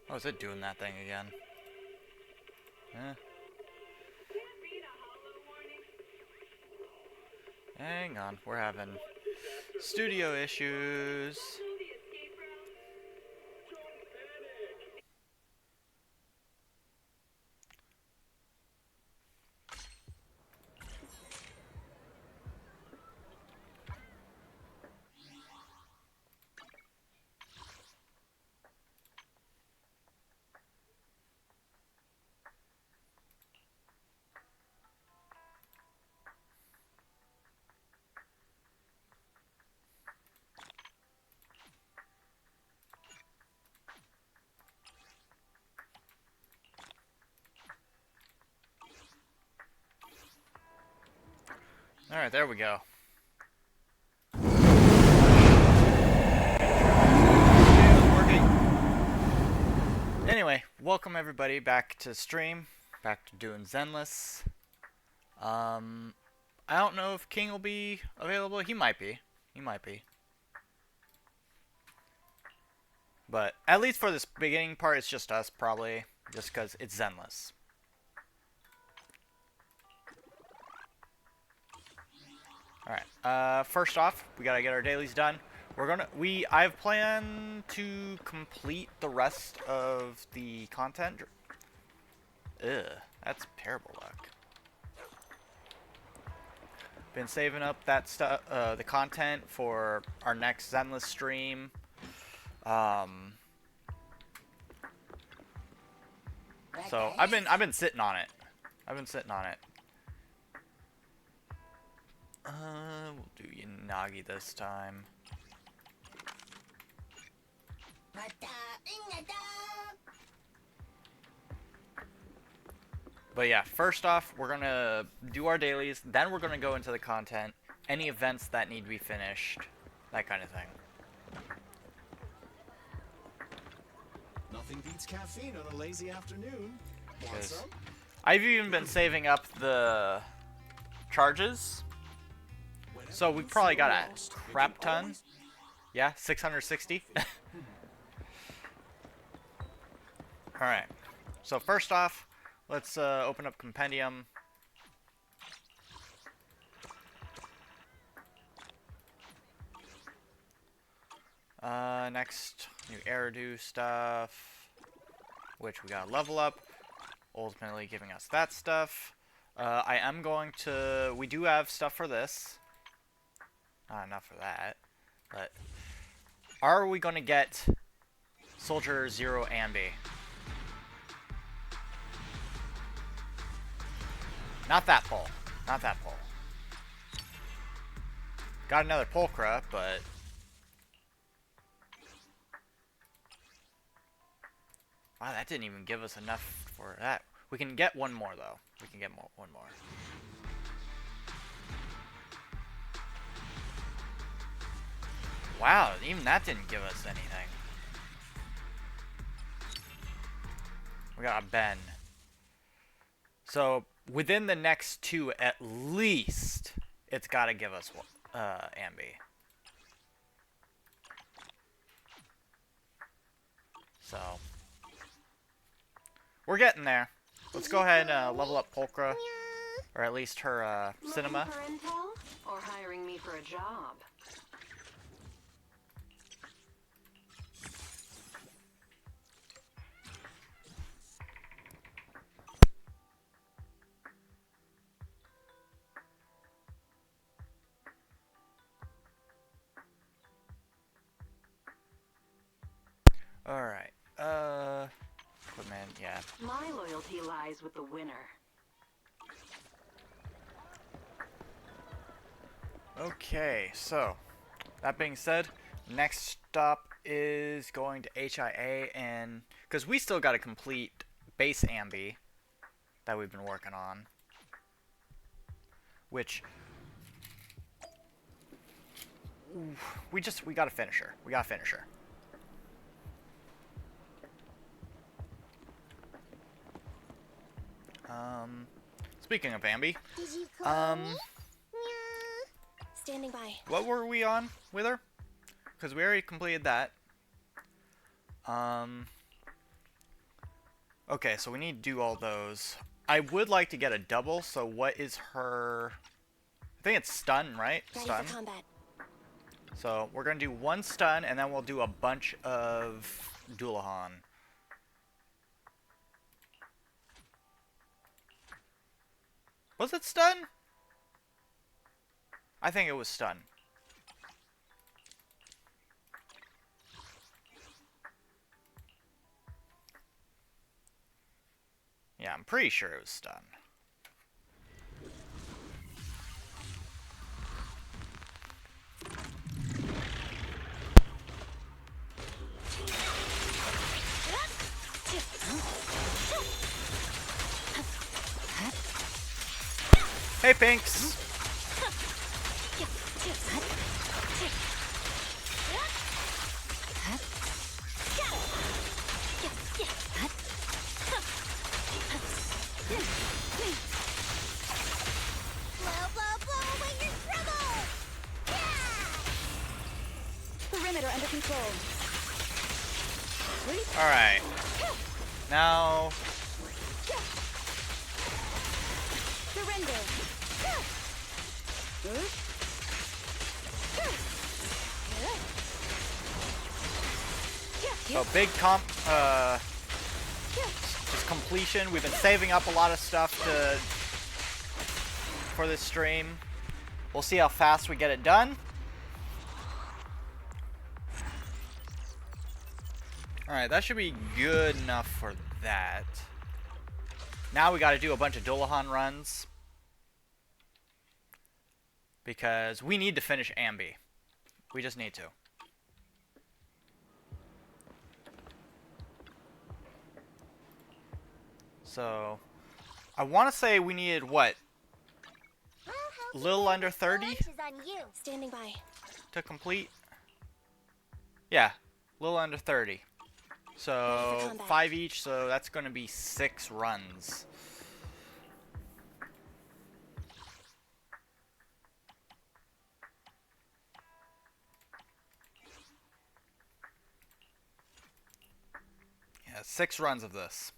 Oh, is it doing that thing again? Eh. Hang on, we're having studio issues. Alright, there we go. Anyway, welcome everybody back to stream. Back to doing Zenless. I don't know if King will be available. He might be. He might be. But at least for this beginning part, it's just us, probably. Just because it's Zenless. Alright, first off, we gotta get our dailies done. I've planned to complete the rest of the content. Ugh, that's terrible luck. Been saving up that stuff, the content for our next Zenless stream. So I've been sitting on it. I've been sitting on it. We'll do Yanagi this time. But yeah, first off, we're gonna do our dailies, then we're gonna go into the content, any events that need to be finished, that kind of thing. Nothing beats caffeine on a lazy afternoon. Want some? I've even been saving up the charges, so we probably got a crap ton. Yeah, 660. Alright, so first off, let's open up Compendium. Next, new Eridu stuff, which we gotta level up, ultimately giving us that stuff. I am going to... We do have stuff for this. Not enough for that, but... Are we gonna get Soldier Zero Ambi? Not that pole. Not that pole. Got another Pulchra, but... Wow, that didn't even give us enough for that. We can get one more, though. We can get one more. Wow, even that didn't give us anything. We got a Ben. So, within the next two, at least, it's got to give us Ambi. So, we're getting there. Let's go ahead and level up Pulchra, or at least her cinema. For intel or hiring me for a job? Alright, equipment, yeah, Yeah. My loyalty lies with the winner. Okay, so that being said, next stop is going to HIA, and because we still got to complete base Ambi that we've been working on, which we gotta finish her. We gotta finish her. Speaking of Ambi, Did you call me? Meow. Standing by. what were we on with her? Because we already completed that. Okay, so we need to do all those. I would like to get a double, so what is her... I think it's stun, right? Ready Stun. for combat. So we're going to do one stun, and then we'll do a bunch of Dullahan. Was it stun? I think it was stun. Yeah, I'm pretty sure it was stun. Hey, Pinks! Blow, blow, blow away your trouble! Yeah! Perimeter under control. Alright. Now... Surrender. So big just completion. We've been saving up a lot of stuff for this stream. We'll see how fast we get it done. Alright, that should be good enough for that. Now we gotta do a bunch of Dullahan runs. Because we need to finish Ambi. We just need to. So, I want to say we needed, what? A little under 30 Standing by. to complete? Yeah, a little under 30. So, combat. 5 each, so that's going to be 6 runs. Yeah, 6 runs of this.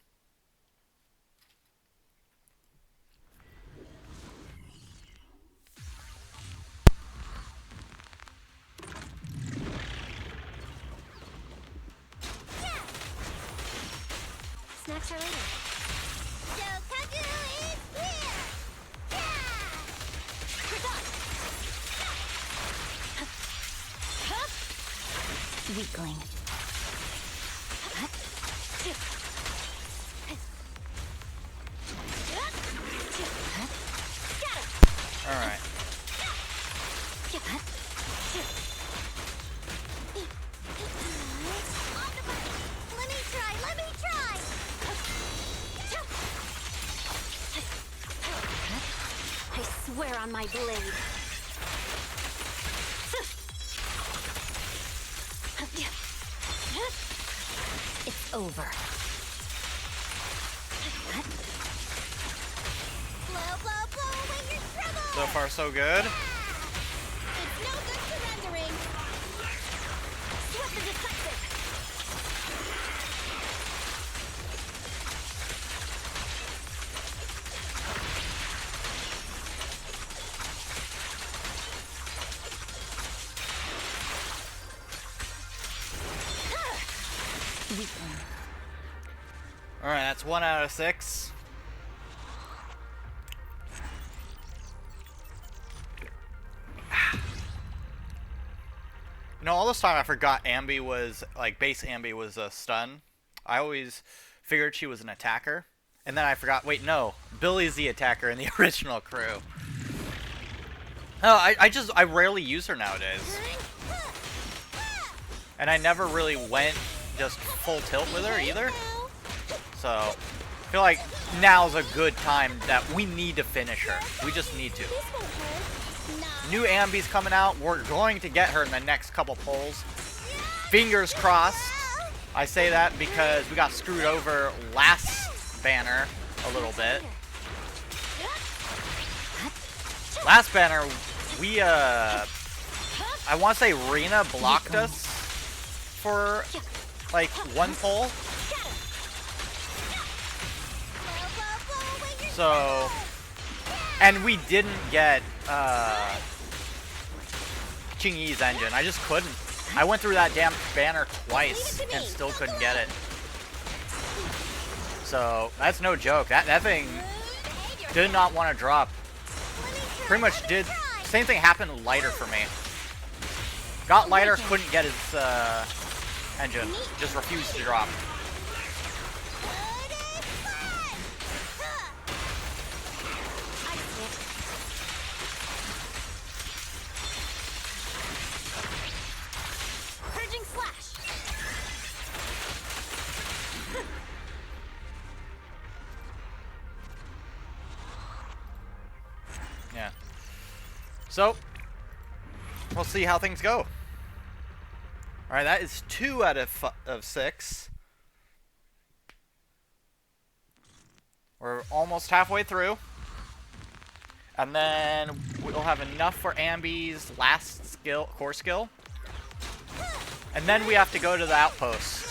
Snacks are later. Shokaku is here! Yeah! Weakling. Alright. Let me try, let me try! I swear on my blade. It's over. Blow, blow, blow away your trouble! So far, so good. It's no good surrendering. Swift and decisive. Alright, that's 1 out of 6. You know, all this time I forgot Ambi was, like, base Ambi was a stun. I always Figured she was an attacker. And then I forgot, wait, no. Billy's the attacker in the original crew. No, I rarely use her nowadays. And I never really went just full tilt with her either. So, I feel like now's a good time that we need to finish her. We just need to. New Ambi's coming out. We're going to get her in the next couple polls. Fingers crossed. I say that because we got screwed over last banner a little bit. Last banner, we, I want to say Rena blocked us for, like, one poll. So, and we didn't get, Qingyi's engine. I just couldn't. I went through that damn banner twice and still couldn't get it. So, that's no joke. That thing did not want to drop. Pretty much did. Same thing happened with Lighter for me. Got Lighter, couldn't get his engine. Just refused to drop. Yeah. So, we'll see how things go. Alright, that is 2 out of 6. We're almost halfway through. And then we'll have enough for Ambi's last skill, core skill. And then we have to go to the outpost.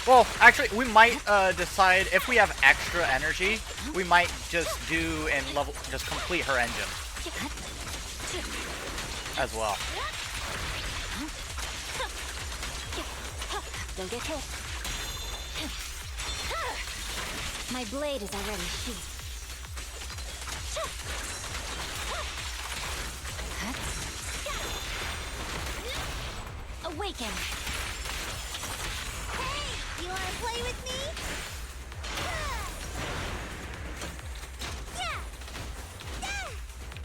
Well, actually, we might decide if we have extra energy, we might just do and level, just complete her engine as well. Don't get hit. My blade is already sheathed. Awaken. Hey, you wanna play with me?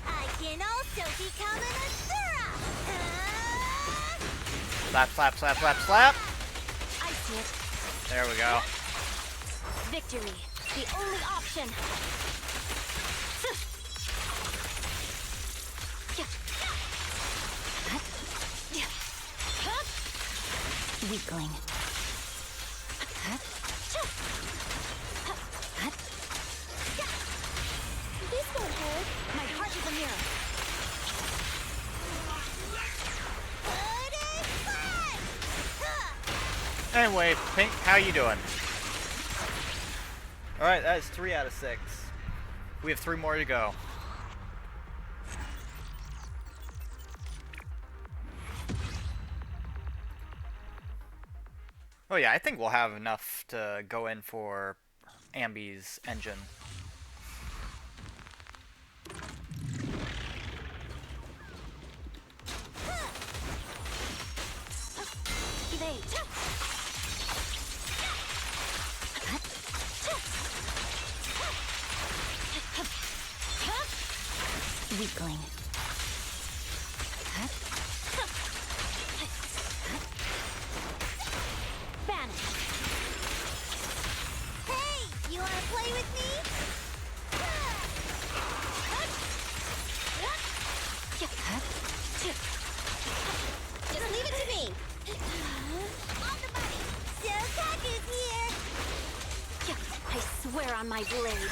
I can also become an Asura. Slap, slap, slap, slap, slap. I see it. There we go. Victory, the only option. Weakling. This won't hurt. My heart is a mirror. Anyway, Pink, how you doing? Alright, that is 3 out of 6. We have 3 more to go. Oh yeah, I think we'll have enough to go in for Ambi's engine. Evade. Weakling. Vanish. Hey, you wanna play with me? Just leave it to me. On the money. Sokaku's here. I swear on my blade.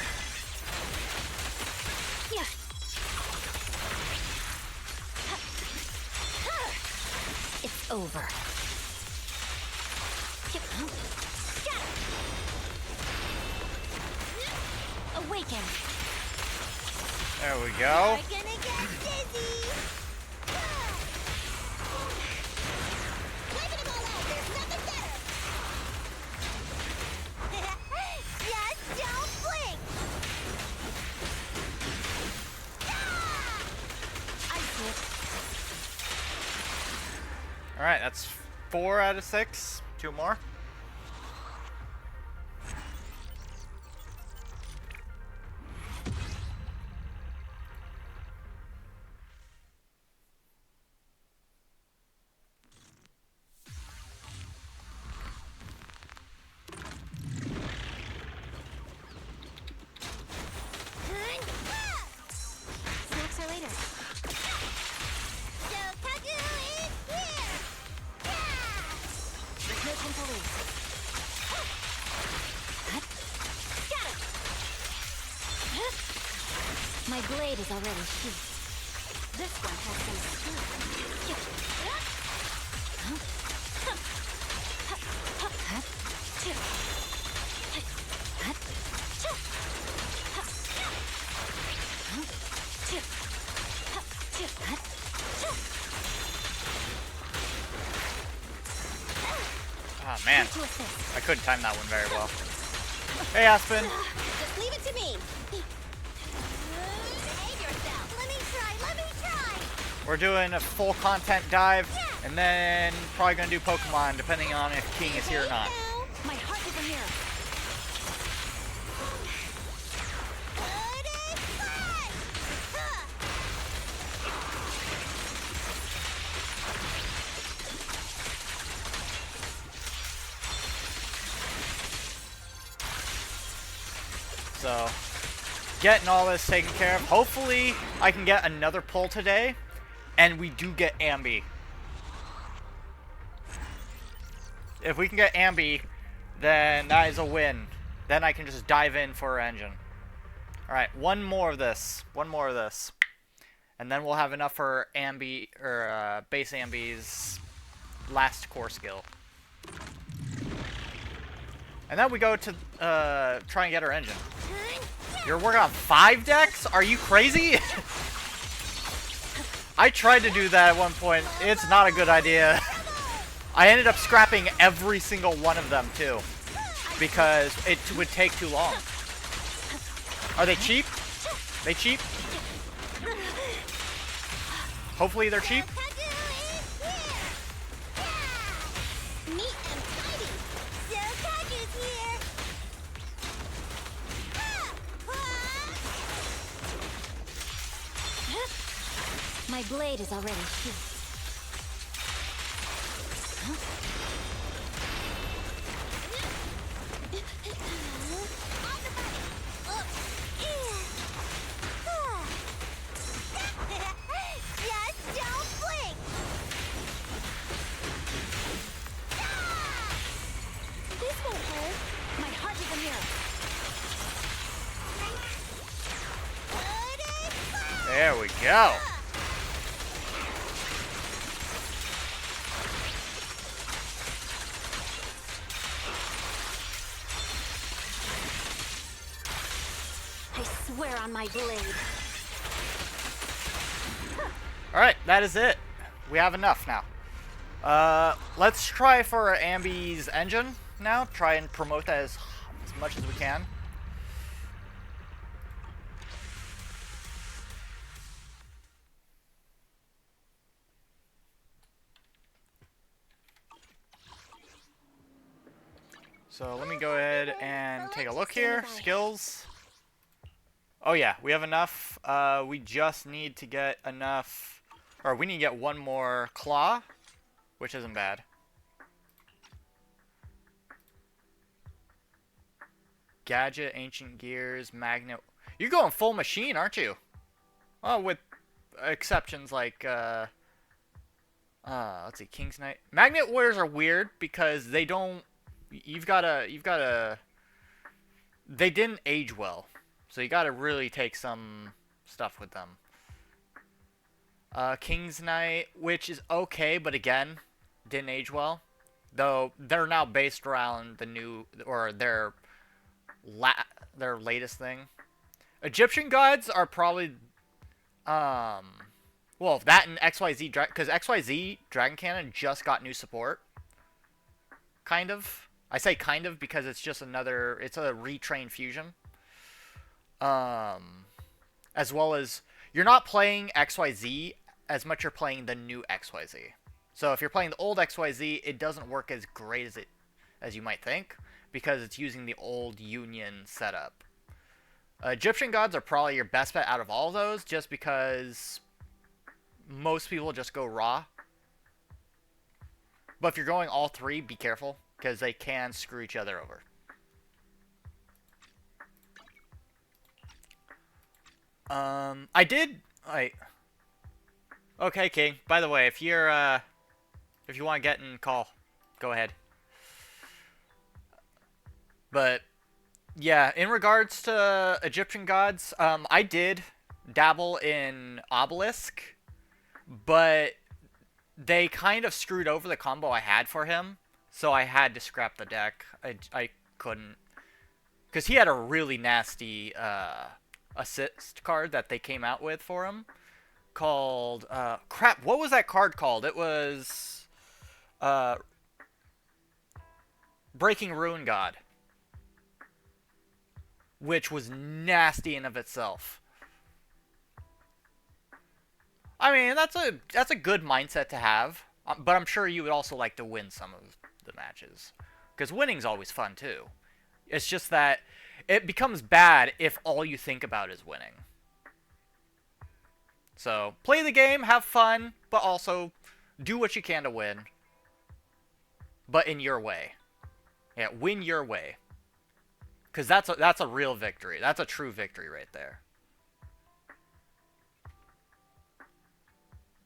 It's over. Awaken. There we go. We're gonna get dizzy. Wiping them all out. There's nothing better. Just don't blink. I see it. Alright, that's 4 out of 6. 2 more. Snacks are later. Shokaku is here! There's no time to lose. Got it! My blade is already sheathed. This one has some Oh man, to assist. I couldn't time that one very well. Hey Aspen. Just leave it to me. Behave yourself. Let me try. We're doing a full content dive, and then probably gonna do Pokemon, depending on if King is here or not. My heart is a mirror. Good and fun. So, getting all this taken care of. Hopefully, I can get another pull today, and we do get Ambi. If we can get Ambi, then that is a win. Then I can just dive in for our engine. Alright, one more of this. And then we'll have enough for Ambi, or base Ambi's last core skill. And then we go to try and get our engine. You're working on 5 decks? Are you crazy? I tried to do that at one point. It's not a good idea. I ended up scrapping every single one of them too, because it would take too long. Are they cheap? They cheap? Hopefully they're cheap. Neat and tidy. Shokaku's here. My blade is already sheathed. Just don't blink. This won't hurt. My heart is a mirror. Good and fun. There we go. I swear on my blade. Alright, that is it. We have enough now. Let's try for Ambi's engine now. Try and promote that as much as we can. So let me go ahead and take a look here. Skills. Oh yeah, we have enough. We just need to get enough, or we need to get one more claw, which isn't bad. Gadget, ancient gears, magnet. You're going full machine, aren't you? Well, with exceptions like let's see, King's Knight. Magnet warriors are weird because they don't. You've gotta. They didn't age well, so you gotta really take some stuff with them. King's Knight, which is okay, but again, didn't age well. Though they're now based around the new, or their latest thing. Egyptian gods are probably, well, that and XYZ, because XYZ Dragon Cannon just got new support. Kind of. I say kind of because it's just another, it's a retrained fusion. As well as, you're not playing XYZ as much you're playing the new XYZ. So if you're playing the old XYZ, it doesn't work as great as you might think, because it's using the old Union setup. Egyptian Gods are probably your best bet out of all those, just because most people just go raw. But if you're going all three, be careful, because they can screw each other over. Okay, King. By the way, if you want to get in, call. Go ahead. But yeah, in regards to Egyptian Gods, I did dabble in Obelisk, but they kind of screwed over the combo I had for him, so I had to scrap the deck. I couldn't, because he had a really nasty assist card that they came out with for him, called crap. What was that card called? It was Breaking Ruin God, which was nasty in of itself. I mean, that's a good mindset to have, but I'm sure you would also like to win some of the matches, because winning's always fun too. It's just that it becomes bad if all you think about is winning. So play the game, have fun, but also do what you can to win, but in your way. Yeah, win your way. Because that's a real victory. That's a true victory right there.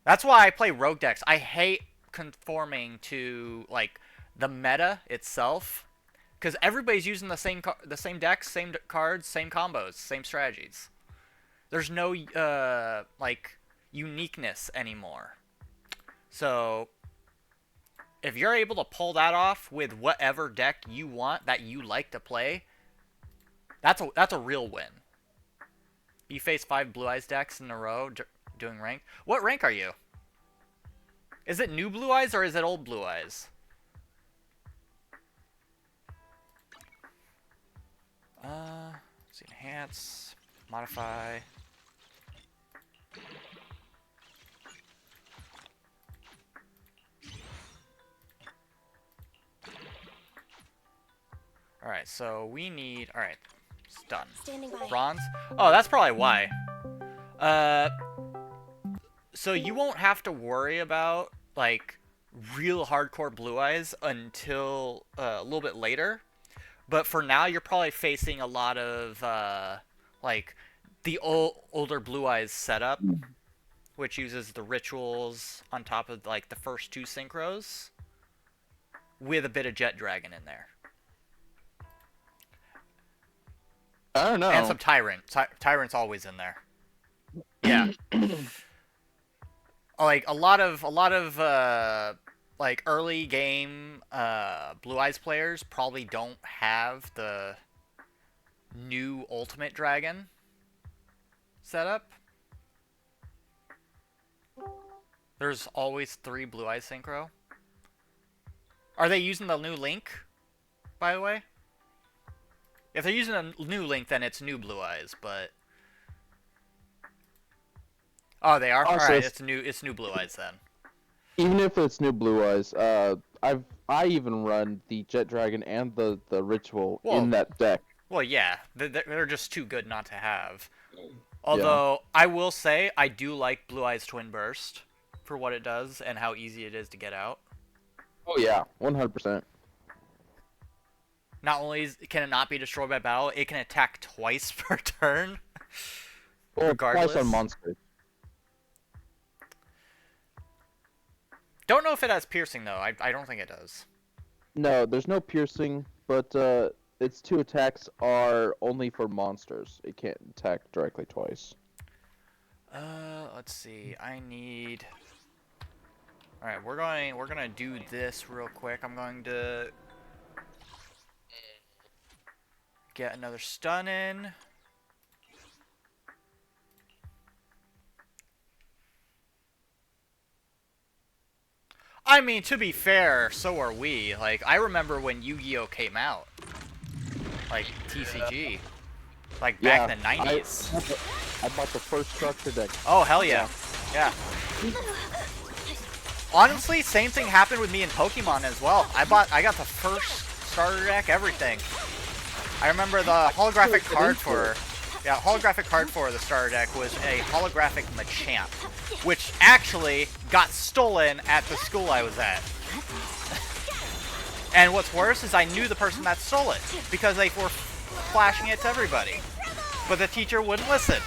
That's why I play rogue decks. I hate conforming to like the meta itself, because everybody's using the same decks, same cards, same combos, same strategies. There's no like uniqueness anymore. So if you're able to pull that off with whatever deck you want that you like to play, that's a real win. You face 5 Blue Eyes decks in a row doing rank. What rank are you? Is it new Blue Eyes or is it old Blue Eyes? Let's see, enhance, modify. Alright, so we need... Alright, it's done. Standing by. Bronze? Oh, that's probably why. So you won't have to worry about, like, real hardcore Blue Eyes until a little bit later. But for now, you're probably facing a lot of, like, the older Blue Eyes setup, which uses the rituals on top of, like, the first 2 synchros, with a bit of Jet Dragon in there. I don't know. And some Tyrant. Tyrant's always in there. Yeah. Like, a lot of like, early game Blue Eyes players probably don't have the new Ultimate Dragon setup. There's always 3 Blue Eyes synchro. Are they using the new Link, by the way? If they're using a new Link, then it's new Blue Eyes, but... Oh, they are? Also, Alright, it's new Blue Eyes then. Even if it's new Blue Eyes, I even run the Jet Dragon and the Ritual in that deck. Well, yeah, they're just too good not to have. Although, I will say, I do like Blue Eyes Twin Burst for what it does and how easy it is to get out. Oh yeah, 100%. Not only can it not be destroyed by battle, it can attack twice per turn. Or regardless. twice on monster. Don't know if it has piercing, though. I don't think it does. No, there's no piercing, but its 2 attacks are only for monsters. It can't attack directly twice. Let's see. I need... Alright, we're gonna do this real quick. I'm going to get another stun in. I mean, to be fair, so are we. Like, I remember when Yu-Gi-Oh! Came out. Like, TCG. Like, back in the 90s. I bought the first structure deck. Oh, hell yeah. Yeah. honestly, same thing happened with me in Pokemon as well. I got the first starter deck, everything. I remember the holographic card for, holographic card for the starter deck was a holographic Machamp, which actually got stolen at the school I was at. And what's worse is I knew the person that stole it because they were flashing it to everybody, but the teacher wouldn't listen.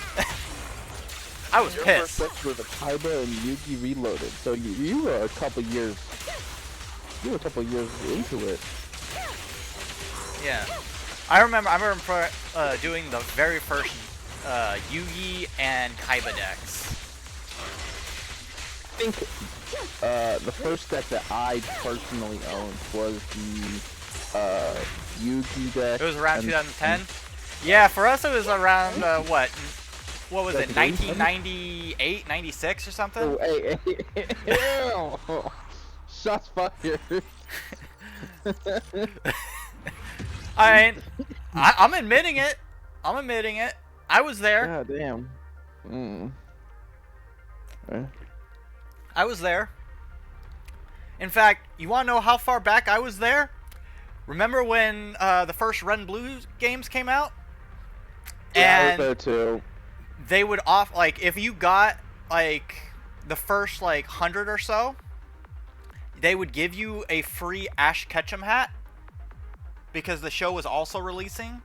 I was Your pissed. first were the Kaiba and Yugi Reloaded, so you were a couple years. You were a couple years into it. Yeah, I remember doing the very first Yugi and Kaiba decks. I think the first deck that I personally owned was the Yugi deck. It was around and- 2010. Yeah, for us it was around what was it? 2010? 1998, 96 or something? Oh, hey. Ew. Shots fired. I'm admitting it. I'm admitting it. I was there. God damn. I was there. In fact, you want to know how far back I was there? Remember when the first Red and Blue games came out? Yeah, I was And there too. they would if you got like the first like 100 or so, they would give you a free Ash Ketchum hat because the show was also releasing.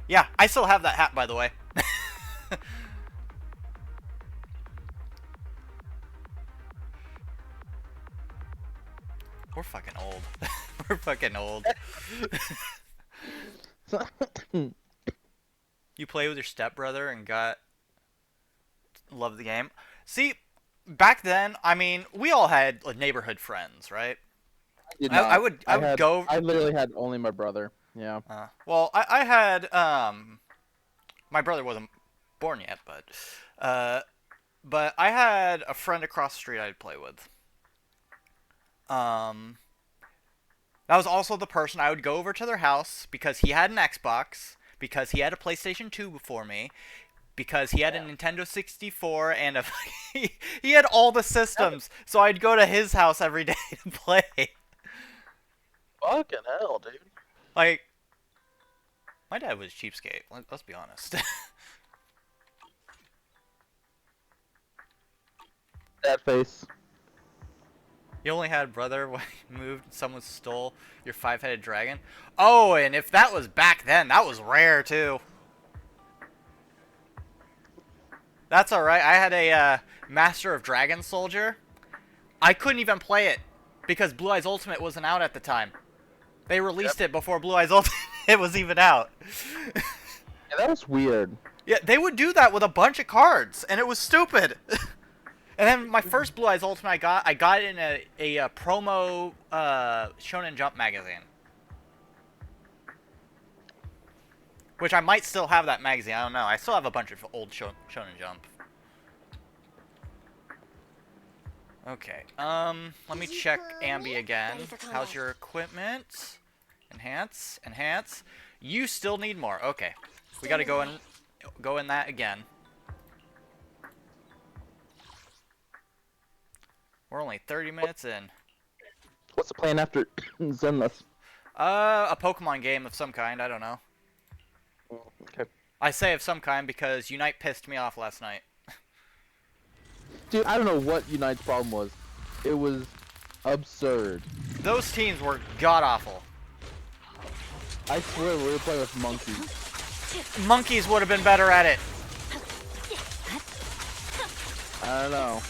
Yeah, I still have that hat, by the way. We're fucking old. We're fucking old. You play with your stepbrother and love the game. See, back then, I mean, we all had like, neighborhood friends, right? I would go. I literally had only my brother. Yeah. Well, I had my brother wasn't born yet, but I had a friend across the street I'd play with. That was also the person I would go over to their house because he had an Xbox, because he had a PlayStation 2 before me, because he had a Nintendo 64 and he had all the systems. So I'd go to his house every day to play. Fucking hell, dude. Like, my dad was cheapskate. Let's be honest. That face. You only had a brother when you moved and someone stole your 5-headed dragon? Oh, and if that was back then, that was rare too. That's alright. I had a Master of Dragon Soldier. I couldn't even play it because Blue Eyes Ultimate wasn't out at the time. They released it before Blue Eyes Ultimate was even out. Yeah, that was weird. Yeah, they would do that with a bunch of cards, and it was stupid. And then my first Blue Eyes Ultimate I got it in a promo Shonen Jump magazine. Which I might still have that magazine, I don't know. I still have a bunch of old Shonen Jump. Okay, let me check Ambi again. How's your equipment? Enhance, enhance. You still need more. Okay. We gotta go in that again. We're only 30 minutes in. What's the plan after Zenless? A Pokemon game of some kind, I don't know. Okay. I say of some kind because Unite pissed me off last night. Dude, I don't know what Unite's problem was. It was absurd. Those teams were god-awful. I swear we were playing with monkeys. Monkeys would have been better at it. I don't know.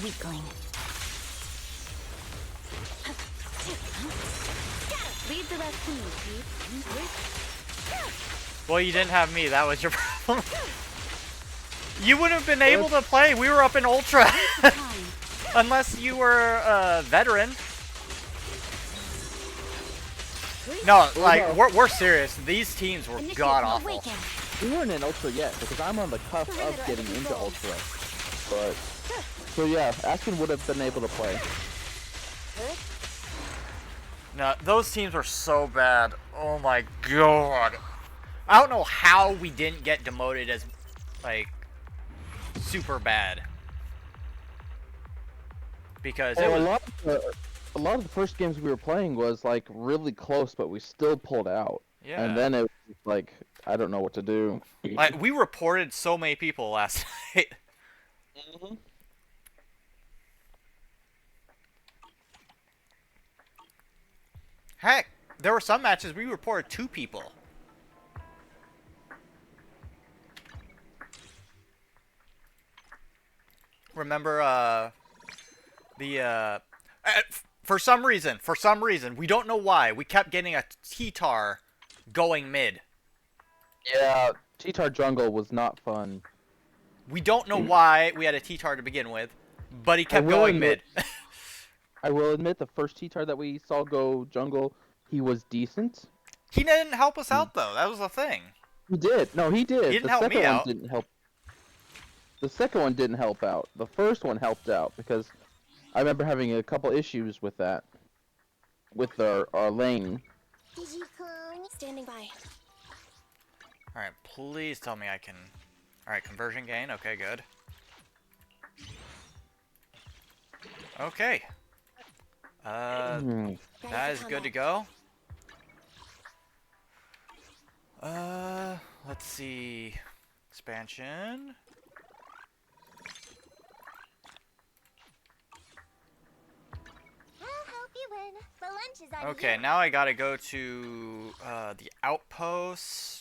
Weakling. Leave the rest to me, Pete. Well, you didn't have me. That was your problem. You wouldn't have been able to play. We were up in Ultra. Unless you were a veteran. No, like, we're serious. These teams were god-awful. We weren't in Ultra yet, because I'm on the cusp of getting into Ultra. But, so yeah, Aspen would have been able to play. No, those teams were so bad. Oh my god. I don't know how we didn't get demoted as, like, super bad. Because it Well, was... a lot of the first games we were playing was like really close, but we still pulled out. Yeah. And then it was like I don't know what to do. Like, we reported so many people last night. Heck, there were some matches we reported 2 people. Remember, for some reason, we don't know why, we kept getting a T-Tar going mid. Yeah, T-Tar jungle was not fun. We don't know why we had a T-Tar to begin with, but he kept going mid. I will admit, the first T-Tar that we saw go jungle, he was decent. He didn't help us out, though. That was the thing. He did. No, he did. He didn't the help second me one out. didn't help. The second one didn't help out. The first one helped out because I remember having a couple issues with that. With our lane. Standing by. Alright, please tell me I can... Alright, conversion gain. Okay, good. Okay. That is good to go. Let's see. Expansion. I'll help you win. The lunch is already Okay, here. now I gotta go to the outpost.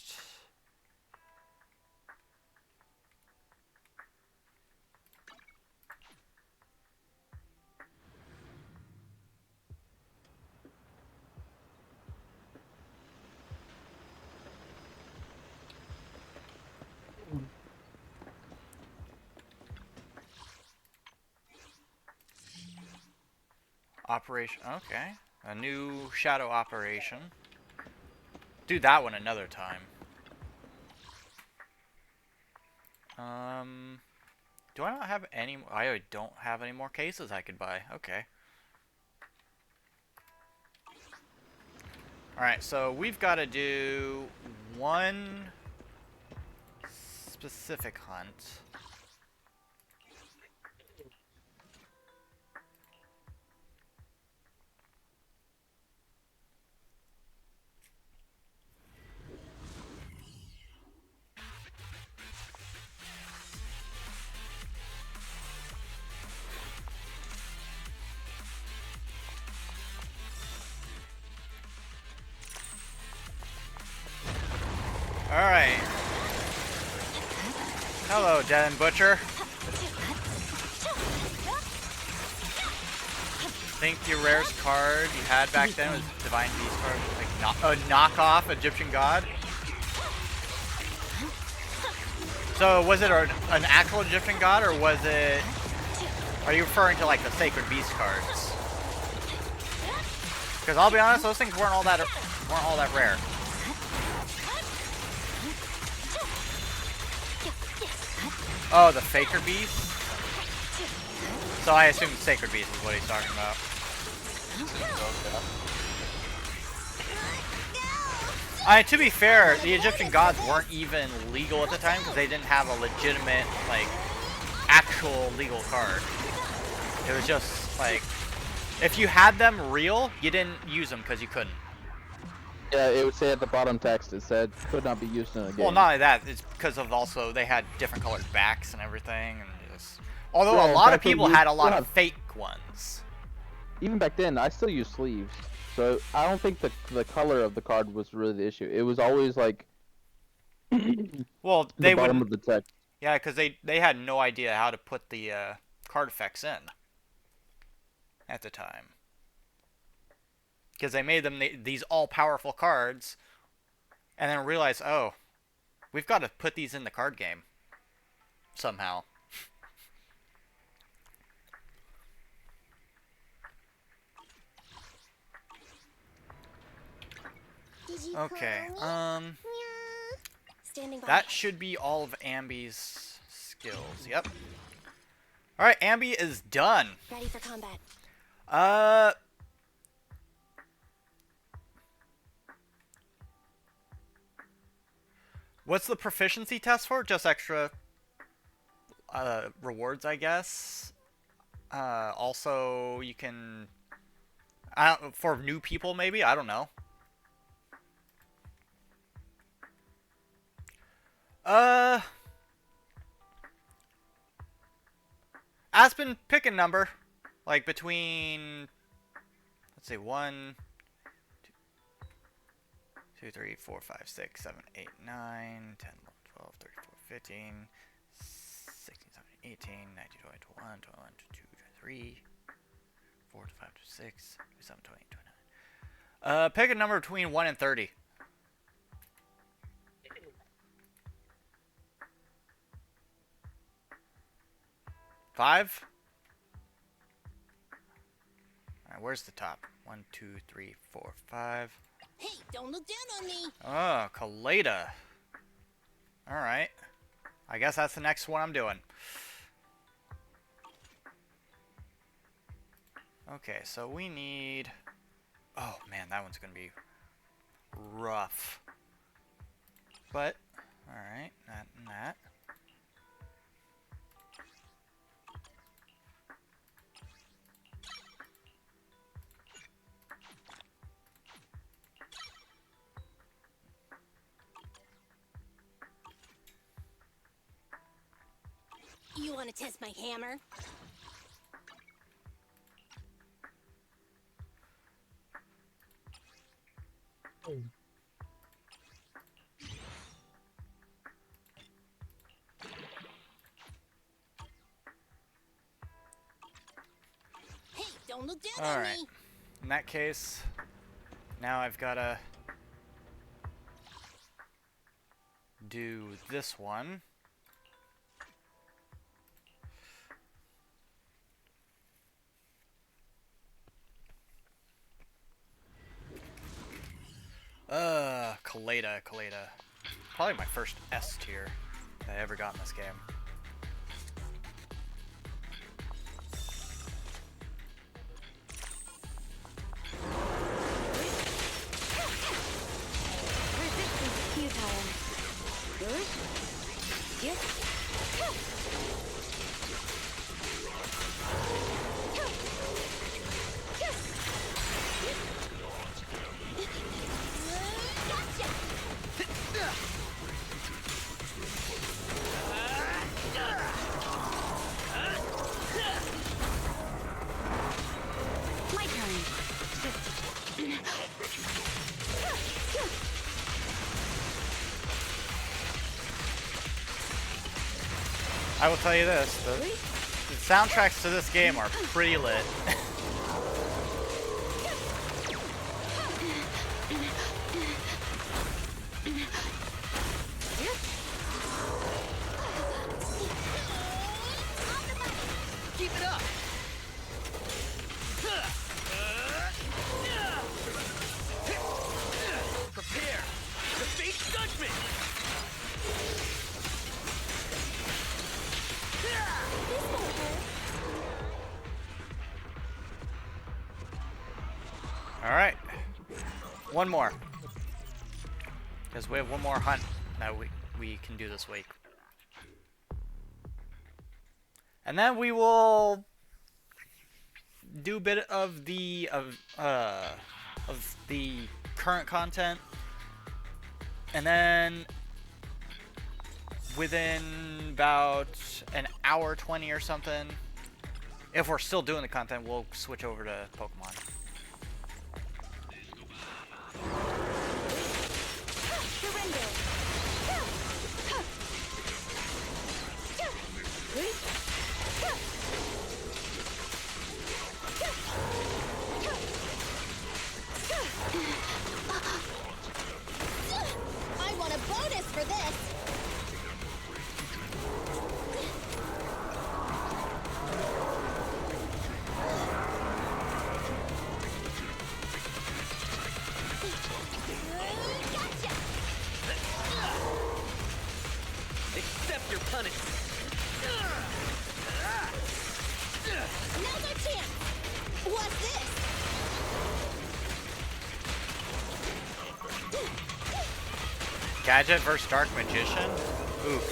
Operation. Okay. A new shadow operation. Do that one another time. Do I not have any... I don't have any more cases I could buy. Okay. Alright, so we've got to do one specific hunt. Alright. Hello, Den Butcher. Think your rarest card you had back then was Divine Beast card, like a knockoff Egyptian God? So was it an actual Egyptian God, or was it... Are you referring to like the Sacred Beast cards? Because I'll be honest, those things weren't all that rare. Oh, the Faker Beast? So I assume Sacred Beast is what he's talking about. To be fair, the Egyptian gods weren't even legal at the time because they didn't have a legitimate, like, actual legal card. It was just, like, if you had them real, you didn't use them because you couldn't. Yeah, it would say at the bottom text, it said, could not be used in a game. Well, not only that, it's because of also they had different colored backs and everything. And just, although Yeah, a lot in of fact, people you had a still lot of have- fake ones. Even back then, I still use sleeves. So I don't think the color of the card was really the issue. It was always like Well, the they bottom would, of the text. yeah, because they had no idea how to put the card effects in at the time. Because they made them these all-powerful cards, and then realized, oh, we've got to put these in the card game somehow. Okay, Standing by. that should be all of Ambi's skills. Yep. All right, Ambi is done. Ready for combat. What's the proficiency test for? Just extra rewards, I guess. Also, you can... for new people, maybe? I don't know. Aspen, pick a number. Like, between... Let's see, 1, 2, 3, 4, 5, 6, 7, 8, 9, 10, 12, 13, 14, 15, 16, 17, 18, 19, 20, 21, 22, 23, 4, 5, 6, 7, 28, 29. Pick a number between 1 and 30. 5? Alright, where's the top? 1, 2, 3, 4, 5. Hey, don't look down on me. Oh, Kaleda. Alright. I guess that's the next one I'm doing. Okay, so we need... Oh, man, that one's going to be rough. But, alright, that and that. You want to test my hammer? Hey, don't look down on Alright. me. In that case, now I've got to do this one. Kaleda. Probably my first S tier that I ever got in this game. Resistance futile. Good. Yes. My turn. I will tell you this, the soundtracks to this game are pretty lit. Keep it up! Prepare to face judgment! Alright. One more. Because we have one more hunt that we can do this week. And then we will do a bit of the current content. And then within about an hour 20 or something, if we're still doing the content, we'll switch over to Pokemon. Surrender. I want a bonus for this. Gotcha. Accept your punishment! Now's our chance. What's this? Gadget versus Dark Magician? Oof.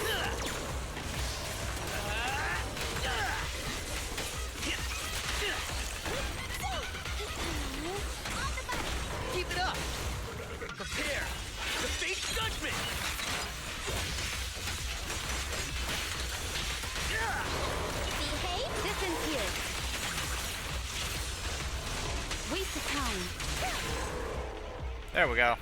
Keep it up! Prepare to face judgment! Behave? Distance here. Waste of time. There we go.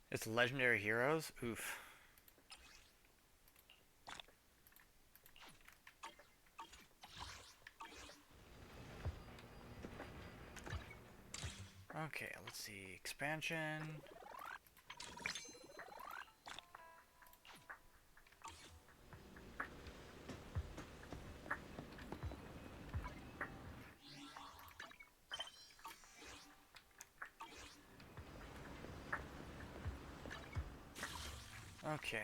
It's legendary heroes? Oof. Okay, let's see. Expansion. Okay.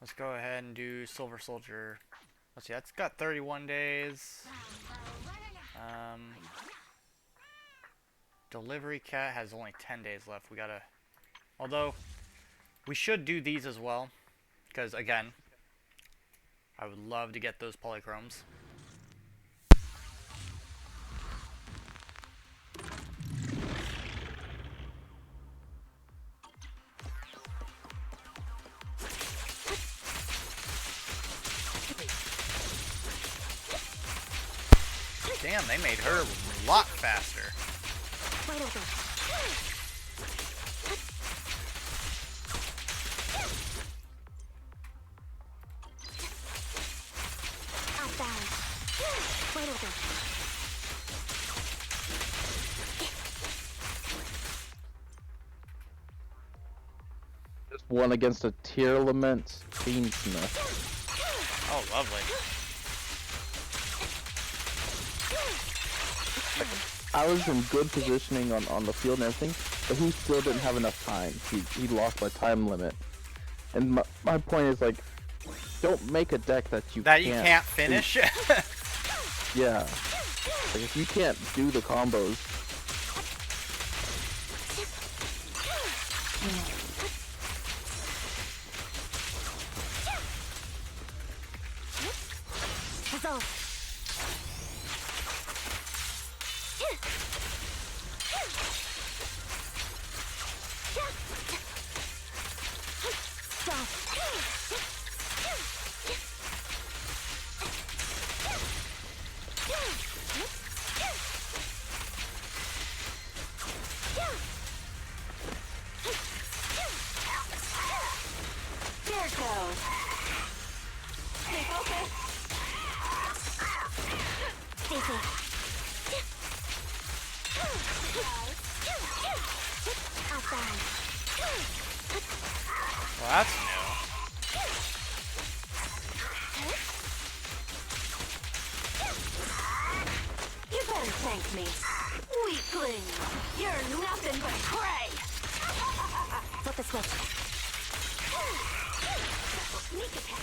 Let's go ahead and do Silver Soldier. Let's see, that's got 31 days. Delivery Cat has only 10 days left. We gotta... Although, we should do these as well. Because, again, I would love to get those polychromes. Damn, they made her a lot faster. Right over. Outbound. Right over. Just one against a tier lament Fiendsmith. Oh, lovely. I was in good positioning on the field and everything, but he still didn't have enough time. He lost by time limit. And my point is, like, don't make a deck that you can't finish. Yeah. Like, if you can't do the combos, Resolve. There it goes. Stay focused. Stay safe. Outbound. Well, that's new. You better thank me. Weakling. You're nothing but prey. Flip the switch. Sneak attack.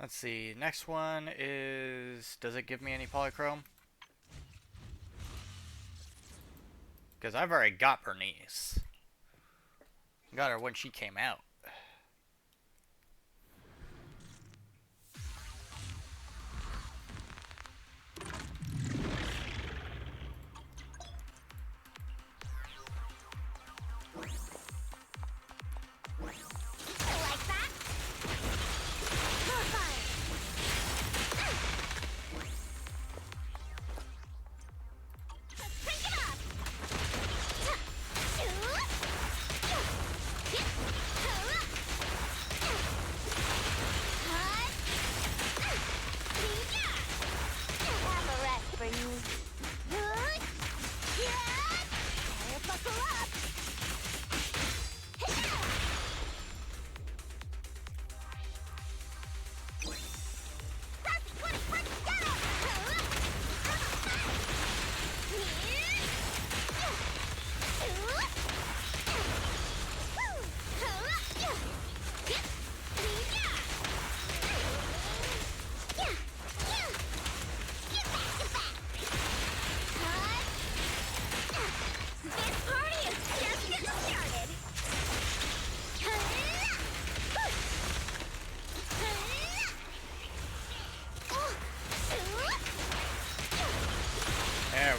Let's see. Next one is... Does it give me any polychrome? Because I've already got Bernice. Got her when she came out. Like that? More fire. Let's crank it up.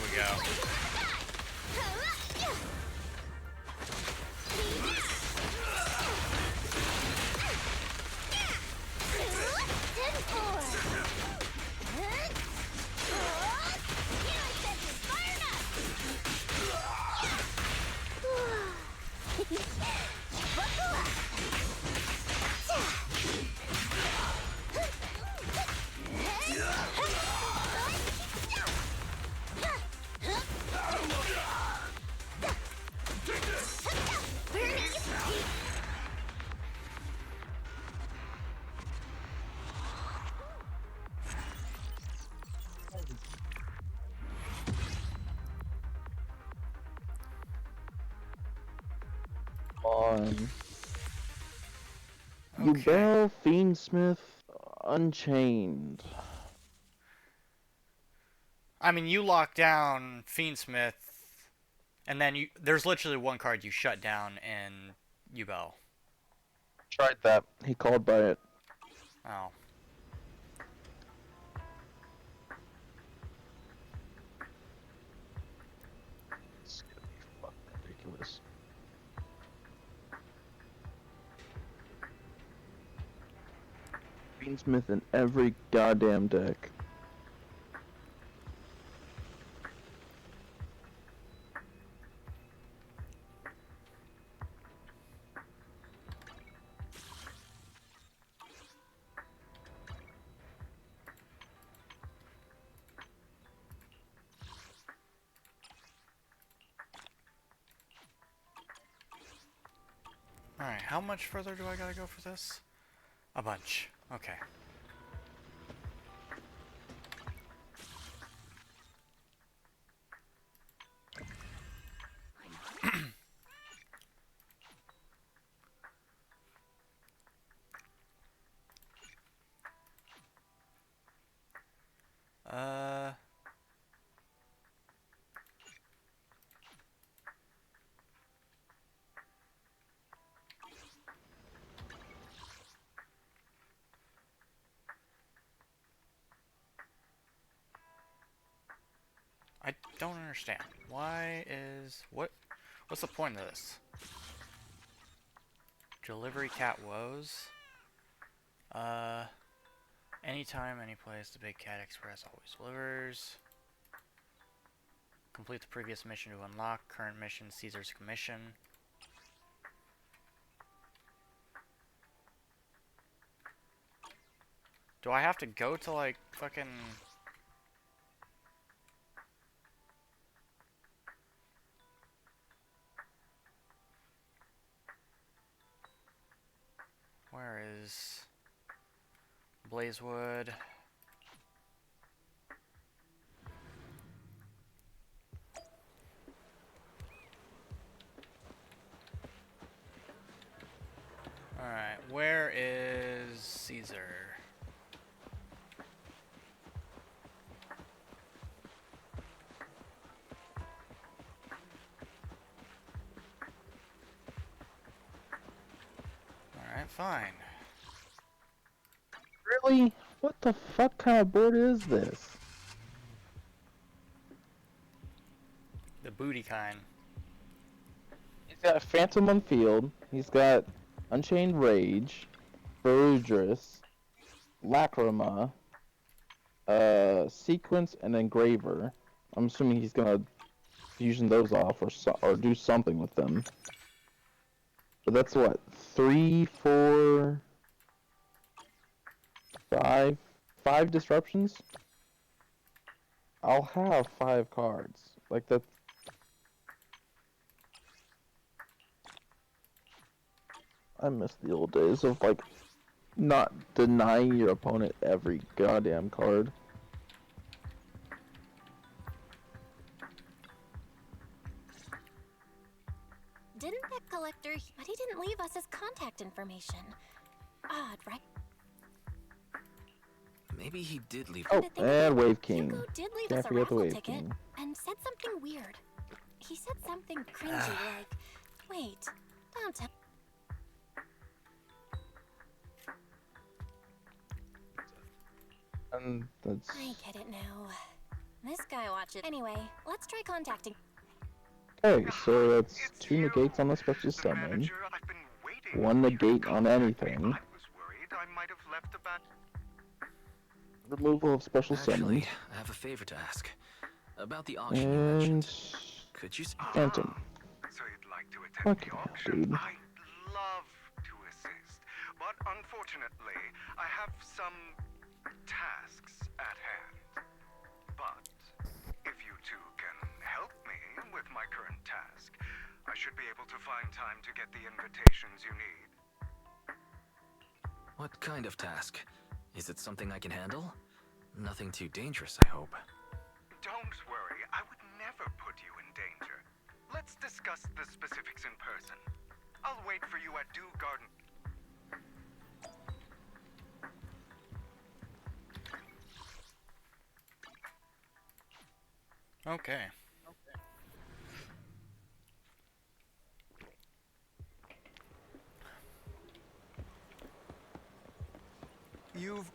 we go. On. Okay. Yubel Fiendsmith Unchained. I mean, you lock down Fiendsmith, and then there's literally one card you shut down in Yubel. Tried that. He called by it. Oh. It's gonna be fucking ridiculous. Fiendsmith in every goddamn deck. Alright, how much further do I gotta go for this? A bunch. Okay. uh... I don't understand. Why is... What's the point of this? Delivery cat woes? Anytime, any place, the Big Cat Express always delivers. Complete the previous mission to unlock. Current mission, Caesar's Commission. Do I have to go to, like, fucking... Where is... Blazewood? Alright, where is Caesar? Alright, fine. Really? What the fuck kind of board is this? The booty kind. He's got Phantom on field. He's got Unchained Rage, Ferudris, Lacrima, Sequence, and Engraver. I'm assuming he's gonna fusion those off or do something with them. But that's what, 3, 4, 5 disruptions? I'll have 5 cards. Like that. I miss the old days of like not denying your opponent every goddamn card. Didn't that collector... But he didn't leave us his contact information. Odd, right? Maybe he did leave. Oh, and Wave King. Hugo did leave Can't us a forget the raffle Wave ticket King. and said something weird. He said something cringy like, wait, don't tell... And that's... I get it now. This guy watches. Anyway, let's try contacting. Okay, so that's 2 negates on the special summon, Manager, I've been waiting 1 for you to negate on contact me. anything, I was worried I might have left a bad... removal of special Actually, summons, I have a favor to ask. About the auction you mentioned. and Could you... Phantom. So you'd like to attend Fuck the yeah, auction? dude. I'd love to assist, but unfortunately, I have some tasks at hand. But if you two can help me with my current task, I should be able to find time to get the invitations you need. What kind of task? Is it something I can handle? Nothing too dangerous, I hope. Don't worry, I would never put you in danger. Let's discuss the specifics in person. I'll wait for you at Dew Garden. Okay. You've...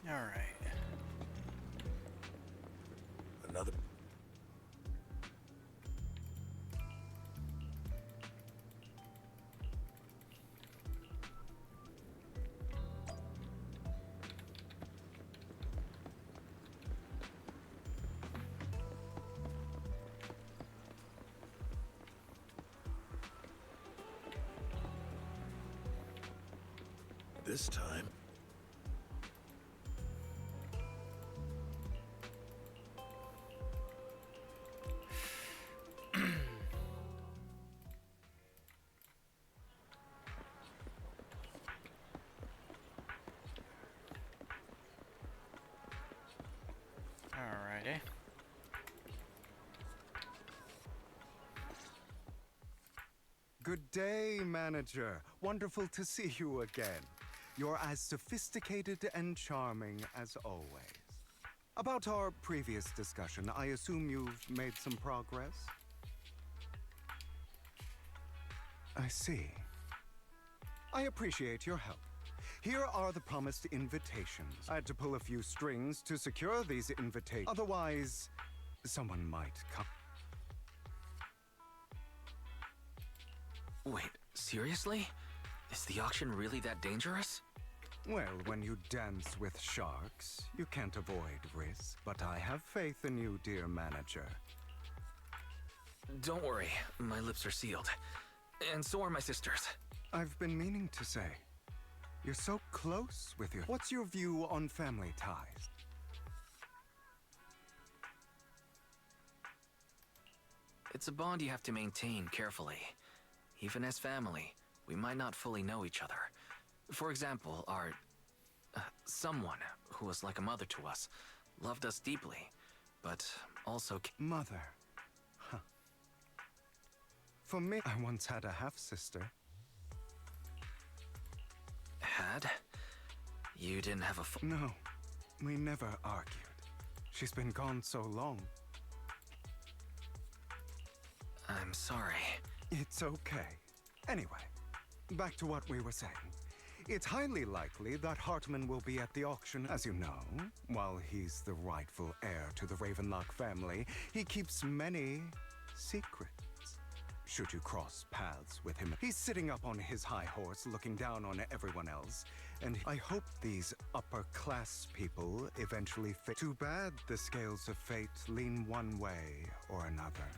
All right. Another. This time. Alrighty. Good day, Manager. Wonderful to see you again. You're as sophisticated and charming as always. About our previous discussion, I assume you've made some progress? I see. I appreciate your help. Here are the promised invitations. I had to pull a few strings to secure these invitations. Otherwise, someone might come. Wait, seriously? Is the auction really that dangerous? Well, when you dance with sharks, you can't avoid risk. But I have faith in you, dear Manager. Don't worry, my lips are sealed. And so are my sisters. I've been meaning to say, you're so close with your... What's your view on family ties? It's a bond you have to maintain carefully. Even as family, we might not fully know each other. For example, our... someone who was like a mother to us, loved us deeply, but also... Mother. Huh. For me, I once had a half-sister. Had? You didn't have a No, we never argued. She's been gone so long. I'm sorry. It's okay. Anyway, back to what we were saying. It's highly likely that Hartman will be at the auction, as you know. While he's the rightful heir to the Ravenlock family, he keeps many secrets. Should you cross paths with him, he's sitting up on his high horse looking down on everyone else. And I hope these upper-class people eventually fit. Too bad the scales of fate lean one way or another.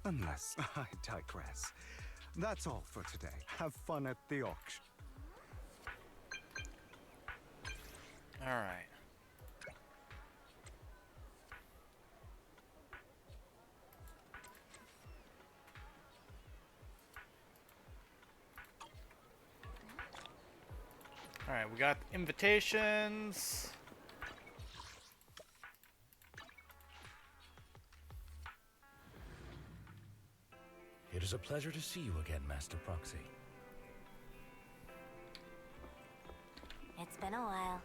Unless I digress. That's all for today. Have fun at the auction. Alright. Alright, we got invitations. It is a pleasure to see you again, Master Proxy. It's been a while.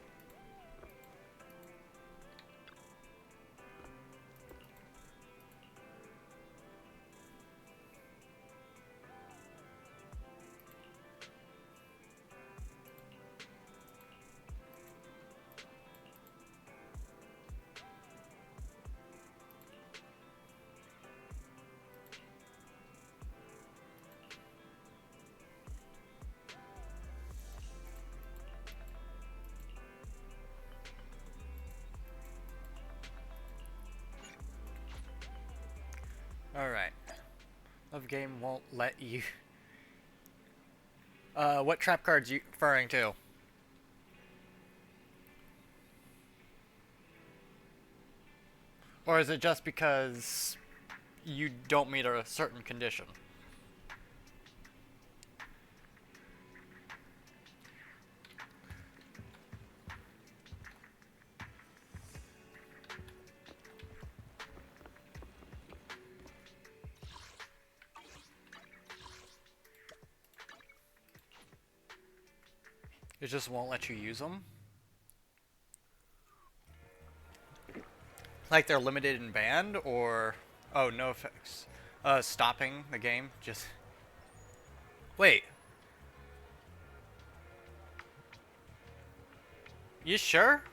Alright. Love game won't let you. What trap cards you referring to? Or is it just because you don't meet a certain condition? It just won't let you use them? Like they're limited and banned, or... Oh, no effects. Stopping the game, just... Wait. You sure?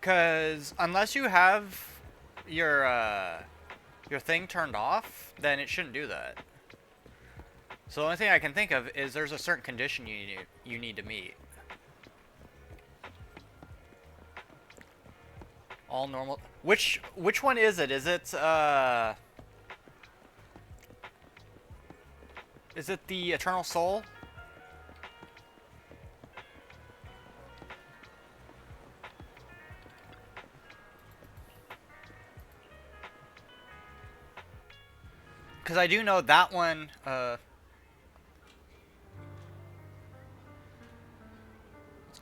Because unless you have your thing turned off, then it shouldn't do that. So the only thing I can think of is there's a certain condition you need to meet. All normal. Which one is it? Is it the Eternal Soul? Because I do know that one.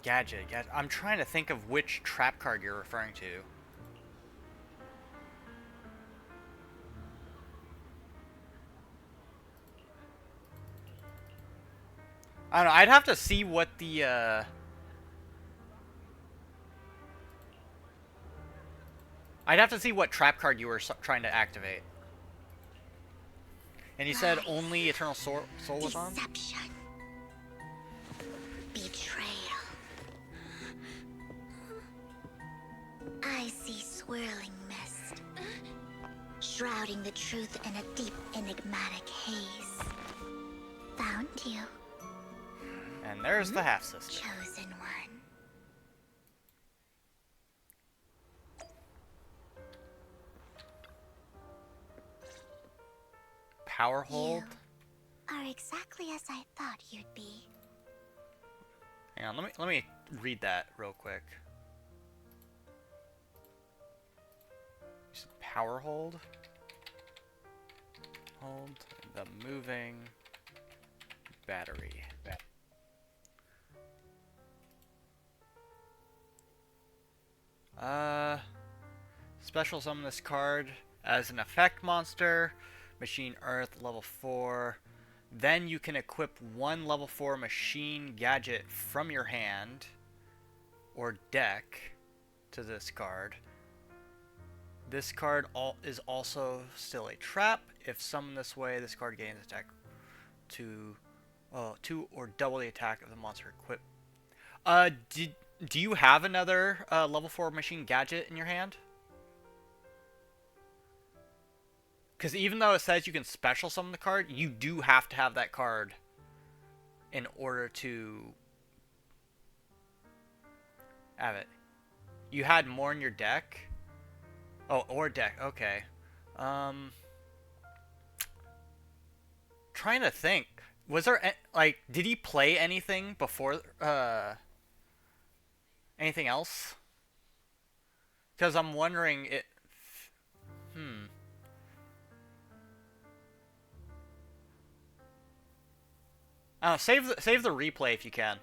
Gadget. I'm trying to think of which trap card you're referring to. I don't know. I'd have to see what the I'd have to see what trap card you were trying to activate. And you said only Eternal Soul was on? Deception. Betrayal. I see swirling mist, shrouding the truth in a deep, enigmatic haze. Found you. And there's the half-sister. Chosen one. Power hold? You are exactly as I thought you'd be. Hang on, let me read that real quick. Power hold. Hold the moving battery. Special summon this card as an effect monster. Machine Earth level 4. Then you can equip one level 4 machine gadget from your hand or deck to this card. This card is also still a trap. If summoned this way, this card gains attack to 2 or double the attack of the monster equipped. Do you have another level 4 machine gadget in your hand? Because even though it says you can special summon the card, you do have to have that card in order to have it. You had more in your deck. Oh, or deck. Okay. Trying to think. Was there like did he play anything before anything else? Because I'm wondering it. Save the replay if you can.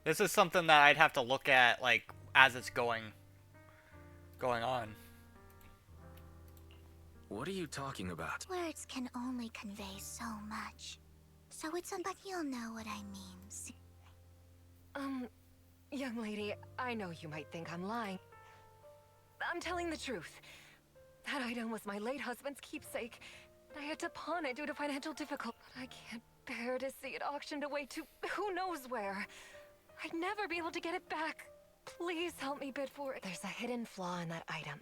This is something that I'd have to look at like as it's going on. What are you talking about? Words can only convey so much. So it's but you'll know what I mean. Young lady, I know you might think I'm lying. I'm telling the truth. That item was my late husband's keepsake. I had to pawn it due to financial difficulty. But I can't bear to see it auctioned away to who knows where. I'd never be able to get it back. Please help me bid for it. There's a hidden flaw in that item.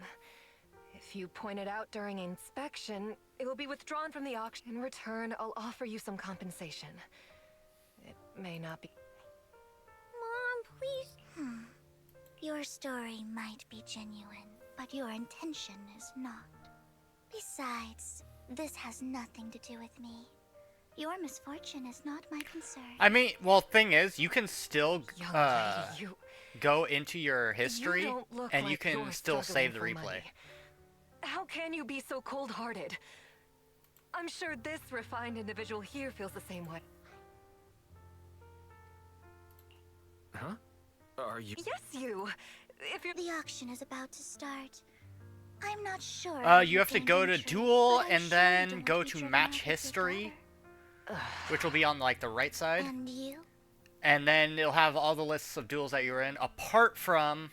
If you point it out during inspection, it will be withdrawn from the auction. In return, I'll offer you some compensation. It may not be... Mom, please. Your story might be genuine, but your intention is not. Besides, this has nothing to do with me. Your misfortune is not my concern. I mean, well, thing is, you can still Young lady, you go into your history don't look and like you can you're still save the struggling for replay. money. How can you be so cold-hearted? I'm sure this refined individual here feels the same way. Huh? Are you... Yes, you. If you're... The auction is about to start. I'm not sure. You have to go to duel and then go to match history, which will be on like the right side. And you? And then it'll have all the lists of duels that you were in, apart from.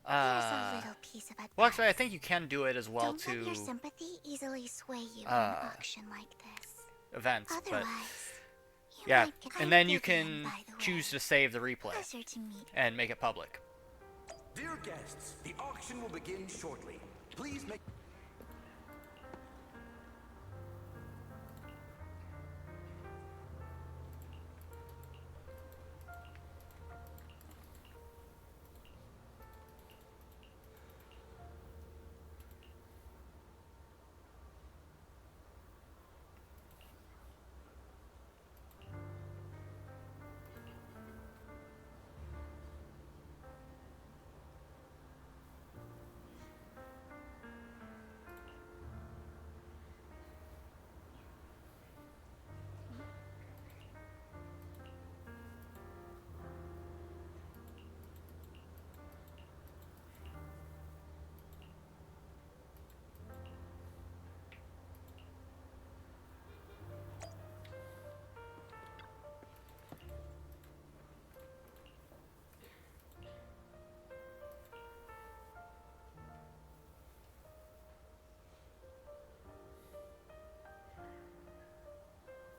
Here's a little piece of advice. Well, actually, I think you can do it as well Don't to let your sympathy easily sway you in an auction like this. events. Otherwise, But you yeah, might get... and then you Vivian, can by the way. choose to save the replay Pleasure to meet you. and make it public. Dear guests, the auction will begin shortly. Please make...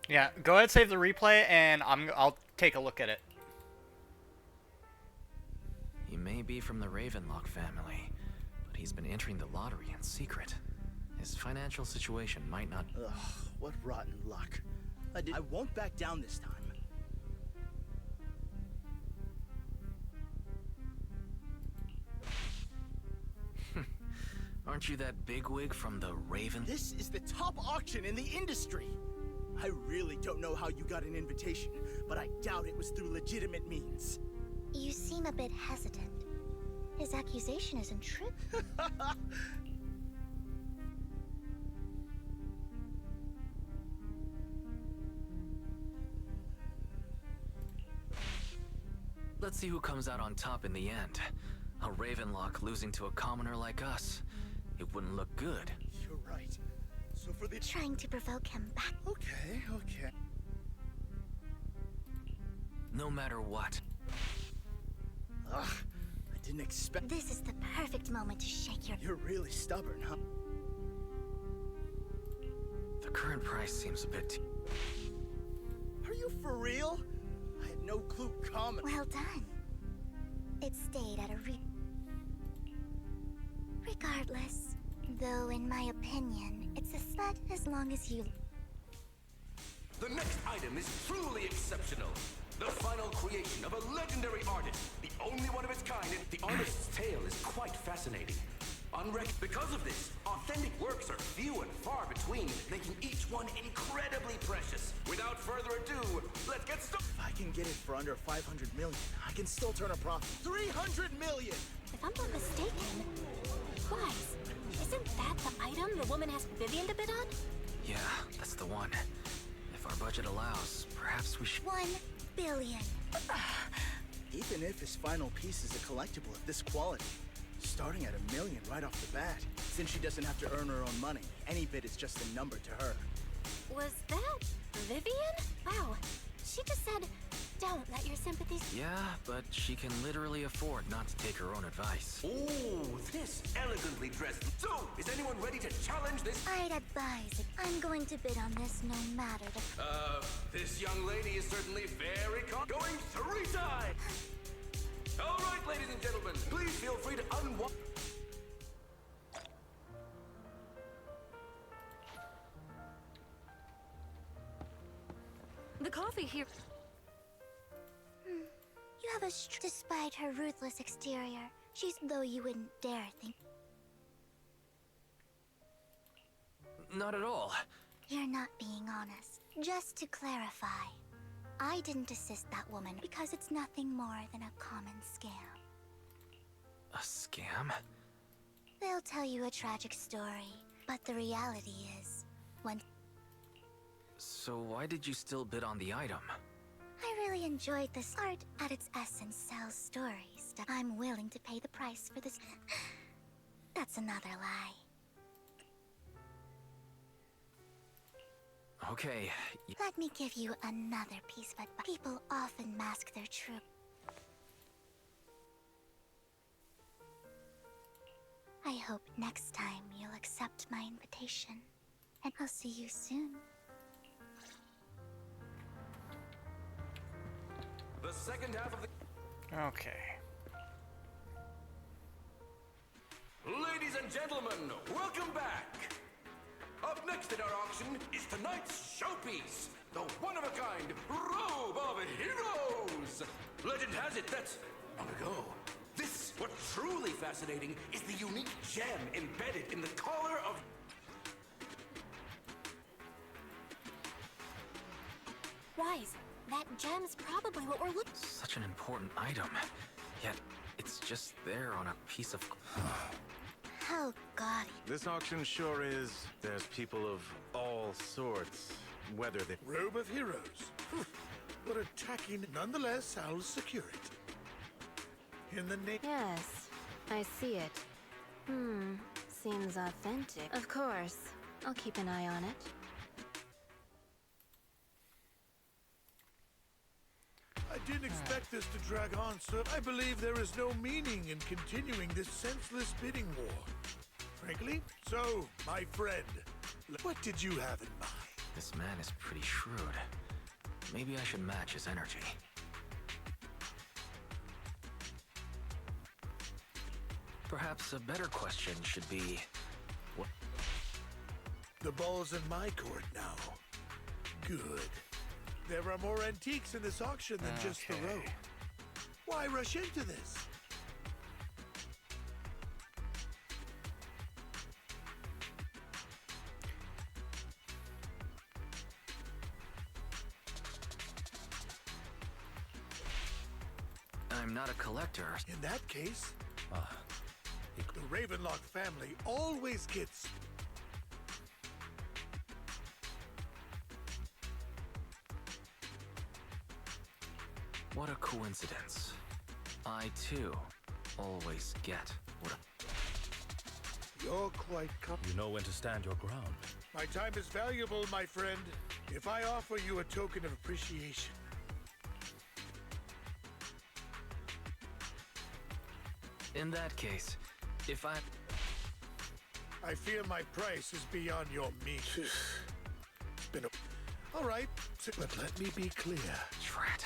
Yeah, go ahead, save the replay, and I'll take a look at it. He may be from the Ravenlock family, but he's been entering the lottery in secret. His financial situation might not... Ugh, what rotten luck. I won't back down this time. Aren't you that bigwig from the Raven... This is the top auction in the industry. I really don't know how you got an invitation, but I doubt it was through legitimate means. You seem a bit hesitant. His accusation isn't true. Let's see who comes out on top in the end. A Ravenlock losing to a commoner like us. It wouldn't look good. You're right. So for the... Trying to provoke him back. Okay. No matter what. Ugh, I didn't expect... This is the perfect moment to shake your... You're really stubborn, huh? The current price seems a bit... Are you for real? I had no clue common... Well done. It stayed at a Regardless, though in my opinion, it's a slut as long as you... The next item is truly exceptional. The final creation of a legendary artist, the only one of its kind. The artist's tale is quite fascinating. Because of this, authentic works are few and far between, making each one incredibly precious. Without further ado, let's get started. If I can get it for under 500 million, I can still turn a profit. 300 million! If I'm not mistaken, Wise, isn't that the item the woman asked Vivian to bid on? Yeah, that's the one. If our budget allows, perhaps we should... 1 billion. Even if his final piece is a collectible of this quality, starting at $1 million right off the bat, since she doesn't have to earn her own money, any bid is just a number to her. Was that Vivian? Wow, she just said, don't let your sympathies... Yeah, but she can literally afford not to take her own advice. Ooh, this elegantly dressed. So, is anyone ready to challenge this? I'd advise it. I'm going to bid on this no matter the... This young lady is certainly very going 3 times! All right, ladies and gentlemen, please feel free to unwind. The coffee here. You have a despite her ruthless exterior. She's though you wouldn't dare think. Not at all. You're not being honest. Just to clarify, I didn't assist that woman because it's nothing more than a common scam. A scam? They'll tell you a tragic story, but the reality is, when... So why did you still bid on the item? I really enjoyed this art at its essence sells stories. I'm willing to pay the price for this. That's another lie. Okay. Let me give you another piece of advice. People often mask their true... I hope next time you'll accept my invitation. And I'll see you soon. The second half of the... Okay. Ladies and gentlemen, welcome back! Up next in our auction is tonight's showpiece, the one-of-a-kind Robe of Heroes! Legend has it that, long ago, what's truly fascinating is the unique gem embedded in the collar of... Wise, that gem's probably what we're looking... Such an important item, yet it's just there on a piece of... Oh, gaudy. This auction sure is. There's people of all sorts, whether they... Robe of Heroes. But attacking nonetheless, I'll secure it. In the name... Yes, I see it. Seems authentic. Of course. I'll keep an eye on it. I didn't expect this to drag on, sir. I believe there is no meaning in continuing this senseless bidding war. Frankly, so, my friend, what did you have in mind? This man is pretty shrewd. Maybe I should match his energy. Perhaps a better question should be... what? The ball's in my court now. Good. There are more antiques in this auction than just the robe. Why rush into this? I'm not a collector. In that case, the Ravenlock family always gets... What a coincidence. I, too, always get what You're quite You know when to stand your ground. My time is valuable, my friend. If I offer you a token of appreciation... In that case, if I fear my price is beyond your means. It's been a... All right, but let me be clear. Drat.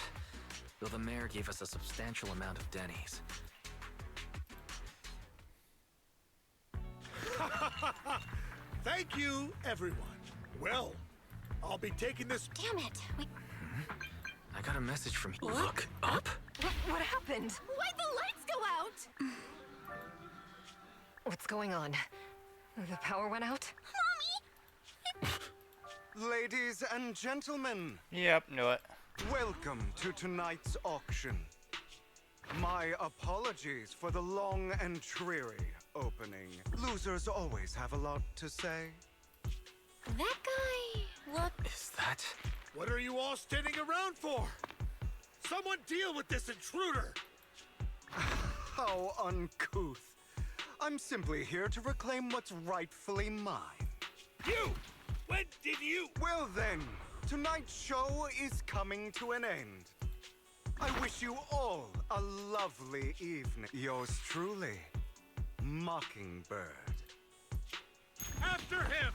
Though the mayor gave us a substantial amount of Denny's. Thank you, everyone. Well, I'll be taking this... Damn it! I got a message from... Look up? What happened? Why'd the lights go out? What's going on? The power went out? Ladies and gentlemen, Yep, knew it. welcome to tonight's auction. My apologies for the long and dreary opening. Losers always have a lot to say. That guy looked... Is that... What are you all standing around for? Someone deal with this intruder! How uncouth. I'm simply here to reclaim what's rightfully mine. You! When did you... Well then, tonight's show is coming to an end. I wish you all a lovely evening. Yours truly, Mockingbird. After him!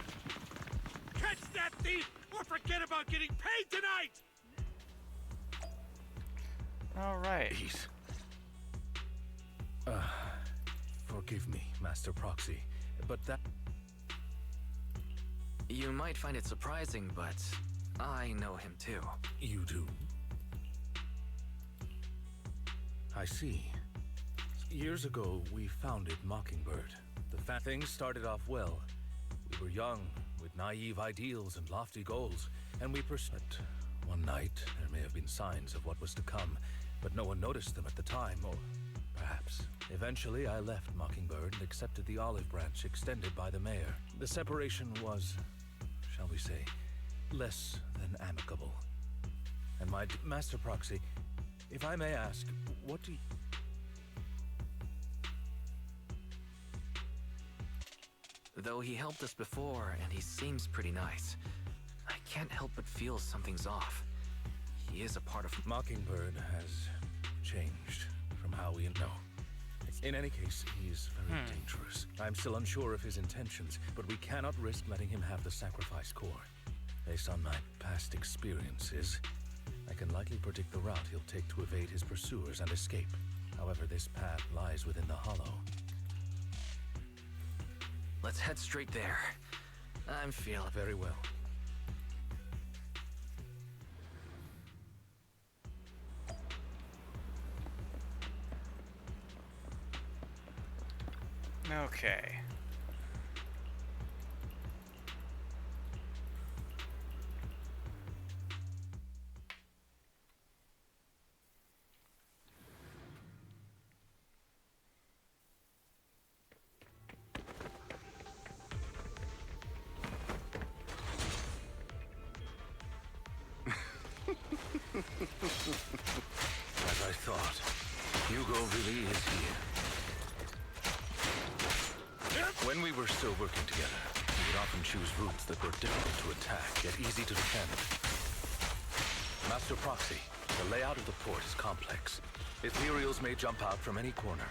Catch that thief, or forget about getting paid tonight! Alright. He's... Forgive me, Master Proxy, but that... You might find it surprising, but I know him too. You do? I see. Years ago, we founded Mockingbird. Things started off well. We were young, with naive ideals and lofty goals, and we pursued. One night, there may have been signs of what was to come, but no one noticed them at the time, or perhaps. Eventually, I left Mockingbird and accepted the olive branch extended by the mayor. The separation was, shall we say, less than amicable. And my Master Proxy, if I may ask, what do you... Though he helped us before, and he seems pretty nice, I can't help but feel something's off. He is a part of... Mockingbird has changed from how we know. In any case, he's very dangerous. I'm still unsure of his intentions, but we cannot risk letting him have the sacrifice core. Based on my past experiences, I can likely predict the route he'll take to evade his pursuers and escape. However, this path lies within the hollow. Let's head straight there. I'm feeling... Very well. Okay. As I thought, Hugo really is here. When we were still working together, we would often choose routes that were difficult to attack, yet easy to defend. Master Proxy, the layout of the port is complex. Ethereals may jump out from any corner.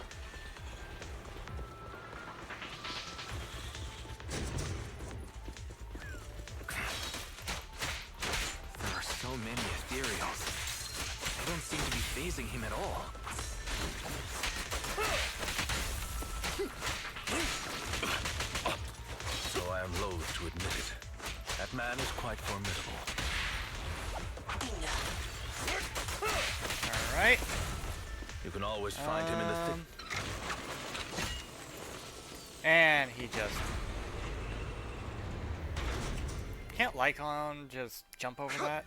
There are so many ethereals. They don't seem to be phasing him at all. So I am loath to admit it. That man is quite formidable. Alright. You can always find him in the thick... And he just... Can't Lycon just jump over that?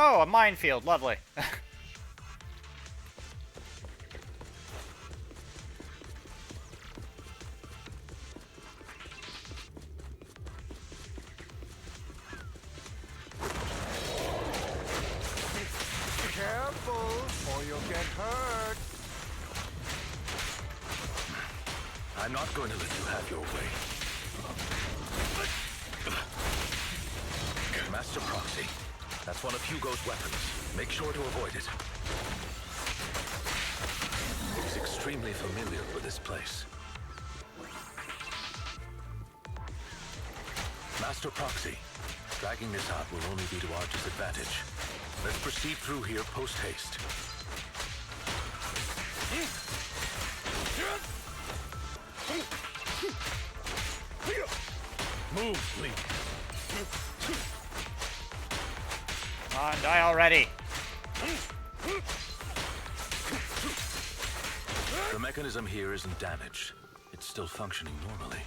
Oh, a minefield. Lovely. Careful, or you'll get hurt. I'm not going to let you have your way. Master Proxy, that's one of Hugo's weapons. Make sure to avoid it. extremely familiar with this place. Master Proxy, dragging this out will only be to our disadvantage. Let's proceed through here post-haste. Move, please. Come on, die already. The mechanism here isn't damaged. It's still functioning normally.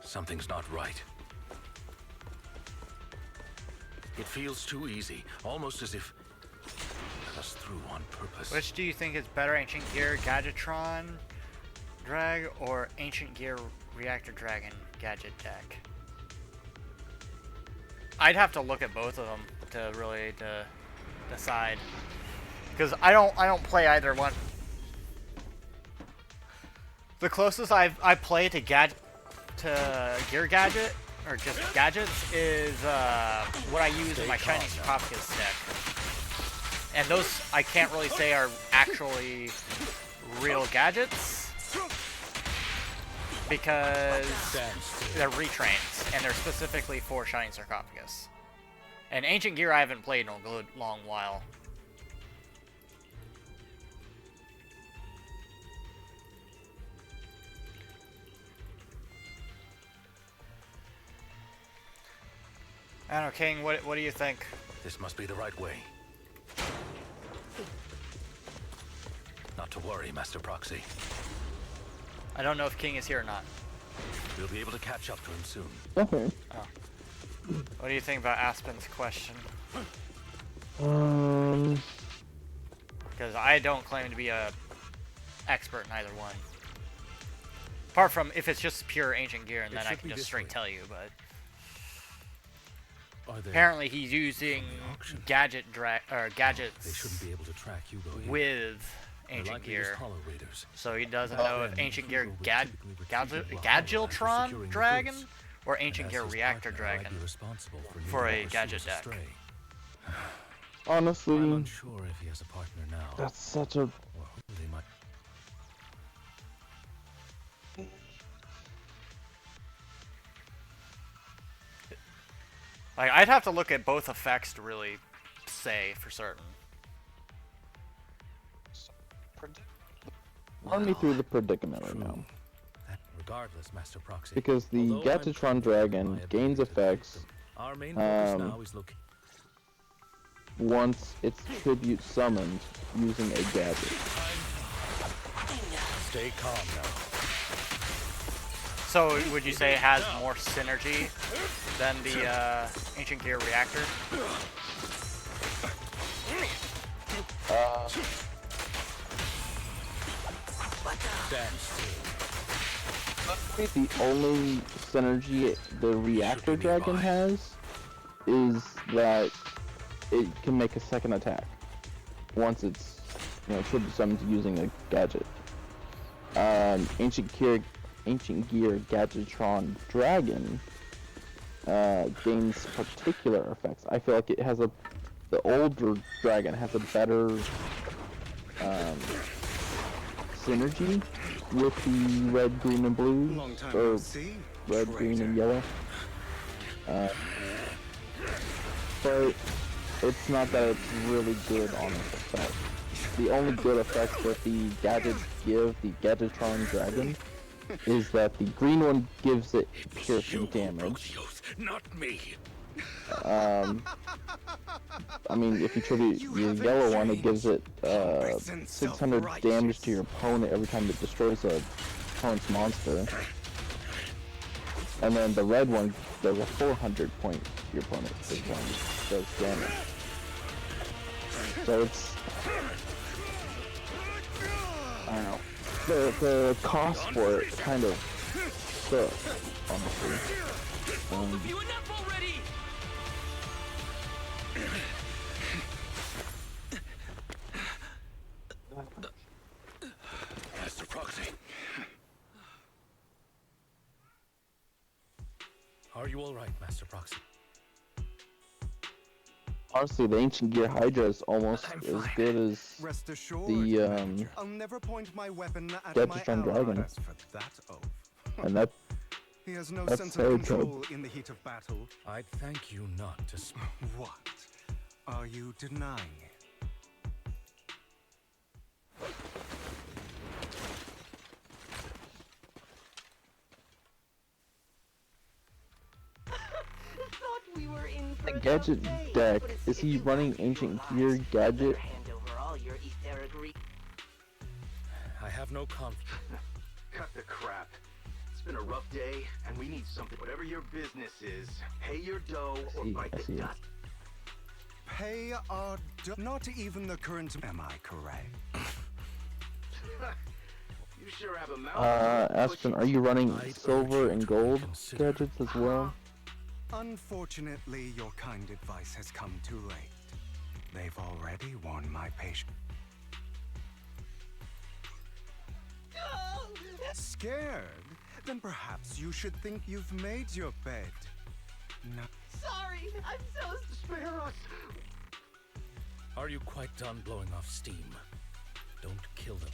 Something's not right. It feels too easy, almost as if let us through on purpose. Which do you think is better, Ancient Gear Gadgetron Drag or Ancient Gear Reactor Dragon Gadget Deck? I'd have to look at both of them to really decide, because I don't play either one. The closest I play to Gear Gadget or just gadgets is what I use in my Shiny Sarcophagus deck, and those I can't really say are actually real gadgets because they're retrains and they're specifically for Shiny Sarcophagus. And Ancient Gear I haven't played in a good long while. I don't know, King, what do you think? This must be the right way. Not to worry, Master Proxy. I don't know if King is here or not. We'll be able to catch up to him soon. Okay. Oh. What do you think about Aspen's question? Because I don't claim to be a expert in either one. Apart from if it's just pure Ancient Gear, and then I can just straight tell you, but... Apparently he's using gadgets They shouldn't be able to track Hugo here. with Ancient Likely Gear. just Hollow Raiders. So he doesn't know if Ancient Gear Gadgetron Dragon or Ancient Gear Reactor Dragon for a gadget deck. Honestly, I'm unsure if he has a partner now. that's such a... Or who they might... Like, I'd have to look at both effects to really say for certain. Run me through the predicament right now. Regardless, Master Proxy. Because the Gadgetron Dragon gains effects Our main focus now is looking. once its tribute summoned using a gadget. Stay calm now. So, would you say it has more synergy than the Ancient Gear Reactor? The only synergy the Reactor Dragon has is that it can make a second attack once it's, tribute summoned using a gadget. Ancient Gear Gadgetron Dragon gains particular effects. I feel like it has the older dragon has a better synergy with the red, green, and blue, or red, green, and yellow. But it's not that it's really good on its effect. The only good effect that the gadgets give the Gadgetron Dragon is that the green one gives it piercing damage. Not me. I mean, if you tribute your yellow one, it gives it 600 damage to your opponent every time it destroys a opponent's monster. And then the red one does a 400 point to your opponent every time it does damage. So it's... I don't know. The cost for it kind of sucks, honestly. Master Proxy. Are you all right, Master Proxy? Honestly, the Ancient Gear Hydra is almost as good as Rest assured, the Manager, I'll never point my weapon at my Gadgetron Dragon. allies for that oath. And that He has no that's sense so of good. control in the heat of battle. I'd thank you not to speak. What are you denying? Thought we were in for The a Gadget tough day, deck, but it's is he still running time Ancient to Gear relax. Gadget? Hand over all your etheric I have no conflict. Cut the crap. It's been a rough day, and we need something. Whatever your business is, pay your dough or bite the dust. Pay our not even the current. Am I correct? You sure have a mouth. Aspen, are you running silver and gold gadgets as well? Unfortunately, your kind advice has come too late. They've already won my patience. Scared? Then perhaps you should think you've made your bed. No. Sorry, I'm so spare us. Are you quite done blowing off steam? Don't kill them.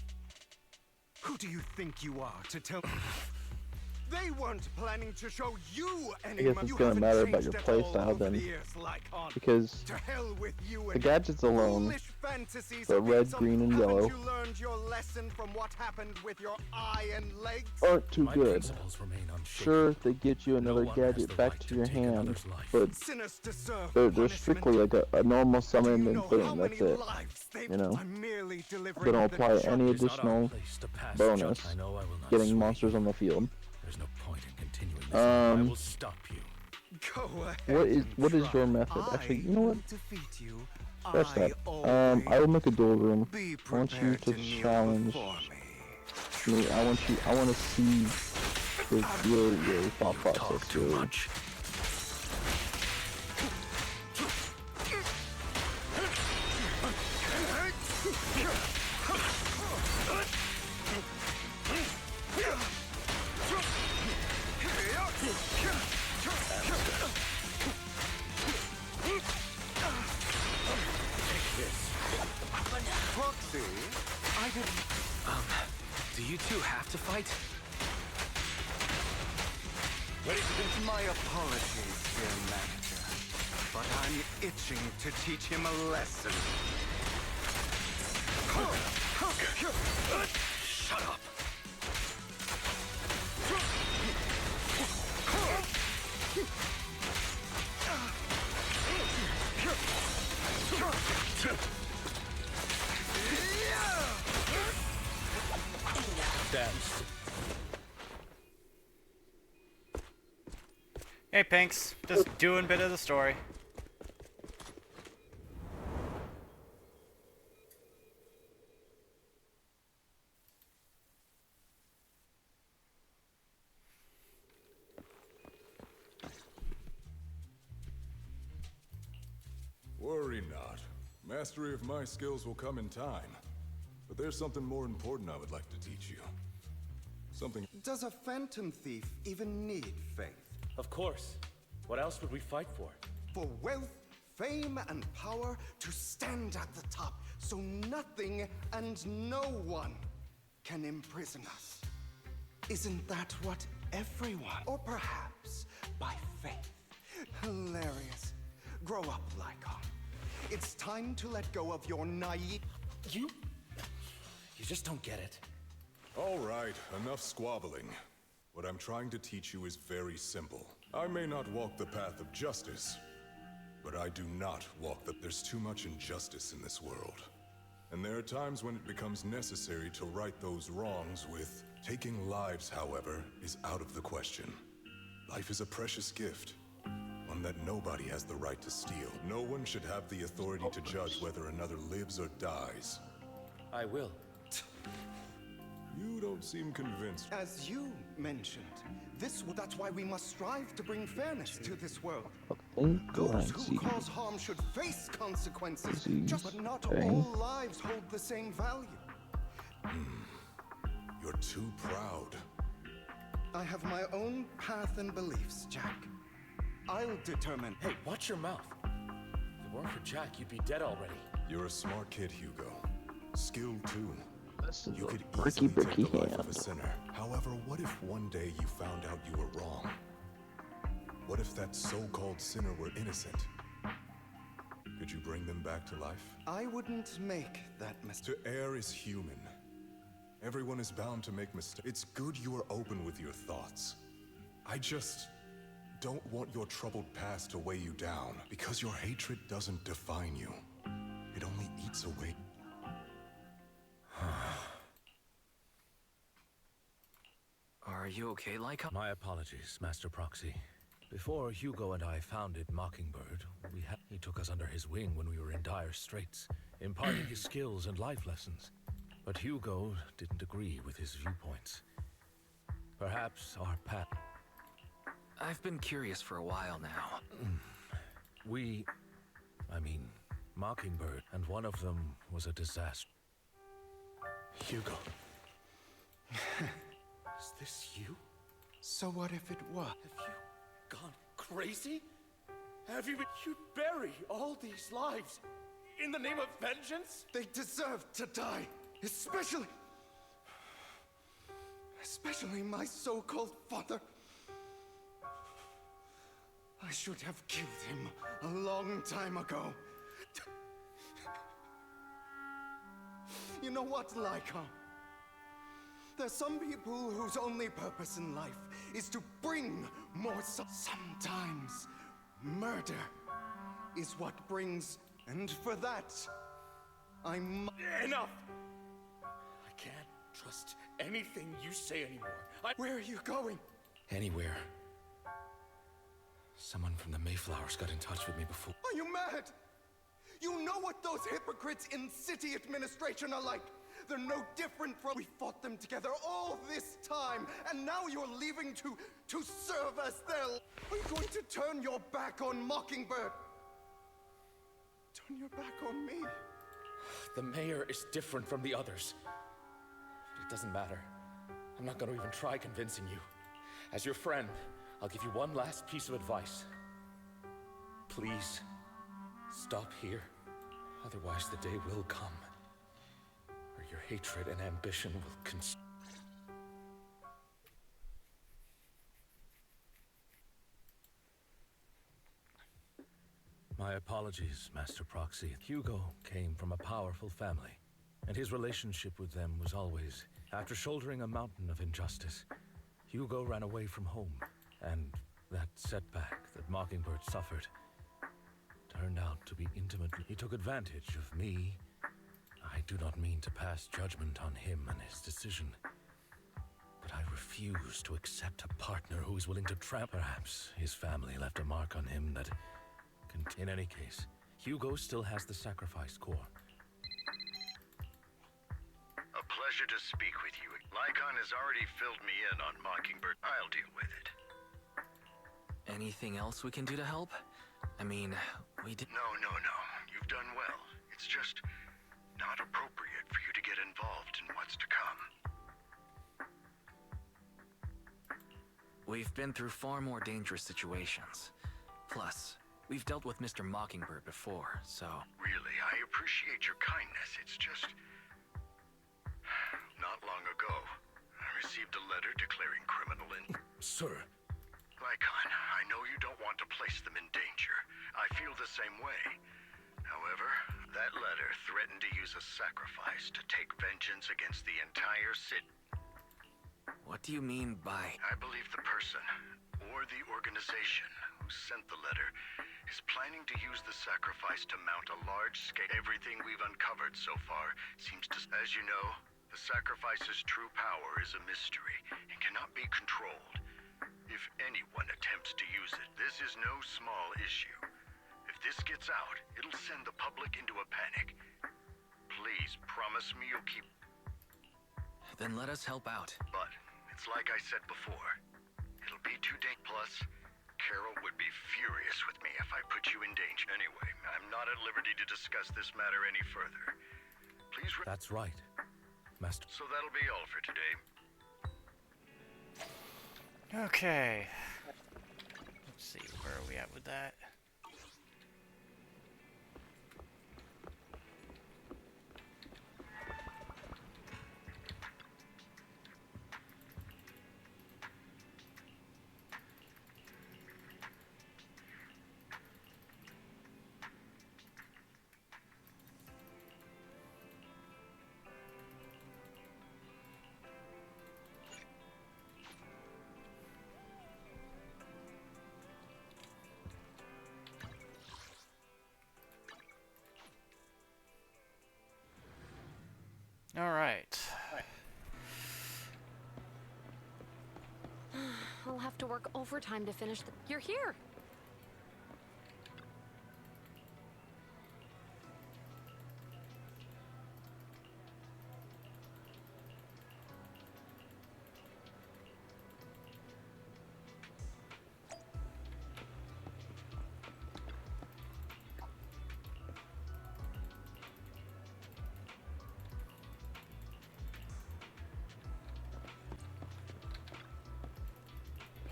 Who do you think you are to tell? They weren't planning to show you any. I guess it's gonna matter about your playstyle then, because to hell with you the and gadgets alone, foolish fantasies the of red, some- green, and Haven't yellow, you learned your lesson from what happened with your eye and legs? aren't too My good. principles remain unshaken. Sure, they get you another one has gadget the back right to to your take hand, another's life. but Sinners deserve they're strictly like a normal summon and thing. That's it. You know, I'm merely delivering they don't the apply truth. any It's not our additional place to pass bonus judgment. I know I will not getting sway monsters on the field. There's no point in continuing this. I will stop you. Go ahead. What is your method? Actually, you know what? Scratch that. I will make a duel room. I want you to challenge me. I want to see your thought process. Too much. Proxy, I didn't. Do you two have to fight? My apologies, dear manager, but I'm itching to teach him a lesson. Shut up. Dance. Hey, Pinks. Just doing a bit of the story. Worry not. Mastery of my skills will come in time. But there's something more important I would like to teach you. Something... Does a phantom thief even need faith? Of course. What else would we fight for? For wealth, fame, and power to stand at the top, so nothing and no one can imprison us. Isn't that what everyone, or perhaps by faith? Hilarious. Grow up, Lycon. It's time to let go of your naive... You just don't get it. All right, enough squabbling. What I'm trying to teach you is very simple. I may not walk the path of justice, but I do not walk the... There's too much injustice in this world. And there are times when it becomes necessary to right those wrongs with... Taking lives, however, is out of the question. Life is a precious gift, one that nobody has the right to steal. No one should have the authority to judge whether another lives or dies. I will. You don't seem convinced. As you mentioned, that's why we must strive to bring fairness to this world. Those who cause harm should face consequences, but not all lives hold the same value. You're too proud. I have my own path and beliefs, Jack. I'll determine... Hey, watch your mouth. The weren't for Jack, you'd be dead already. You're a smart kid, Hugo. Skilled too. This is You could a bricky easily take the life hand. of a sinner. However, what if one day you found out you were wrong? What if that so-called sinner were innocent? Could you bring them back to life? I wouldn't make that mistake. To err is human. Everyone is bound to make mistakes. It's good you are open with your thoughts. I just don't want your troubled past to weigh you down, because your hatred doesn't define you. It only eats away. Are you okay, Lycon? My apologies, Master Proxy. Before Hugo and I founded Mockingbird, he took us under his wing when we were in dire straits, imparting his skills and life lessons. But Hugo didn't agree with his viewpoints. Perhaps our path... I've been curious for a while now. Mockingbird, and one of them was a disaster. Hugo. Is this you? So what if it was? Have you gone crazy? Have you been... You bury all these lives in the name of vengeance? They deserve to die. Especially my so-called father. I should have killed him a long time ago. You know what, Lycon? There's some people whose only purpose in life is to bring more sometimes murder is what brings, and for that, Enough! I can't trust anything you say anymore. Where are you going? Anywhere. Someone from the Mayflowers got in touch with me before. Are you mad? You know what those hypocrites in city administration are like. They're no different from... We fought them together all this time, and now you're leaving to serve as their... Are you going to turn your back on Mockingbird? Turn your back on me? The mayor is different from the others. But it doesn't matter. I'm not going to even try convincing you. As your friend, I'll give you one last piece of advice. Please, stop here. Otherwise, the day will come where your hatred and ambition will consume. My apologies, Master Proxy. Hugo came from a powerful family, and his relationship with them was always... After shouldering a mountain of injustice, Hugo ran away from home, and that setback that Mockingbird suffered turned out to be intimate. He took advantage of me. I do not mean to pass judgment on him and his decision, but I refuse to accept a partner who is willing to tramp. Perhaps his family left a mark on him that... In any case, Hugo still has the sacrifice core. A pleasure to speak with you. Lycon has already filled me in on Mockingbird. I'll deal with it. Anything else we can do to help? I mean, we did... No. You've done well. It's just not appropriate for you to get involved in what's to come. We've been through far more dangerous situations. Plus, we've dealt with Mr. Mockingbird before, so... Really, I appreciate your kindness. It's just... Not long ago, I received a letter declaring criminal in... Sir. Lycon, I know you don't want to place them in danger. I feel the same way. However, that letter threatened to use a sacrifice to take vengeance against the entire city. What do you mean by... I believe the person, or the organization, who sent the letter is planning to use the sacrifice to mount a large-scale... Everything we've uncovered so far seems to... As you know, the sacrifice's true power is a mystery and cannot be controlled. If anyone attempts to use it, this is no small issue. If this gets out, it'll send the public into a panic. Please promise me you'll keep... Then let us help out. But, it's like I said before. It'll be too dangerous. Plus, Carol would be furious with me if I put you in danger. Anyway, I'm not at liberty to discuss this matter any further. Please... That's right, Master... So that'll be all for today. Okay. Let's see, where are we at with that? work overtime to finish the... You're here!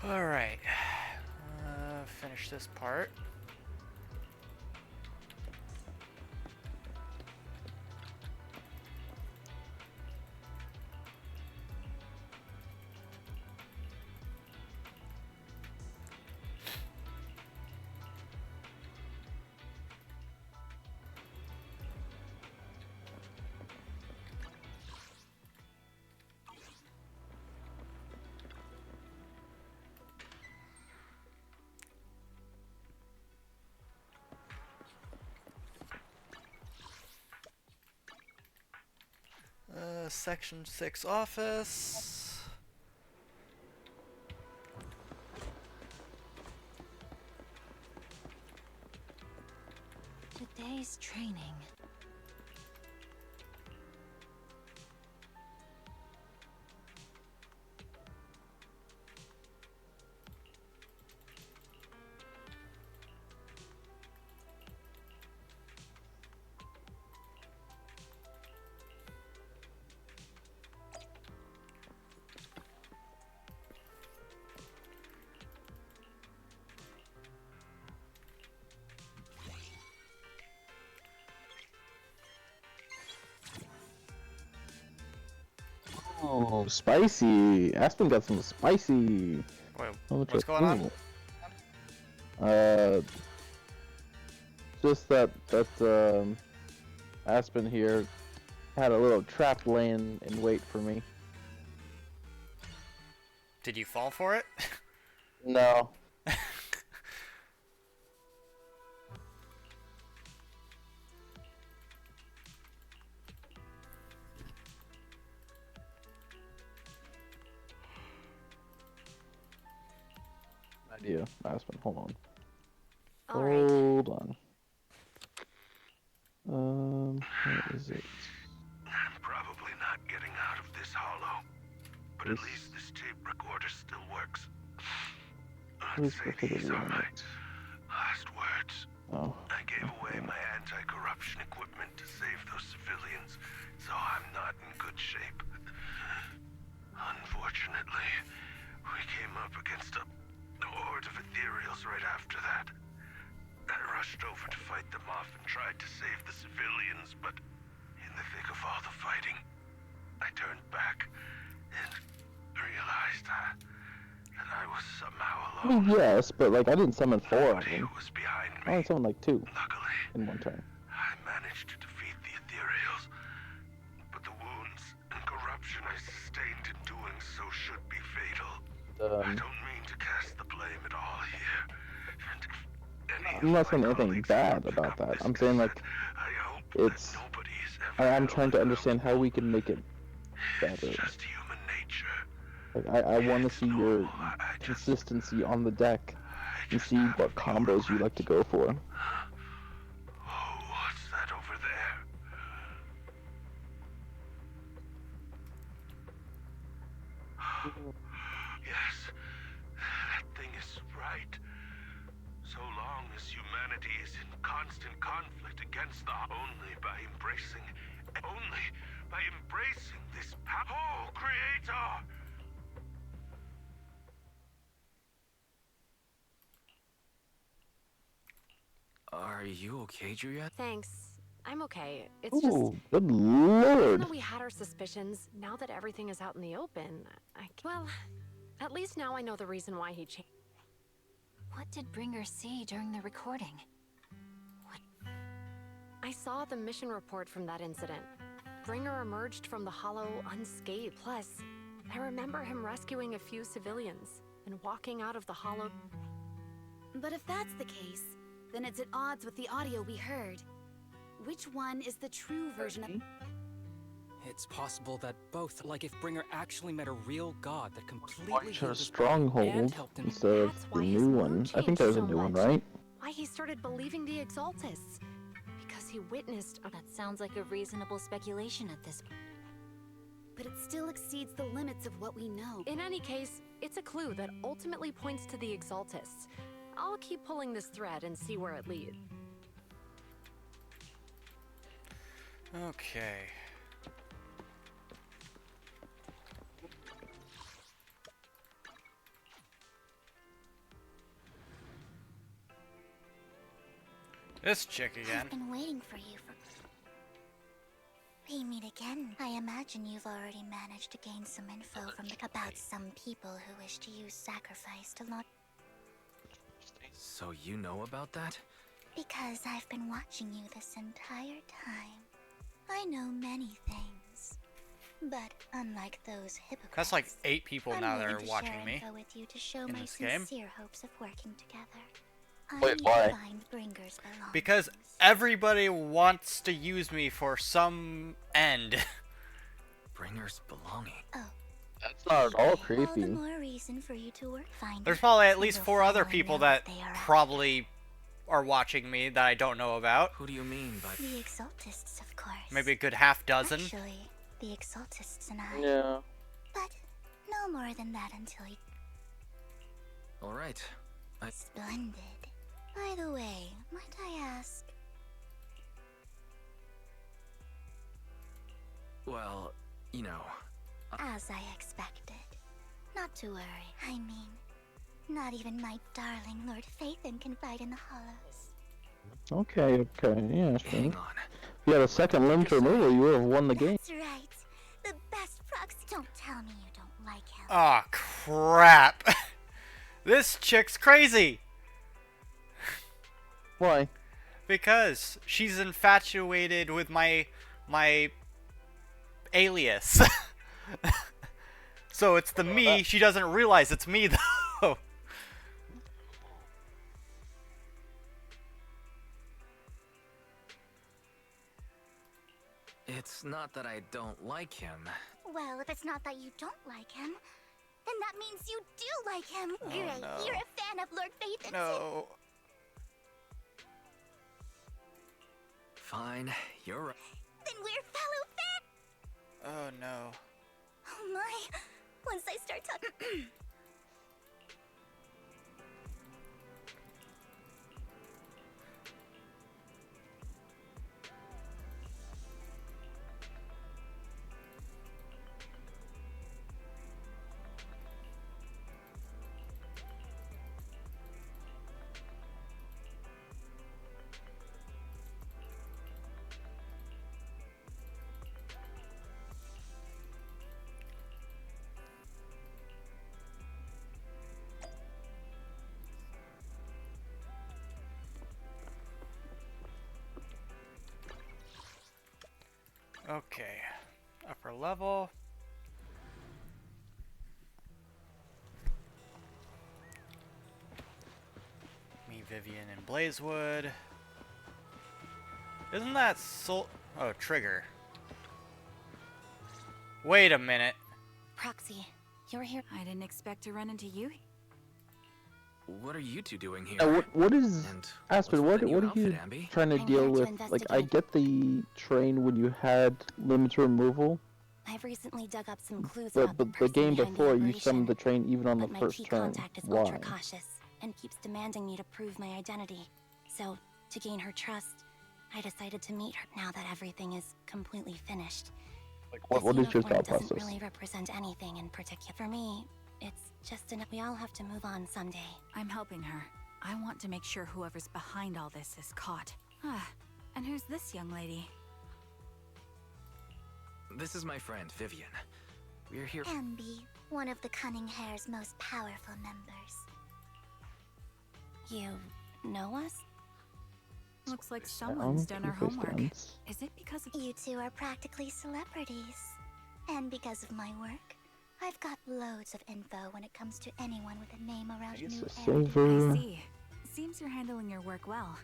Alright. Finish this part. Section 6 office. Today's training. Oh, spicy! Aspen got some spicy. Wait, What's what's going on? Just that Aspen here had a little trap laying in wait for me. Did you fall for it? No. Idea, Aspen. Hold on. Hold on. What is it? I'm probably not getting out of this hollow, but at least this tape recorder still works. Let's say these are my last words. Oh. I gave away my anti-corruption equipment to save those civilians, so I'm not in good shape. Unfortunately, we came up against a horde of ethereals right after that. I rushed over to fight them off and tried to save the civilians, but in the thick of all the fighting, I turned back and realized that I was somehow I mean, alone. yes, but like I didn't summon 4 of Nobody them. was behind I only summoned like 2 in one turn. I managed to defeat the ethereals, but the wounds and corruption I sustained in doing so should be fatal. I don't mean to cast the blame at all here. I'm not saying anything bad about that. I'm saying like it's. I'm trying to understand how we can make it better. Like I want to see your consistency on the deck and see what combos you like to go for. What's that over there? Yes, that thing is right. So long as humanity is in constant conflict against the only by embracing this power. Oh, Creator! Are you okay, Juliet? Thanks. I'm okay. It's Ooh, just... good Even lord! though we had our suspicions, now that everything is out in the open, well, at least now I know the reason why he changed. What did Bringer see during the recording? I saw the mission report from that incident. Bringer emerged from the hollow unscathed. Plus, I remember him rescuing a few civilians and walking out of the hollow. But if that's the case, then it's at odds with the audio we heard. Which one is the true version of... It's possible that both, like if Bringer actually met a real god that completely Why should a healed his stronghold instead of the new one? I think there's a new one, right? Why he started believing the Exaltus. Because he witnessed a... That sounds like a reasonable speculation at this point. But it still exceeds the limits of what we know. In any case, it's a clue that ultimately points to the Exaltus. I'll keep pulling this thread and see where it leads. Okay. This chick again. I've been waiting for you for... We meet again. I imagine you've already managed to gain some info from about some people who wish to use sacrifice to launch... So you know about that? Because I've been watching you this entire time. I know many things. But unlike those hypocrites... That's like 8 people I'm now that willing are to watching share me info with you to show in my this game. sincere hopes of working together. Wait, why? Because everybody wants to use me for some end. Bringer's belonging. Oh. That's not at all All the creepy. more reason for you to work. Find There's it, probably at and least you'll 4 other finally people know that what they are. probably are watching me that I don't know about. Who do you mean by... The Exaltists, of course. Maybe a good half dozen. Actually, the Exaltists and I. Yeah. But no more than that until you... Alright. Splendid. By the way, might I ask... Well, you know... As I expected. Not to worry. I mean, not even my darling Lord Phaethon can fight in the Hollows. Okay, yeah, sure. If you had a second limb to removal, you would have won the game. That's right. The best proxy. Don't tell me you don't like him. Aw, crap. This chick's crazy. Why? Because she's infatuated with my alias. So it's the me, she doesn't realize it's me though. It's not that I don't like him. Well, if it's not that you don't like him, then that means you do like him. Great. no. You're a fan of Lord Phaethon. No. Fine, you're right. Then we're fellow fans. Oh no. Oh my. Once I start talking... Okay. Upper level. Me, Vivian, and Blazewood. Isn't that Soul... Oh, Trigger. Wait a minute. Proxy, you're here. I didn't expect to run into you. What are you two doing here? What is Aspen? What are you Ambi? trying to I'm deal here to with? Like, I investigate. get the train when you had limit removal, I've recently dug up some clues but about the the person game behind before the you operation. summoned the train even on But the my first key turn. contact is Why? ultra cautious and keeps demanding me to prove my identity. So, to gain her trust, I decided to meet her now that everything is completely finished. What This is your uniform thought doesn't process? really represent anything in particular. For me, it's just enough. We all have to move on someday. I'm helping her. I want to make sure whoever's behind all this is caught. Ah, and who's this young lady? This is my friend, Vivian. We're here... Ambi, one of the Cunning Hair's most powerful members. You know us? Looks like someone's done her homework. sense. Is it because of... You two are practically celebrities. And because of my work, I've got loads of info when it comes to anyone with a name around New Silver. I see. Seems you're handling your work well.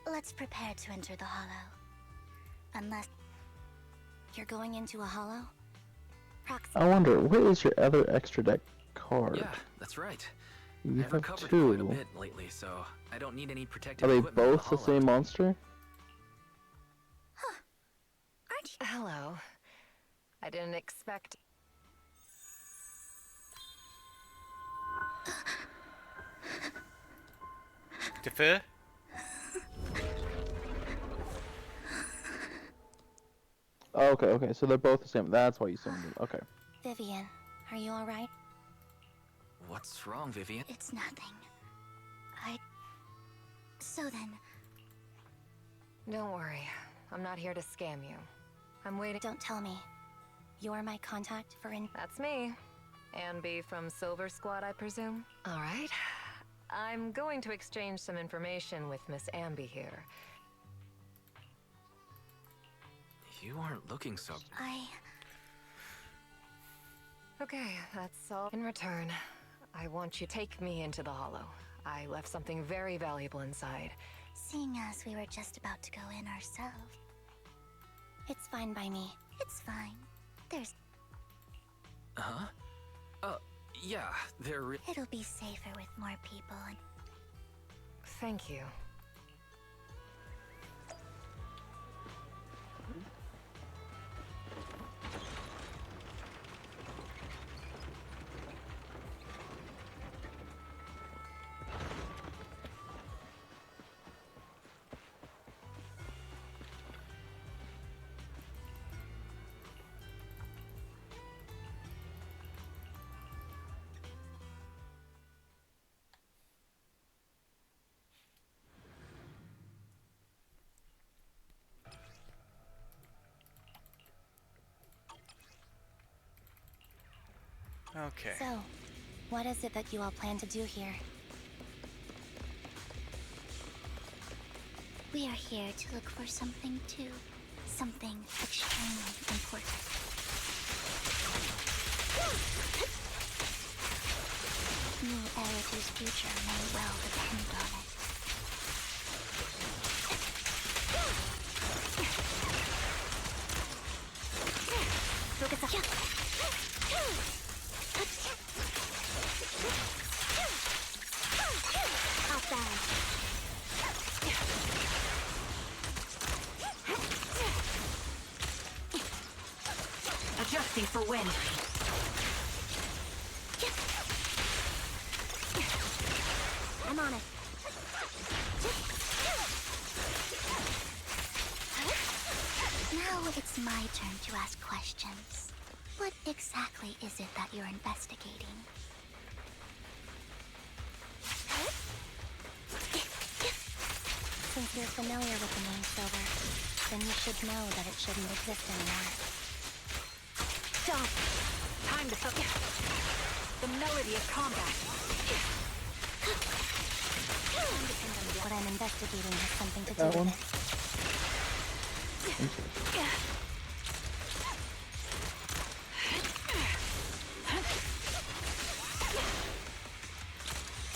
Let's prepare to enter the Hollow. Unless... You're going into a hollow? I wonder, what is your other extra deck card? Yeah, that's right. You I've have recovered quite a 2. bit lately, so I don't need any protective Are they equipment in both the hollow. same monster? Hello. I didn't expect. Defer? Oh, okay, so they're both the same. That's why you summoned them. Okay. Vivian, are you alright? What's wrong, Vivian? It's nothing. So then, Don't worry. I'm not here to scam you. I'm waiting. Don't tell me. You're my contact for That's me. Ambi from Silver Squad, I presume? Alright. I'm going to exchange some information with Miss Ambi here. You aren't looking so... Okay, that's all. In return, I want you to take me into the Hollow. I left something very valuable inside. seeing as we were just about to go in ourselves. It's fine by me. It's fine. There's... Huh? Yeah, It'll be safer with more people and... Thank you. Okay. So, what is it that you all plan to do here? We are here to look for something too. Something extremely important. New Eridu's future may well depend on it. Adjusting for wind. I'm on it. Now it's my turn to ask questions. What exactly is it that you're investigating? Since you're familiar with the name Silver, then you should know that it shouldn't exist anymore. Stop! Time to focus. The melody of combat. What I'm investigating has something to do That with one? it.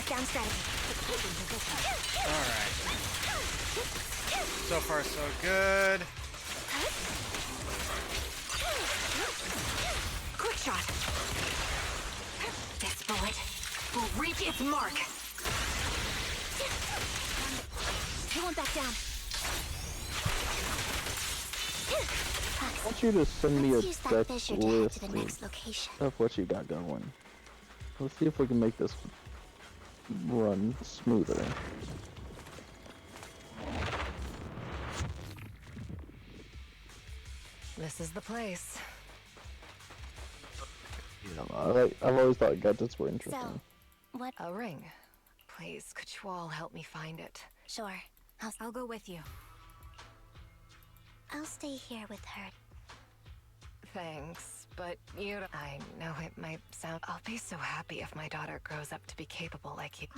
Down strategy. Alright. So far, so good. Quick shot. This bullet will reach its mark. He won't back down. I want you to send me a Let's use that deck fissure to head list to the next location. of what you got going. Let's see if we can make this run smoother. This is the place. I've always thought gadgets were interesting. What? A ring. Please, could you all help me find it? Sure. I'll go with you. I'll stay here with her. Thanks, but I know it might sound... I'll be so happy if my daughter grows up to be capable like you.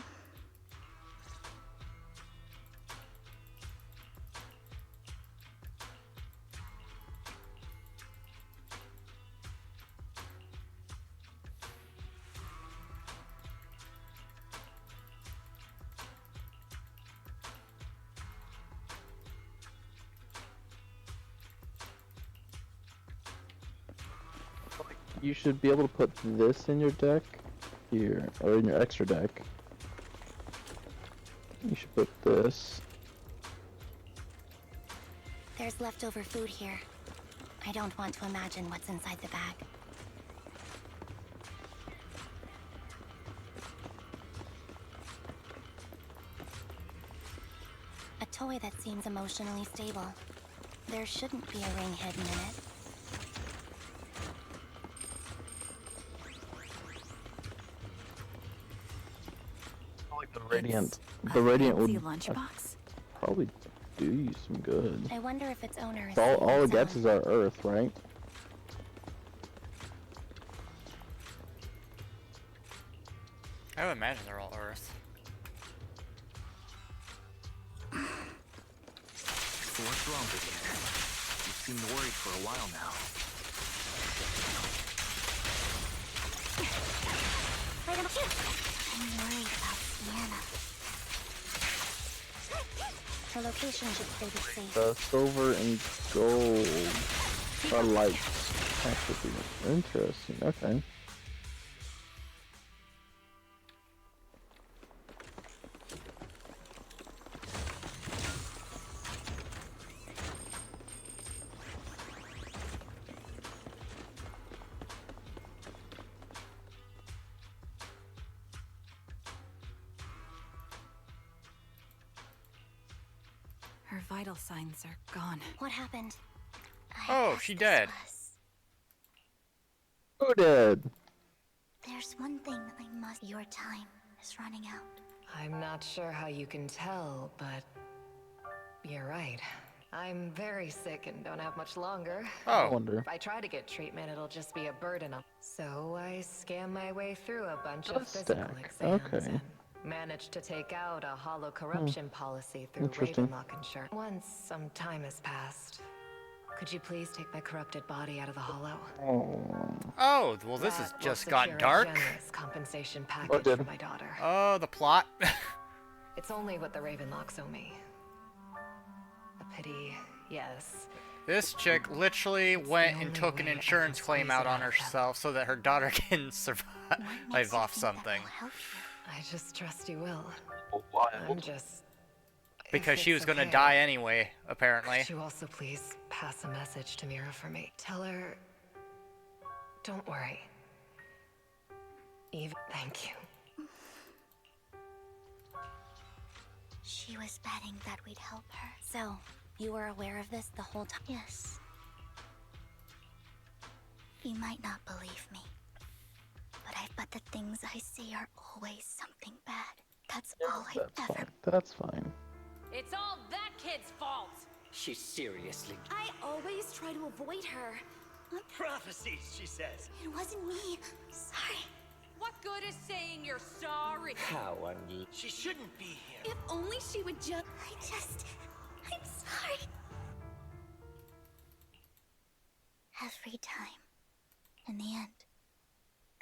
You should be able to put this in your deck here, or in your extra deck. You should put this. There's leftover food here. I don't want to imagine what's inside the bag. A toy that seems emotionally stable. There shouldn't be a ring hidden in it. The Radiant would lunchbox. probably do you some good. I wonder if its owner is All it gets is our Earth, right? I would imagine they're all Earth. So what's wrong, Vivian? You seemed worried for a while now. I'm worried about Sienna. Her location should stay the same. The silver and gold are lights. That should be interesting. Okay. Her vital signs are gone. What happened? Oh, she dead. Who dead? There's one thing I must. Your time is running out. I'm not sure how you can tell, but you're right. I'm very sick and don't have much longer. Oh. Wonder. If I try to get treatment, it'll just be a burden. So I scam my way through a bunch of physical exams and managed to take out a hollow corruption policy through Interesting. Ravenlock Insurance. Once some time has passed, could you please take my corrupted body out of the hollow? Oh, well, this has That will just secure gotten a dark. generous compensation package for my daughter. Oh, the plot. It's only what the Ravenlocks owe me. A pity, yes. This chick literally went and took an insurance claim out on herself so that her daughter can survive off something. I just trust you will. I'm just... Because she if was it's gonna okay, die anyway, apparently. Could you also please pass a message to Mira for me? Tell her... Don't worry. Eve, thank you. She was betting that we'd help her. So, you were aware of this the whole time? Yes. You might not believe me, but I bet the things I say are always something bad. That's all I ever. That's fine. It's all that kid's fault. She's seriously... I always try to avoid her. Prophecies, she says. It wasn't me. Sorry. What good is saying you're sorry? How unlucky. She shouldn't be here. If only she would just... I'm sorry. Every time. In the end.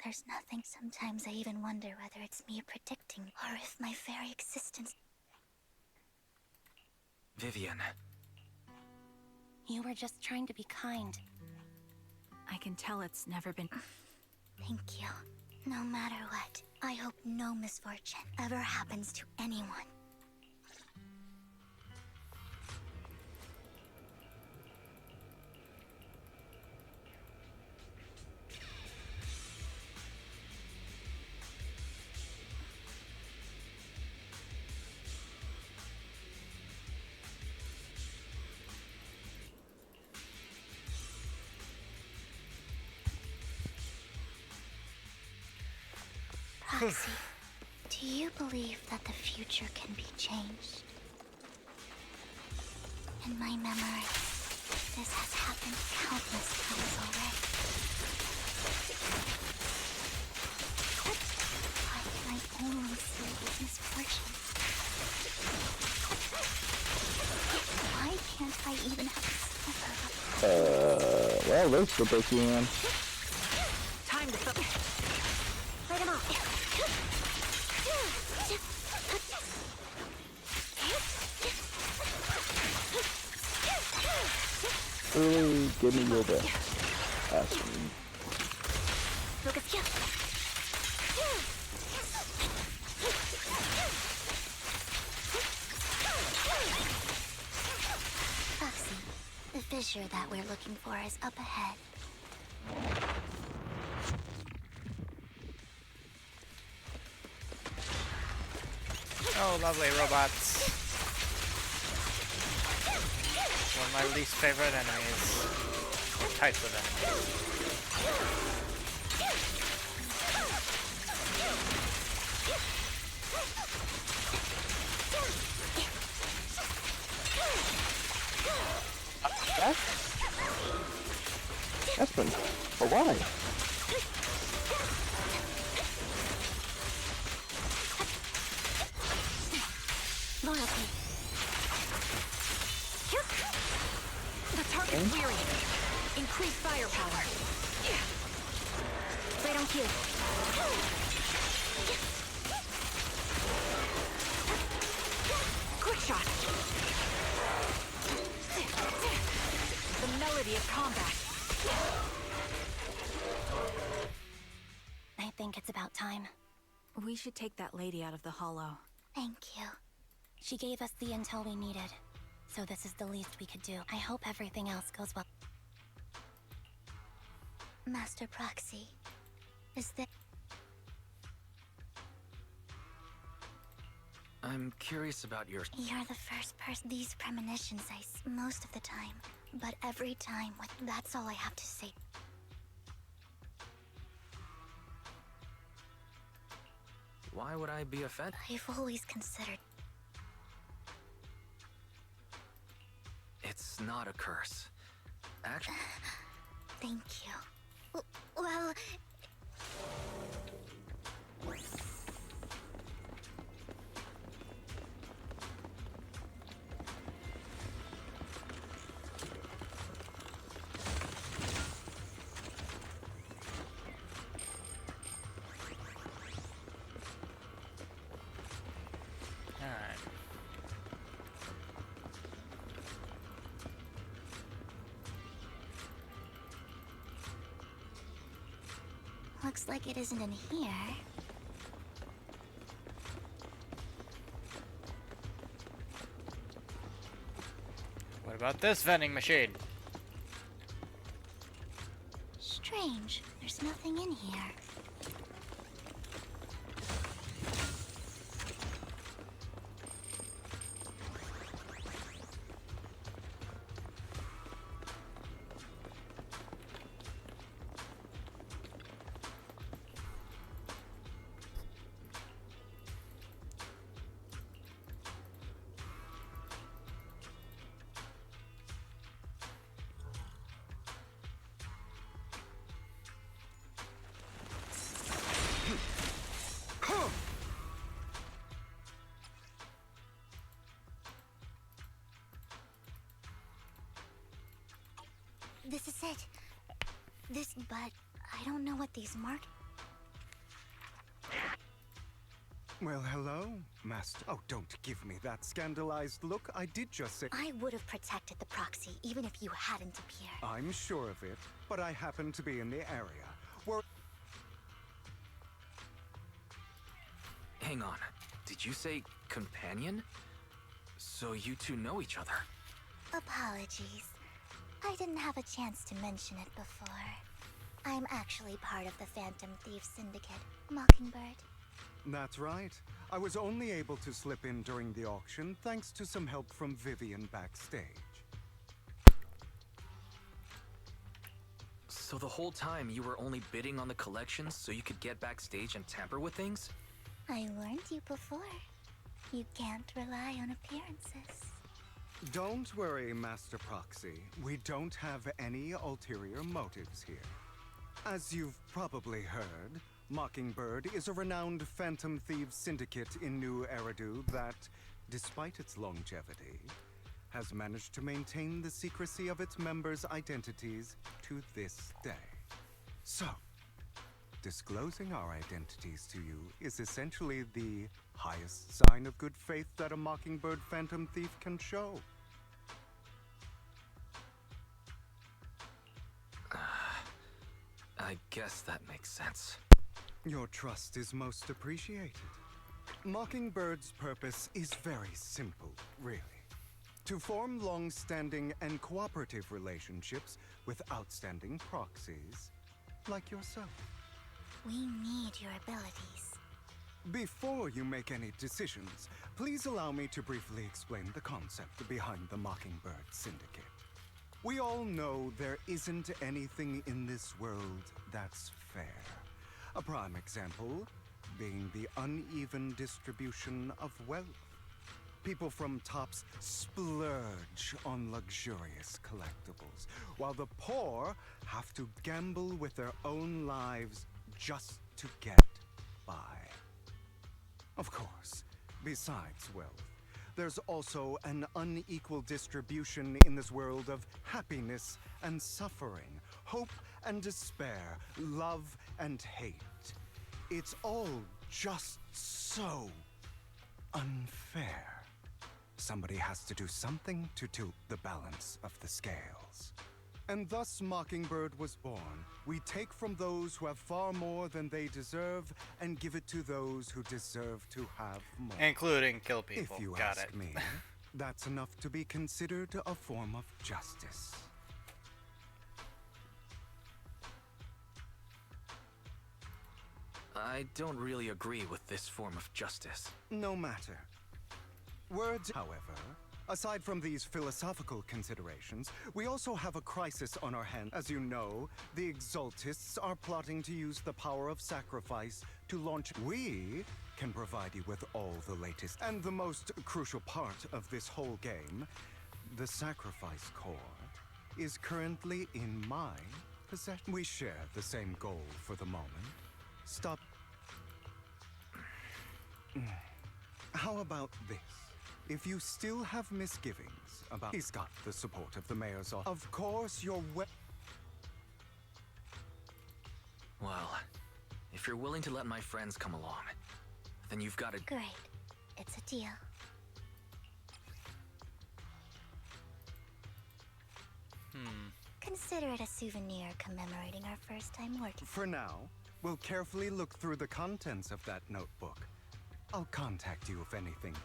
There's nothing. Sometimes I even wonder whether it's me predicting or if my very existence... Vivian. You were just trying to be kind. I can tell it's never been... Thank you. No matter what, I hope no misfortune ever happens to anyone. Roxy, do you believe that the future can be changed? In my memory, this has happened countless times already. Why can I only see misfortune? Why can't I even have a sliver of... Well, there's the big one. Time to... Light him up. Really, give me your best. Awesome. Focus here. Foxy, the fissure that we're looking for is up ahead. Oh, lovely robots. One of my least favorite enemies. Or types of enemies. Espen, but why? Loyalty. The target's weary. Increase firepower. Right on cue. Quick shot. The melody of combat. I think it's about time. We should take that lady out of the hollow. Thank you. She gave us the intel we needed, so this is the least we could do. I hope everything else goes well. Master Proxy, is there... I'm curious about your... You're the first person. These premonitions I most of the time. But every time, that's all I have to say. Why would I be offended? I've always considered... It's not a curse. Actually... Thank you. Well... Alright. Looks like it isn't in here. What about this vending machine? Strange. There's nothing in here. This is it. But I don't know what these mark. Well, hello, Master. Oh, don't give me that scandalized look. I did just say... I would have protected the proxy, even if you hadn't appeared. I'm sure of it, but I happen to be in the area. Where... Hang on. Did you say companion? So you two know each other? Apologies. I didn't have a chance to mention it before. I'm actually part of the Phantom Thief Syndicate, Mockingbird. That's right. I was only able to slip in during the auction thanks to some help from Vivian backstage. So the whole time you were only bidding on the collections so you could get backstage and tamper with things? I warned you before. You can't rely on appearances. Don't worry, Master Proxy. We don't have any ulterior motives here. As you've probably heard, Mockingbird is a renowned Phantom Thieves syndicate in New Eridu that, despite its longevity, has managed to maintain the secrecy of its members' identities to this day. So, disclosing our identities to you is essentially the highest sign of good faith that a Mockingbird Phantom Thief can show. I guess that makes sense. Your trust is most appreciated. Mockingbird's purpose is very simple, really. To form long-standing and cooperative relationships with outstanding proxies like yourself. We need your abilities. Before you make any decisions, please allow me to briefly explain the concept behind the Mockingbird Syndicate. We all know there isn't anything in this world that's fair. A prime example being the uneven distribution of wealth. People from tops splurge on luxurious collectibles, while the poor have to gamble with their own lives just to get by. Of course, besides wealth, there's also an unequal distribution in this world of happiness and suffering, hope and despair, love and hate. It's all just so unfair. Somebody has to do something to tilt the balance of the scales. And thus Mockingbird was born. We take from those who have far more than they deserve and give it to those who deserve to have more. Including kill people. If you Got ask it. me, that's enough to be considered a form of justice. I don't really agree with this form of justice. No matter. Words, however, aside from these philosophical considerations, we also have a crisis on our hands. As you know, the Exaltists are plotting to use the power of sacrifice to launch. We can provide you with all the latest. And the most crucial part of this whole game, the sacrifice core, is currently in my possession. We share the same goal for the moment. Stop. How about this? If you still have misgivings about... He's got the support of the mayor's office. Of course, you're Well, if you're willing to let my friends come along, then you've got to... Great. It's a deal. Consider it a souvenir commemorating our first time working. For now, we'll carefully look through the contents of that notebook. I'll contact you if anything...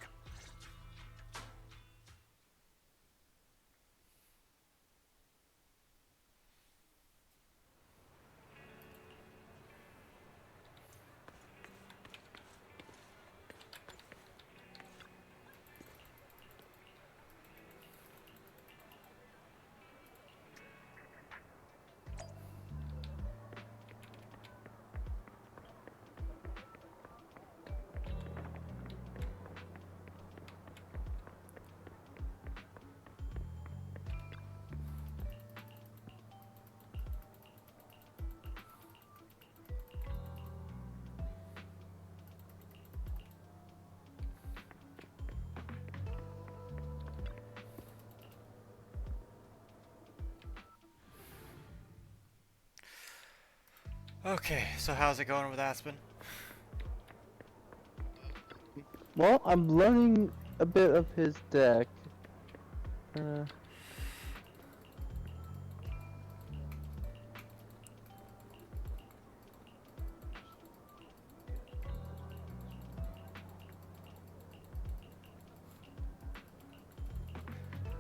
Okay, so how's it going with Aspen? Well, I'm learning a bit of his deck.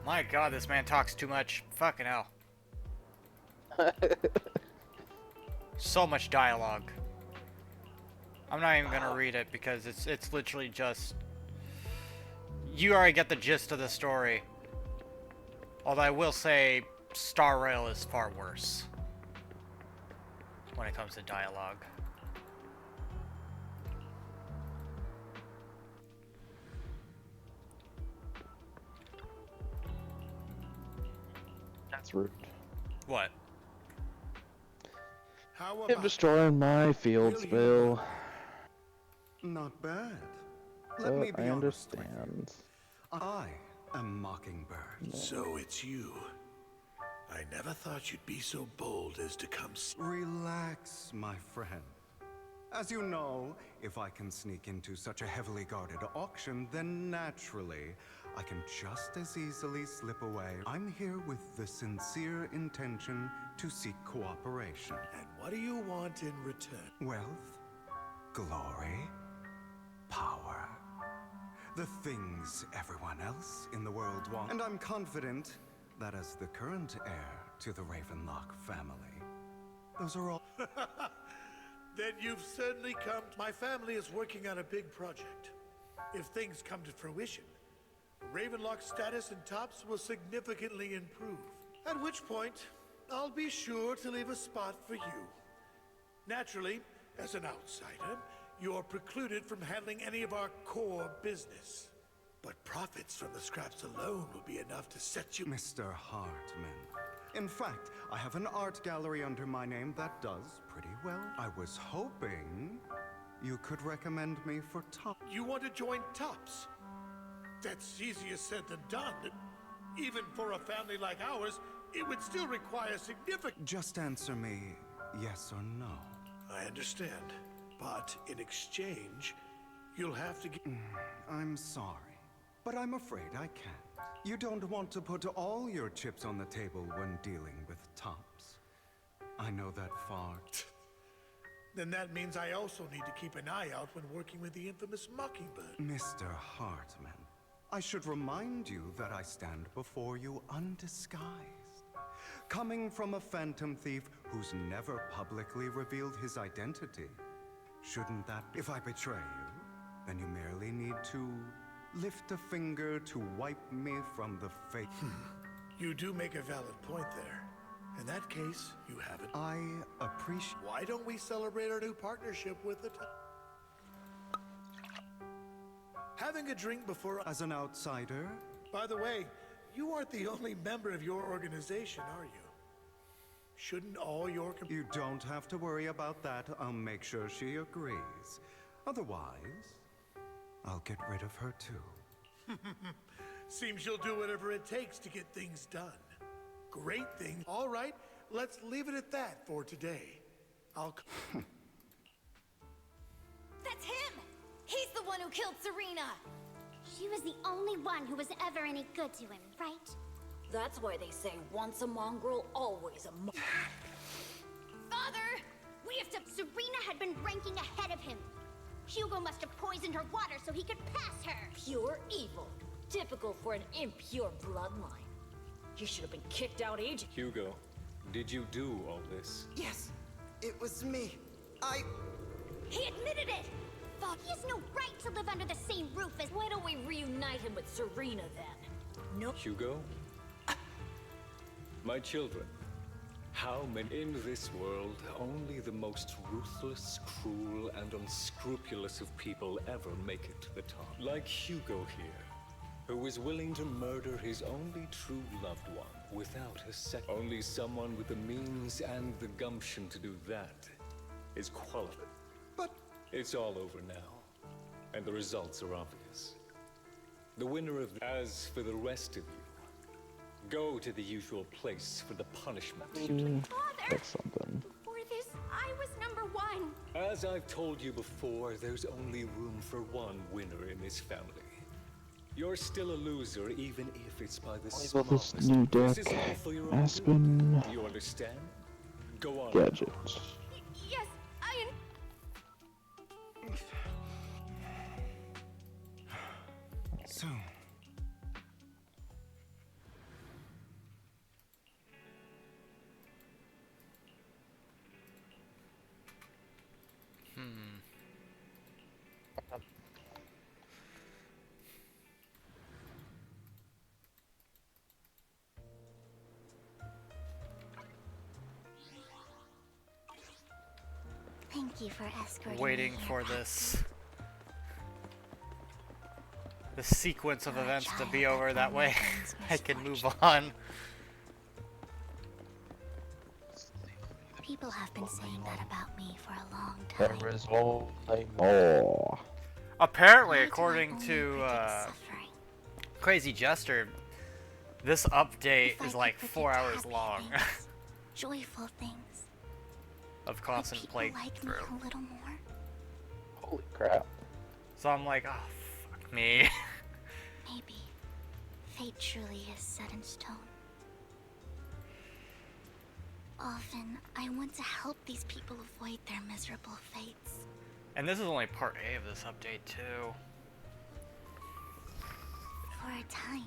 My god, this man talks too much. Fucking hell. So much dialogue. I'm not even gonna read it because it's literally just... You already get the gist of the story. Although I will say Star Rail is far worse when it comes to dialogue. That's rude. What? How Him destroying my fields, Bill. Not bad. Let me be I honest with understand. you. I am Mockingbird. So it's you. I never thought you'd be so bold as to come. Relax, my friend. As you know, if I can sneak into such a heavily guarded auction, then naturally, I can just as easily slip away. I'm here with the sincere intention to seek cooperation. And what do you want in return? Wealth, glory, power. The things everyone else in the world wants. And I'm confident that as the current heir to the Ravenlock family, those are all... Then you've certainly come. My family is working on a big project. If things come to fruition, Ravenlock's status in Tops will significantly improve. At which point, I'll be sure to leave a spot for you. Naturally, as an outsider, you're precluded from handling any of our core business. But profits from the scraps alone will be enough to set you... Mr. Hartman. In fact, I have an art gallery under my name that does pretty well. I was hoping you could recommend me for Tops. You want to join Tops? That's easier said than done. Even for a family like ours, it would still require significant... Just answer me yes or no. I understand. But in exchange, you'll have to get... I'm sorry, but I'm afraid I can't. You don't want to put all your chips on the table when dealing with Tops. I know that far. Then that means I also need to keep an eye out when working with the infamous Mockingbird. Mr. Hartman, I should remind you that I stand before you undisguised. Coming from a phantom thief who's never publicly revealed his identity. Shouldn't that... If I betray you, then you merely need to lift a finger to wipe me from the fate. You do make a valid point there. In that case, you have it. I appreciate... Why don't we celebrate our new partnership with it? Having a drink before... As an outsider? By the way, you aren't the only member of your organization, are you? Shouldn't all your... You don't have to worry about that. I'll make sure she agrees. Otherwise, I'll get rid of her too. Seems you'll do whatever it takes to get things done. Great thing. All right, let's leave it at that for today. I'll... That's him! He's the one who killed Serena! She was the only one who was ever any good to him, right? That's why they say once a mongrel, always a Father! We have to... Serena had been ranking ahead of him. Hugo must have poisoned her water so he could pass her. Pure evil. Typical for an impure bloodline. You should have been kicked out ages. Hugo, did you do all this? Yes, it was me. He admitted it! Father, he has no right to live under the same roof as... Why don't we reunite him with Serena then? No. Hugo? My children, how many in this world only the most ruthless, cruel, and unscrupulous of people ever make it to the top? Like Hugo here, who is willing to murder his only true loved one without a second. Only someone with the means and the gumption to do that is qualified. But... It's all over now, and the results are obvious. The winner of... As for the rest of you, go to the usual place for the punishment. That's something. Before this, I was number one. As I've told you before, there's only room for one winner in this family. You're still a loser, even if it's by the smallest. This new deck, This is all for your own Aspen good. Do you understand? Go on. Gadgets. Yes, Soon. Thank you for escorting Waiting me for here, this sequence of events to be over, that way I can move on. People have been saying that about me for a long time. There is only more. Apparently, according to Crazy Jester, this update is like 4 hours long Joyful things. of constant Like me playthrough. a little more. Holy crap. So I'm like, oh, fuck me. Maybe fate truly is set in stone. Often, I want to help these people avoid their miserable fates. And this is only part A of this update, too. For a time,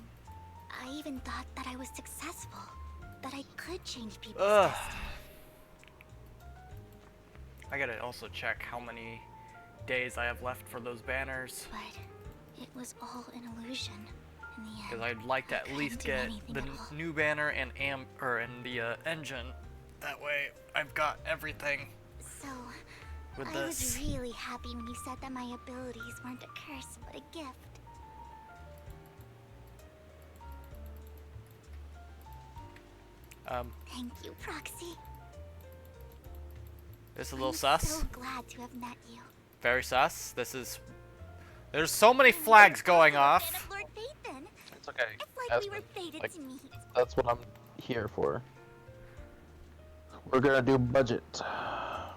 I even thought that I was successful, that I could change people's destiny. I gotta also check how many days I have left for those banners. But it was all an illusion in the end. Because I'd like to at least get the new banner and the engine. That way, I've got everything. So, with I this. was really happy when you said that my abilities weren't a curse, but a gift. Thank you, Proxy. This is a little I'm sus. so glad to have met you. Very sus. This is... There's so many flags going off. Lord Phaethon. It's okay. It's like That's we were me. fated Like, to meet. that's what I'm here for. We're gonna do budget. I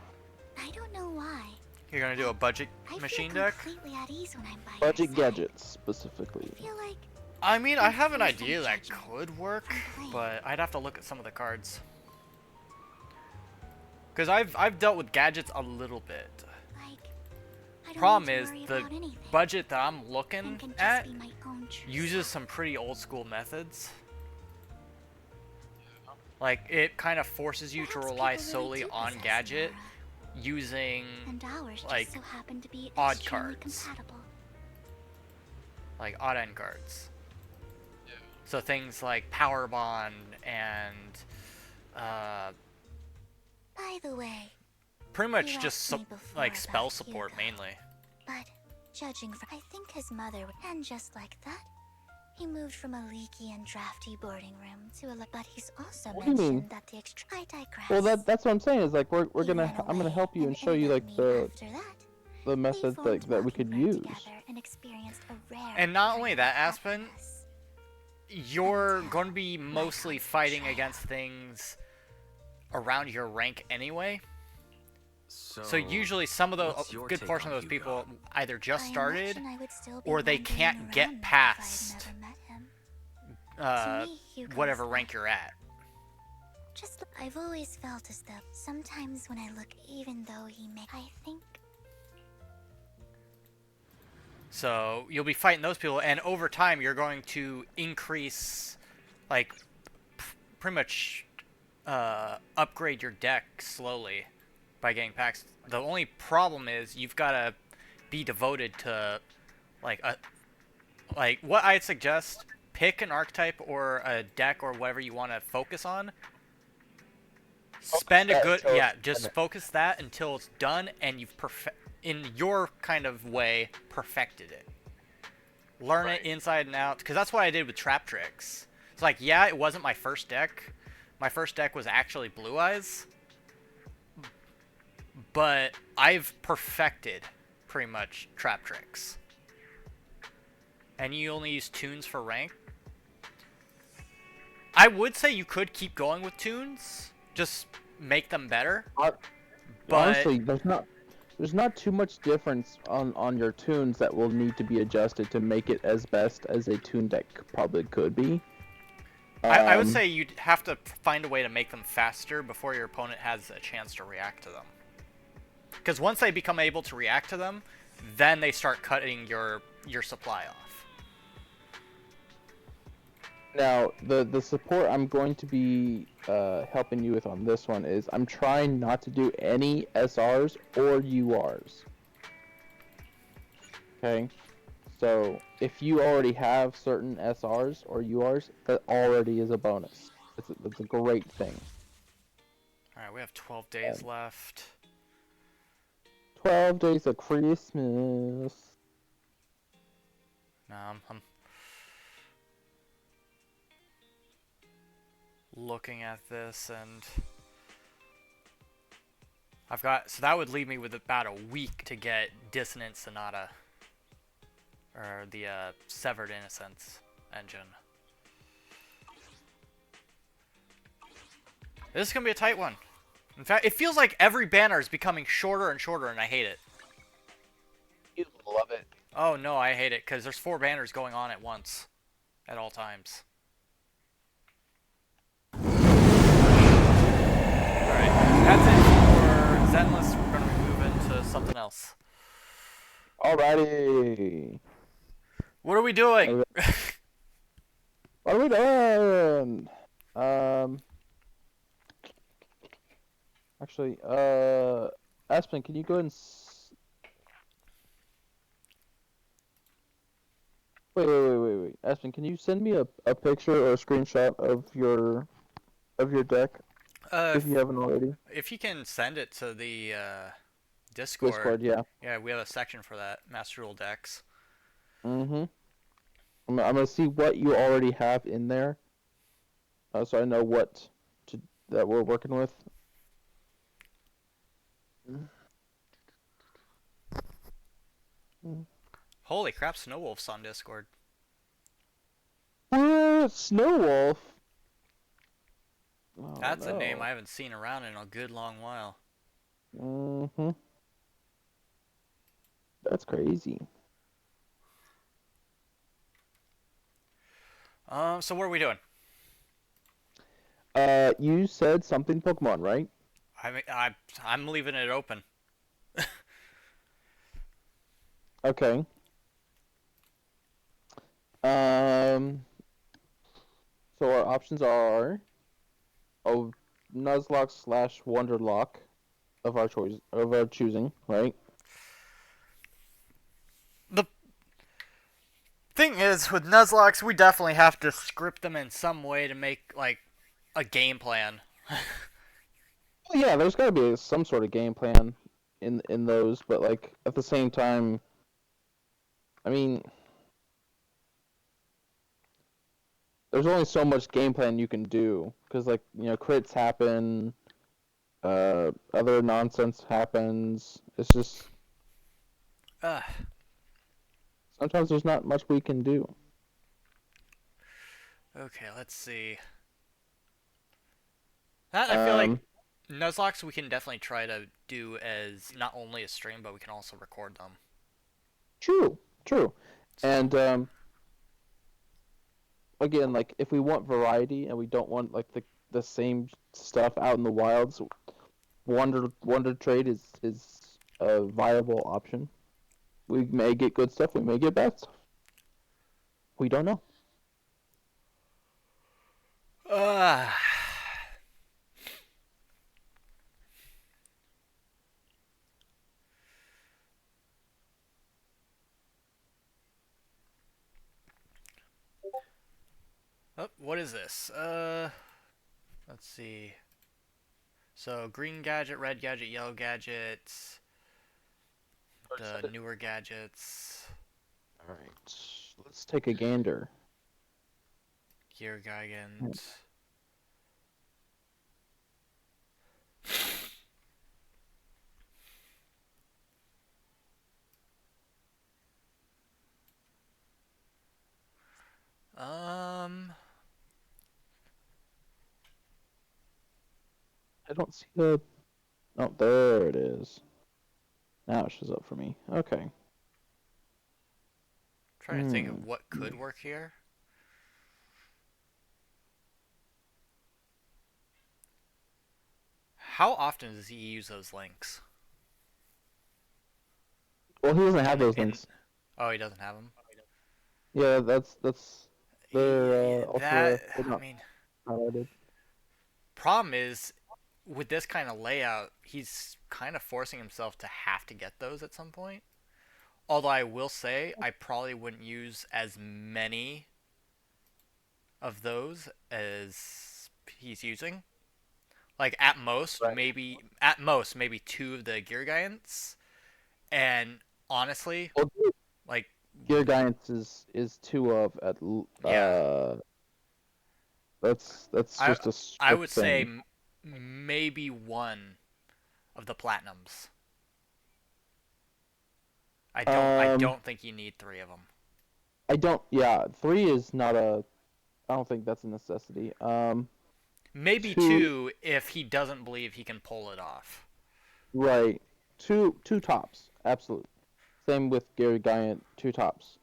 don't know why. You're gonna do a budget I machine feel deck? completely at ease when I'm by Budget your side. gadgets, specifically. I feel like I mean, I have an idea that could work, but I'd have to look at some of the cards. Because I've dealt with gadgets a little bit. I don't Problem need to is, worry the about anything. budget that I'm looking can just at be my own true uses some pretty old school methods. Like, it kind of forces you to rely solely on gadget using, and ours like, just so happen to be odd extremely cards. compatible. Like odd end cards. So things like Power Bond and By the way, pretty much you just asked me before like spell about support Hugo. mainly. But judging from, I think his mother, and just like that, he moved from a leaky and drafty boarding room to a. But he's also What do you mentioned mean? that the I digress. Well, that's what I'm saying. Is like I'm gonna help you and show you like the methods that we could use. and experienced a rare. And not only that, Aspen, you're going to be mostly fighting against things around your rank anyway. So usually some of the what's your good take portion on of those Hugo? people either just I started imagine I would still be or they wandering can't around get if I'd past never met him. To me, Hugo's whatever rank you're at. Just, I've always felt as though sometimes when I look, even though he may, I think. So you'll be fighting those people, and over time you're going to increase, like, pretty much upgrade your deck slowly by getting packs. The only problem is you've got to be devoted to, like what I'd suggest, pick an archetype or a deck or whatever you want to focus on. Spend a good, just focus that until it's done and you've in your kind of way, perfected it. Learn it inside and out, because that's what I did with Trap Tricks. It's like, yeah, it wasn't my first deck. My first deck was actually Blue Eyes. But I've perfected, pretty much, Trap Tricks. And you only use tunes for rank. I would say you could keep going with tunes. Just make them better. But Honestly, there's not too much difference on your tunes that will need to be adjusted to make it as best as a tune deck probably could be. I would say you'd have to find a way to make them faster before your opponent has a chance to react to them. Because once they become able to react to them, then they start cutting your supply off. Now, the support I'm going to be helping you with on this one is I'm trying not to do any SRs or URs. Okay? So, if you already have certain SRs or URs, that already is a bonus. It's a great thing. Alright, we have 12 days left. 12 days of Christmas. No, I'm looking at this, and I've got, so that would leave me with about a week to get Dissonant Sonata, or the Severed Innocence engine. This is gonna be a tight one. In fact, it feels like every banner is becoming shorter and shorter, and I hate it. You love it. Oh no, I hate it because there's 4 banners going on at once, at all times. Alright, that's it for Zenless. We're going to move into something else. Alrighty. What are we doing? What are we doing? Actually, Aspen, can you go ahead and wait. Aspen, can you send me a picture or a screenshot of your deck if you haven't already? If you can send it to the Discord. Discord, yeah. Yeah, we have a section for that. Master Duel decks. Mm-hmm. I'm gonna see what you already have in there, so I know what that we're working with. Holy crap, Snowwolf's on Discord. What? Snowwolf? Oh, That's no. a name I haven't seen around in a good long while. Mm-hmm. That's crazy. So what are we doing? You said something Pokemon, right? I'm leaving it open. Okay. So our options are a Nuzlocke / Wonderlock of our choosing, right? The thing is, with Nuzlocks, we definitely have to script them in some way to make like a game plan. Well, yeah, there's got to be some sort of game plan in those, but like at the same time, I mean, there's only so much game plan you can do because, like, you know, crits happen, other nonsense happens. It's just sometimes there's not much we can do. Okay, let's see. That I feel like Nuzlocke we can definitely try to do as not only a stream, but we can also record them. True. And again, like if we want variety and we don't want like the same stuff out in the wilds, Wonder Trade is a viable option. We may get good stuff, we may get bad stuff. We don't know. Oh, what is this? Let's see. So, green gadget, red gadget, yellow gadgets. The newer gadgets. Alright, let's take a gander. Gear Gigant. I don't see the... Oh, there it is. Now it shows up for me. Okay. Trying to think of what could work here. How often does he use those links? Well, he doesn't have those links. Oh, he doesn't have them? Yeah, that's they're that, also I mean, highlighted. Problem is, with this kind of layout, he's kind of forcing himself to have to get those at some point. Although I will say, I probably wouldn't use as many of those as he's using. Like at most, maybe 2 of the Gear Giants. And honestly, like Gear Giants is 2 of at that's just a strict I would say thing. maybe 1 of the Platinums. I don't think you need 3 of them. I don't. Yeah, 3 is not a. I don't think that's a necessity. Maybe 2 if he doesn't believe he can pull it off. Right. Two tops. Absolutely. Same with Gary Giant, 2 tops.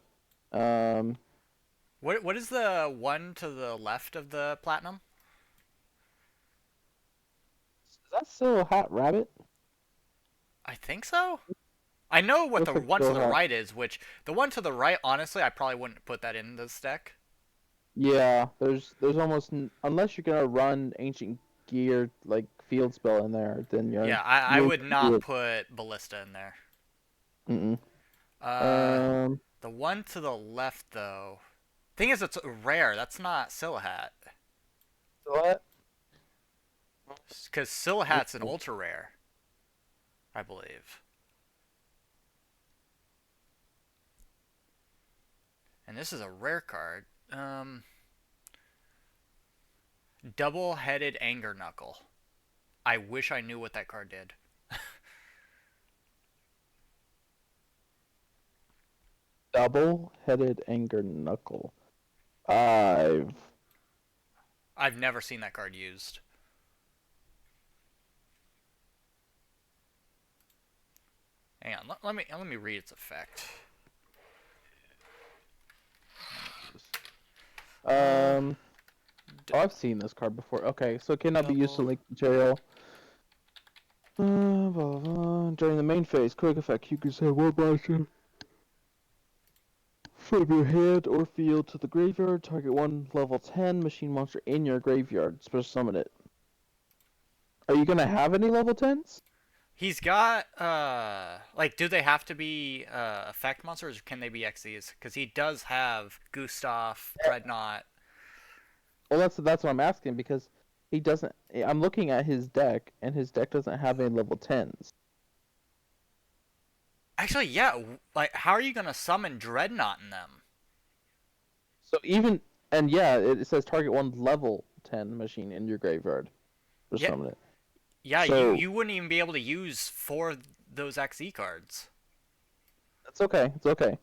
What is the one to the left of the platinum? Is that still a Hat Rabbit? I think so. I know what the Looks like one to still the a Hat. right is, which the one to the right, honestly, I probably wouldn't put that in this deck. Yeah, there's almost unless you're gonna run Ancient Gear like field spell in there, then you're Yeah, I would not put Ballista in there. The one to the left, though. Thing is, it's rare. That's not Silahat. What? Because Silahat's an ultra rare, I believe. And this is a rare card. Double-headed Anger Knuckle. I wish I knew what that card did. Double-headed Anger Knuckle. I've never seen that card used. Hang on, let me read its effect. I've seen this card before. Okay, so it cannot be used to link material. Blah, blah, blah. During the main phase, quick effect, you can send one monster from your hand or field to the graveyard. Target one level 10 machine monster in your graveyard. Special summon it. Are you gonna have any level 10s? He's got, like, do they have to be effect monsters, or can they be XEs? Because he does have Gustav, Dreadnought. Well, that's what I'm asking, because he doesn't. I'm looking at his deck, and his deck doesn't have any level 10s. Actually, yeah. Like, how are you gonna summon Dreadnought in them? So even yeah, it says target one level 10 machine in your graveyard. Just summon it. Yeah, So, you wouldn't even be able to use 4 of those XE cards. It's okay. It's okay.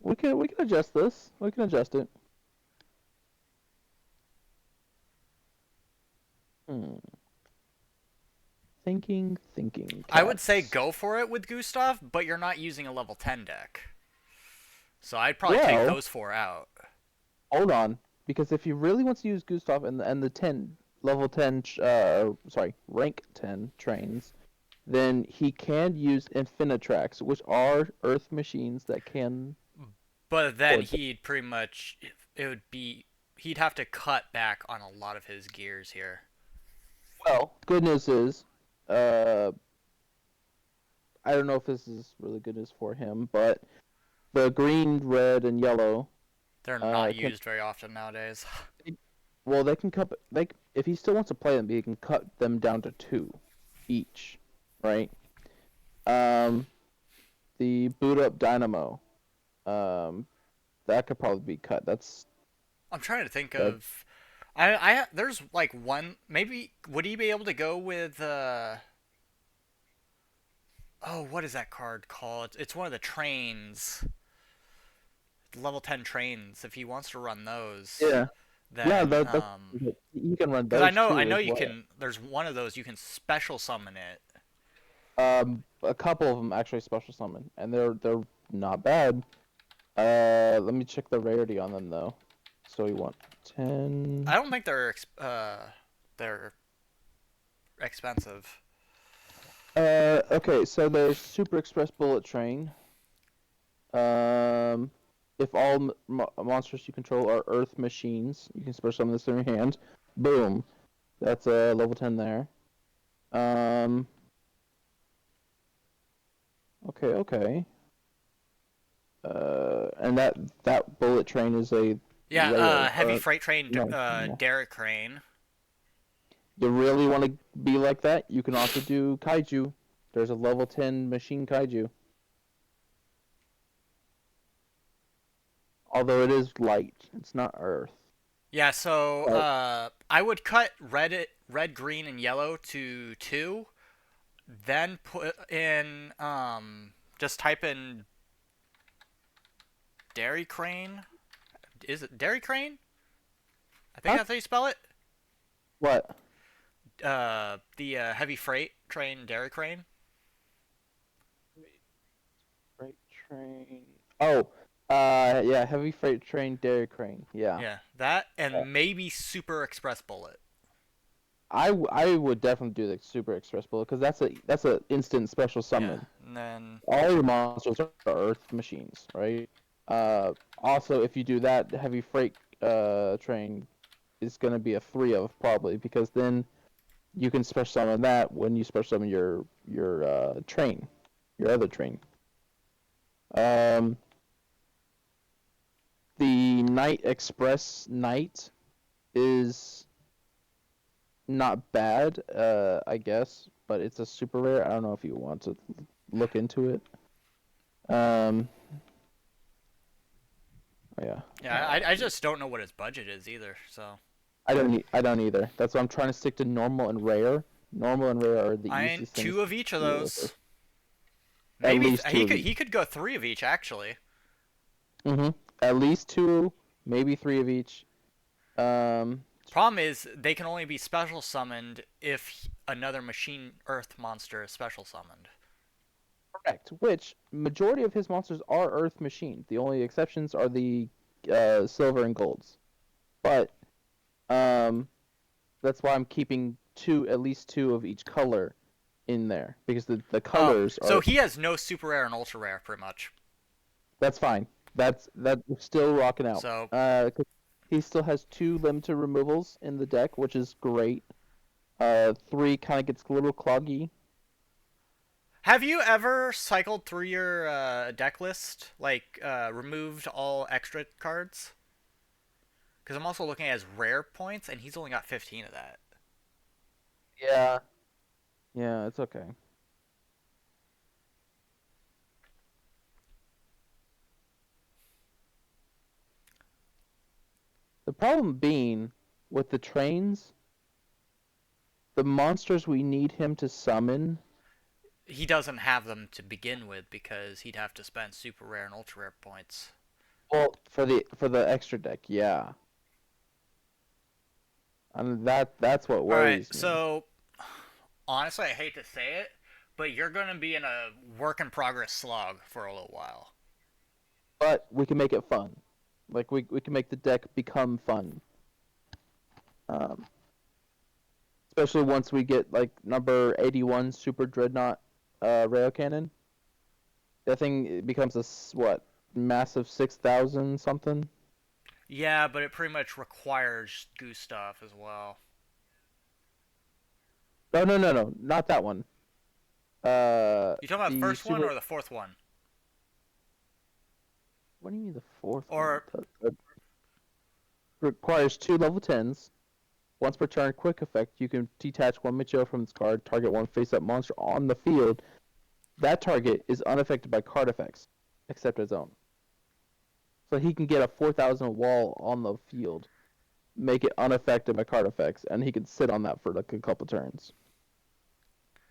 We can adjust this. We can adjust it. Thinking. I would say go for it with Gustav, but you're not using a level 10 deck. So I'd probably take those 4 out. Hold on, because if he really wants to use Gustav and the 10 level 10 rank 10 trains, then he can use Infinitrax, which are Earth machines that can. But then he'd pretty much he'd have to cut back on a lot of his gears here. Well, good news is, I don't know if this is really good news for him, but the green, red, and yellow. They're not used very often nowadays. Well, they can cut. If he still wants to play them, he can cut them down to 2 each, right? The boot up Dynamo, that could probably be cut. I'm trying to think of. There's like one. Maybe would he be able to go with? What is that card called? It's one of the trains. Level 10 trains. If he wants to run those. Yeah. Then, you can run those. Because I know you well. can. There's one of those you can special summon it. A couple of them actually special summon, and they're not bad. Let me check the rarity on them though. So we want 10. I don't think they're expensive. Okay, so there's Super Express Bullet Train. If all monsters you control are Earth machines, you can special summon this in your hand. Boom. That's a level 10 there. Okay. And that bullet train is a heavy freight train, Derek Crane. You really want to be like that? You can also do Kaiju. There's a level 10 machine Kaiju. Although it is light, it's not Earth. Yeah, so I would cut red, green, and yellow to 2. Then put in just type in Dairy Crane. Is it Dairy Crane? I think that's how you spell it. What? The heavy freight train Dairy Crane. Freight train. Oh, yeah, heavy freight train, dairy crane. Yeah. Yeah, that and maybe Super Express Bullet. I would definitely do the Super Express Bullet because that's a instant special summon. Yeah, and then All your monsters are Earth machines, right? Also, if you do that, heavy freight train is gonna be a 3 of probably because then you can special summon that when you special summon your train, your other train. The Night Express Knight is not bad, I guess, but it's a super rare. I don't know if you want to look into it. Oh, yeah. Yeah, I just don't know what his budget is either. So I don't either. That's why I'm trying to stick to normal and rare. Normal and rare are the easiest things. 2 of each of to deal those. with. At Maybe least 2 of each. he could go 3 of each actually. At least 2, maybe 3 of each. Problem is they can only be special summoned if another Machine Earth monster is special summoned. Correct. Which majority of his monsters are Earth machines. The only exceptions are the silver and golds. But that's why I'm keeping at least 2 of each color in there because the colors are. So he has no super rare and ultra rare, pretty much. That's fine. That's still rocking out. So 'cause he still has 2 limited removals in the deck, which is great. 3 kind of gets a little cloggy. Have you ever cycled through your deck list, like removed all extra cards? Because I'm also looking at his rare points, and he's only got 15 of that. Yeah. Yeah, it's okay. The problem being with the trains, the monsters we need him to summon. He doesn't have them to begin with because he'd have to spend super rare and ultra rare points. Well, for the extra deck, yeah. And that's what worries me. So honestly, I hate to say it, but you're going to be in a work in progress slog for a little while. But we can make it fun. Like we can make the deck become fun. Especially once we get like number 81 Super Dreadnought rail cannon. That thing becomes a massive 6,000 something. Yeah, but it pretty much requires goose stuff as well. No, not that one. You talking about the first one or the fourth one? What do you mean the fourth one? Requires 2 level 10s. Once per turn, quick effect, you can detach 1 material from this card, target 1 face-up monster on the field. That target is unaffected by card effects, except his own. So he can get a 4,000 wall on the field, make it unaffected by card effects, and he can sit on that for like a couple turns.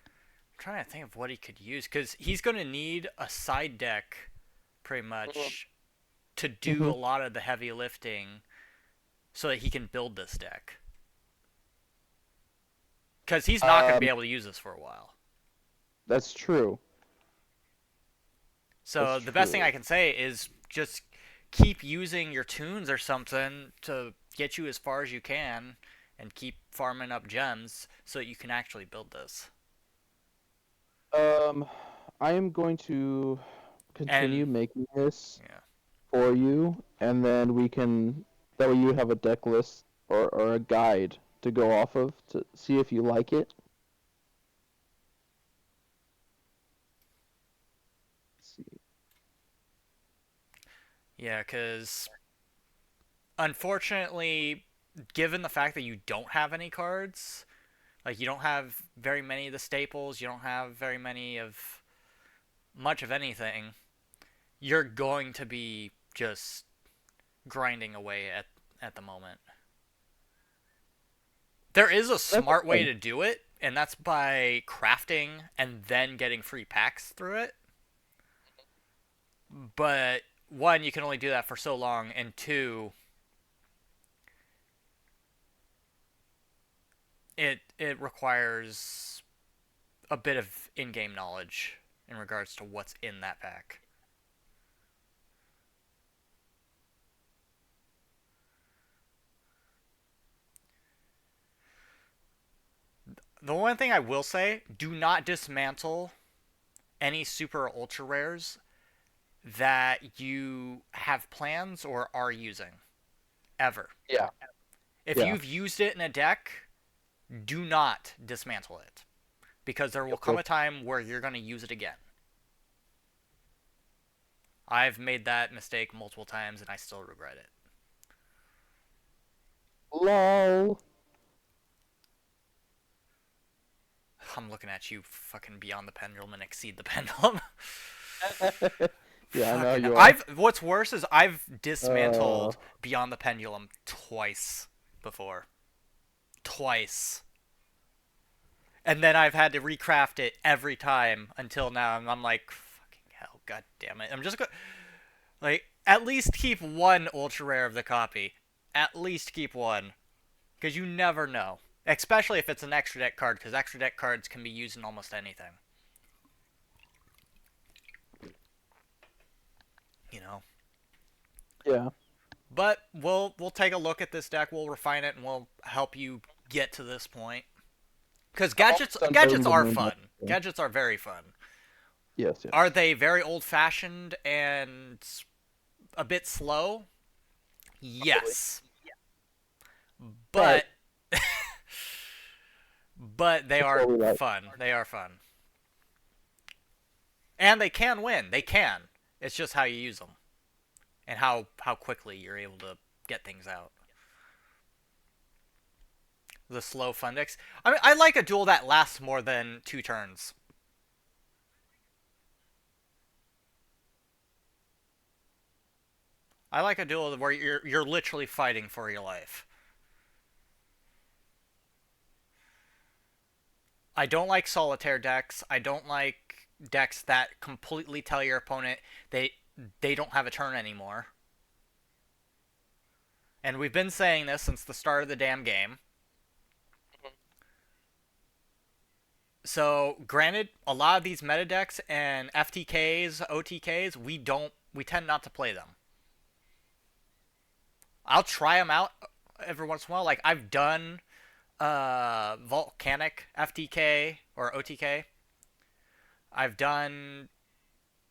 I'm trying to think of what he could use, because he's going to need a side deck, pretty much, to do a lot of the heavy lifting so that he can build this deck. Because he's not going to be able to use this for a while. That's true. So the best thing I can say is just keep using your tunes or something to get you as far as you can and keep farming up gems so that you can actually build this. I am going to continue making this for you, and then that way you have a deck list or a guide to go off of to see if you like it. Let's see. Yeah, because unfortunately, given the fact that you don't have any cards, like you don't have very many of the staples, you don't have very many of much of anything, you're going to be just grinding away at the moment. There is a smart way to do it, and that's by crafting and then getting free packs through it. But 1, you can only do that for so long, and 2, it requires a bit of in-game knowledge in regards to what's in that pack The one thing I will say, do not dismantle any super or ultra rares that you have plans or are using. Ever. Yeah. If you've used it in a deck, do not dismantle it. Because there will come a time where you're going to use it again. I've made that mistake multiple times and I still regret it. LOL. I'm looking at you fucking beyond the pendulum and exceed the pendulum. Yeah, I know you are. What's worse is I've dismantled Beyond the Pendulum twice before. Twice. And then I've had to recraft it every time until now. And I'm like, fucking hell, god damn it. I'm just going to... Like, at least keep one ultra rare of the copy. At least keep one. Because you never know. Especially if it's an extra deck card, because extra deck cards can be used in almost anything. You know? Yeah. But we'll take a look at this deck, we'll refine it, and we'll help you get to this point. Because gadgets are fun. Gadgets are very fun. Yes, yes. Are they very old-fashioned and a bit slow? Yes. But but they are fun. They are fun. And they can win. They can. It's just how you use them. And how quickly you're able to get things out. The slow fun decks. I mean, I like a duel that lasts more than 2 turns. I like a duel where you're literally fighting for your life. I don't like solitaire decks. I don't like decks that completely tell your opponent they don't have a turn anymore. And we've been saying this since the start of the damn game. So, granted, a lot of these meta decks and FTKs, OTKs, we tend not to play them. I'll try them out every once in a while. Like, I've done Volcanic FTK or OTK. I've done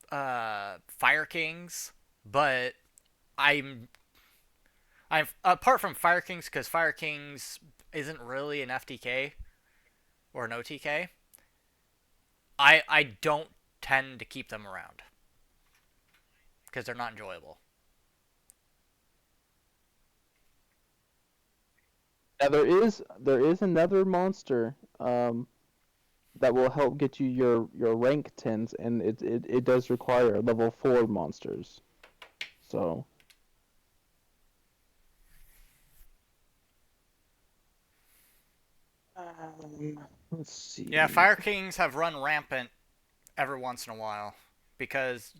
Fire Kings, but I've apart from Fire Kings, because Fire Kings isn't really an FTK or an OTK, I don't tend to keep them around because they're not enjoyable. Now there is another monster that will help get you your rank 10s, and it does require level 4 monsters. So let's see. Yeah, Fire Kings have run rampant every once in a while because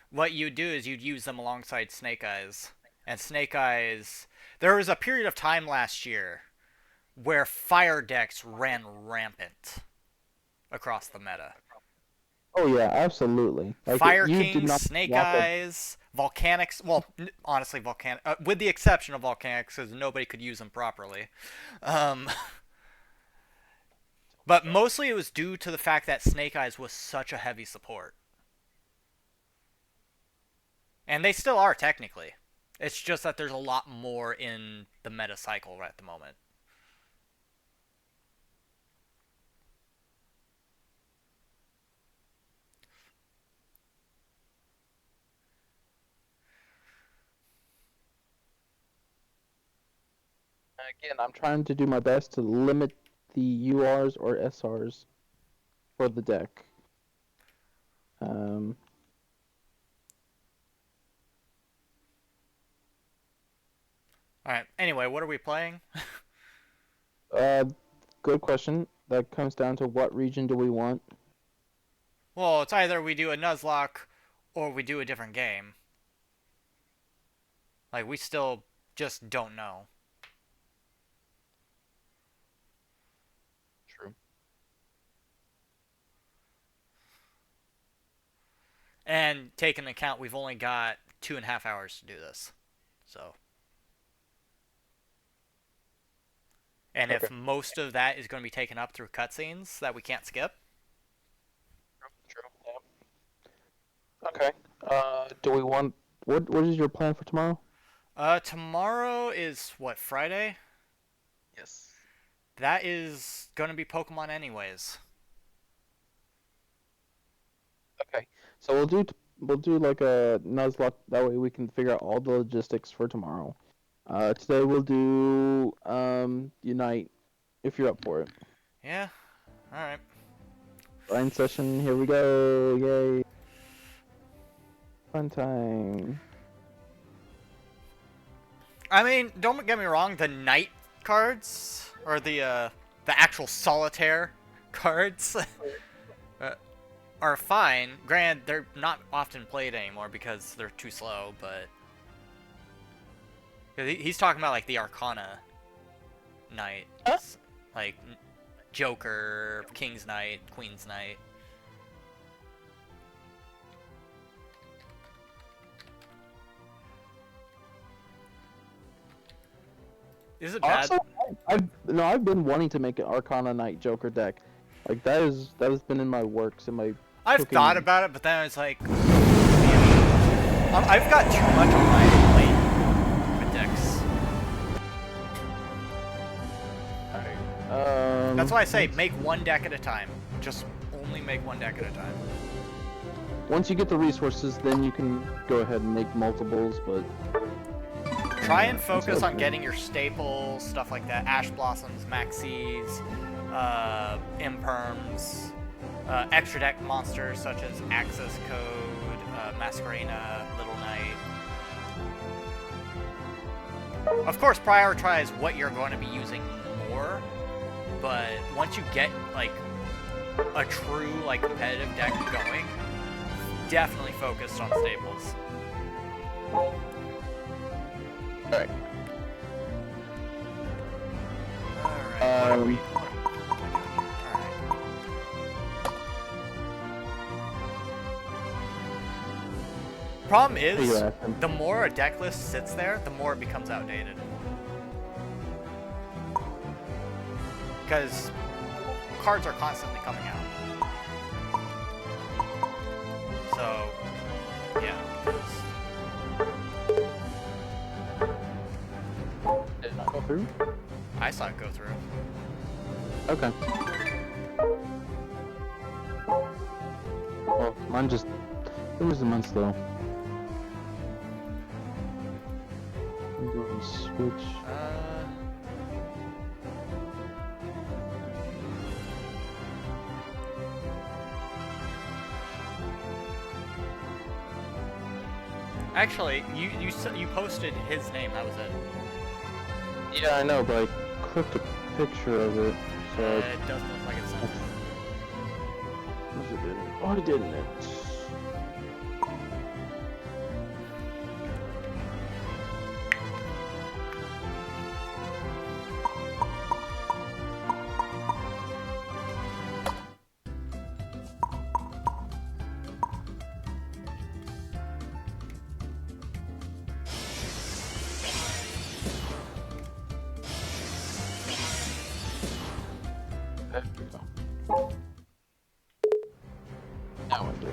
what you do is you'd use them alongside Snake Eyes. And Snake Eyes, there was a period of time last year where fire decks ran rampant across the meta. Oh yeah, absolutely. Like, Fire Kings, Snake Eyes, Volcanics. Well, honestly, Volcanic, with the exception of Volcanics, because nobody could use them properly. But mostly it was due to the fact that Snake Eyes was such a heavy support. And they still are, technically. It's just that there's a lot more in the meta cycle right at the moment. Again, I'm trying to do my best to limit the URs or SRs for the deck. Alright, anyway, what are we playing? Good question. That comes down to what region do we want? Well, it's either we do a Nuzlocke or we do a different game. Like, we still just don't know. True. And take into account we've only got 2.5 hours to do this. So. And if Okay. most of that is going to be taken up through cutscenes that we can't skip. True. Yeah. Okay. Do we want what is your plan for tomorrow? Tomorrow is what, Friday? Yes. That is going to be Pokemon anyways. Okay. So we'll do like a Nuzlocke. That way we can figure out all the logistics for tomorrow. Today we'll do Unite, if you're up for it. Yeah. All right. Grind session. Here we go. Yay. Fun time. I mean, don't get me wrong. The night cards or the actual solitaire cards are fine. Granted, they're not often played anymore because they're too slow. But 'cause he's talking about like the Arcana Knight, like Joker, King's Knight, Queen's Knight. Is it bad? Also, I've been wanting to make an Arcana Knight Joker deck. Like that has been in my works in my. I've cooking- thought about it, but then it's like, I've got too much on my plate with decks. That's why I say make one deck at a time. Just only make one deck at a time. Once you get the resources, then you can go ahead and make multiples, but. Try and focus on getting your staples, stuff like that. Ash Blossoms, Maxis, Imperms, extra deck monsters such as Access Code, Masquerena, Little Knight. Of course, prioritize what you're going to be using more, but once you get like a true like competitive deck going, definitely focus on staples. Alright. Problem Hey, is, Aspen. the more a deck list sits there, the more it becomes outdated. Because cards are constantly coming out. So, yeah. Did it not go through? I saw it go through. Okay. Well, mine just. Where's the mine still? I'm doing switch. Actually, you posted his name. That was it. Yeah, I know, but I clicked a picture of it, so. It doesn't look like it's sent. Was it in? Why didn't it? There we go. Now I do.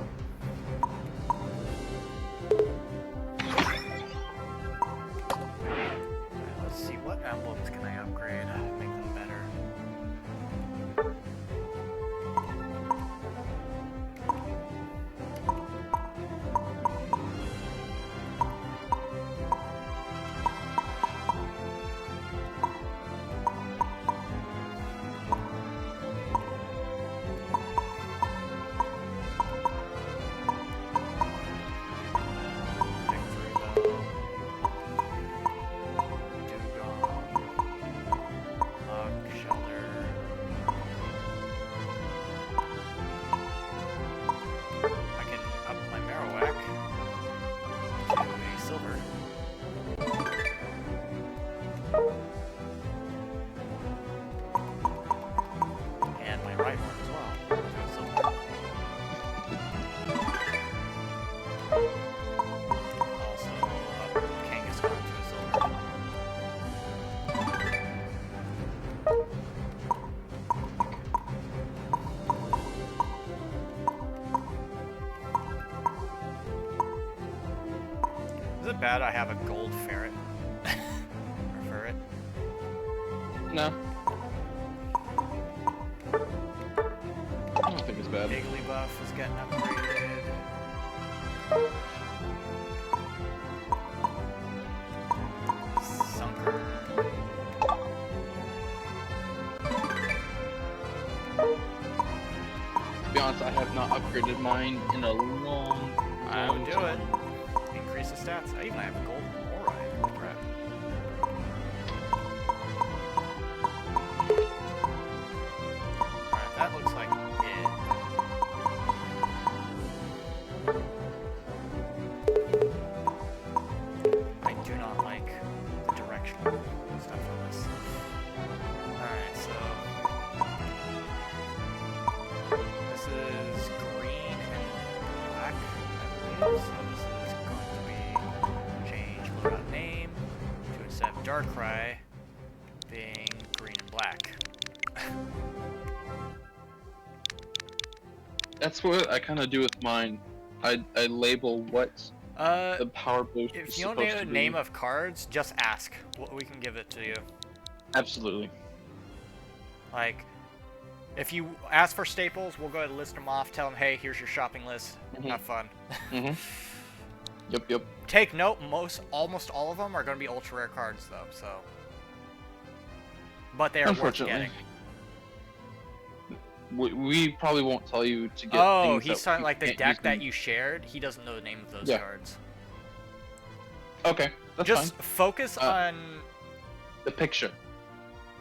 Is it bad I have a gold ferret? Or ferret? No. I don't think it's bad. Higgly buff is getting upgraded. Sunker. To be honest, I have not upgraded mine in a long I would do time. it. Increase the stats. I even have a gold moride. Crap. Alright, that looks like it. I do not like the directional stuff on this. Alright, so this is green and black, I believe. So this is going to be changed without name to, instead of Darkrai being green and black. That's what I kind of do with mine. I label what the power boost If is you don't supposed know to the be. name of cards, just ask. We can give it to you. Absolutely. Like, if you ask for staples, we'll go ahead and list them off. Tell them, hey, here's your shopping list. Have fun. Yep. Take note, almost all of them are going to be ultra rare cards, though. So, but they are worth Unfortunately. getting. We probably won't tell you to get. Oh, things he's that talking you like the can't deck use that them. you shared. He doesn't know the name of those Yeah. cards. Okay, that's Just fine. focus on the picture.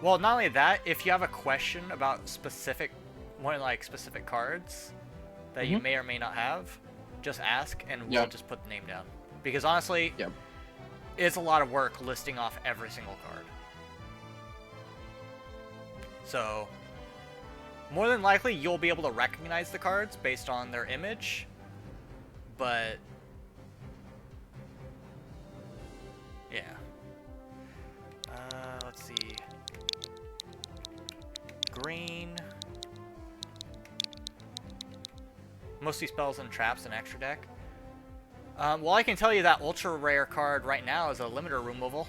Well, not only that, if you have a question about specific cards that you may or may not have, just ask and we'll just put the name down. Because honestly, it's a lot of work listing off every single card. So, more than likely, you'll be able to recognize the cards based on their image, but yeah. Let's see. Green. Mostly spells and traps and extra deck. Well, I can tell you that ultra rare card right now is a limiter removal.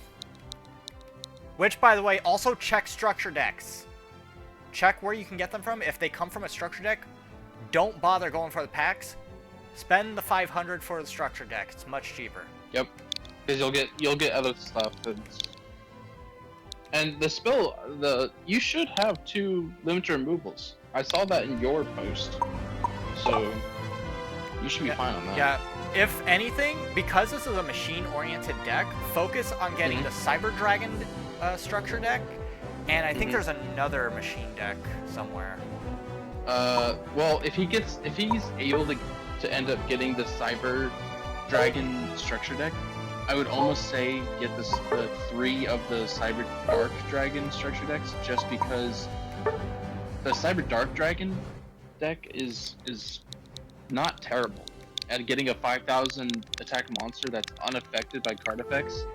Which, by the way, also check structure decks. Check where you can get them from. If they come from a structure deck, don't bother going for the packs. Spend the 500 for the structure deck. It's much cheaper. Yep. Because you'll get other stuff. And the spell, you should have 2 limiter removals. I saw that in your post. So you should be fine on that. Yeah. If anything, because this is a machine-oriented deck, focus on getting the Cyber Dragon structure deck, and I think there's another machine deck somewhere. Well, if he's able to end up getting the Cyber Dragon structure deck, I would almost say get the 3 of the Cyber Dark Dragon structure decks, just because the Cyber Dark Dragon deck is not terrible at getting a 5,000 attack monster that's unaffected by card effects.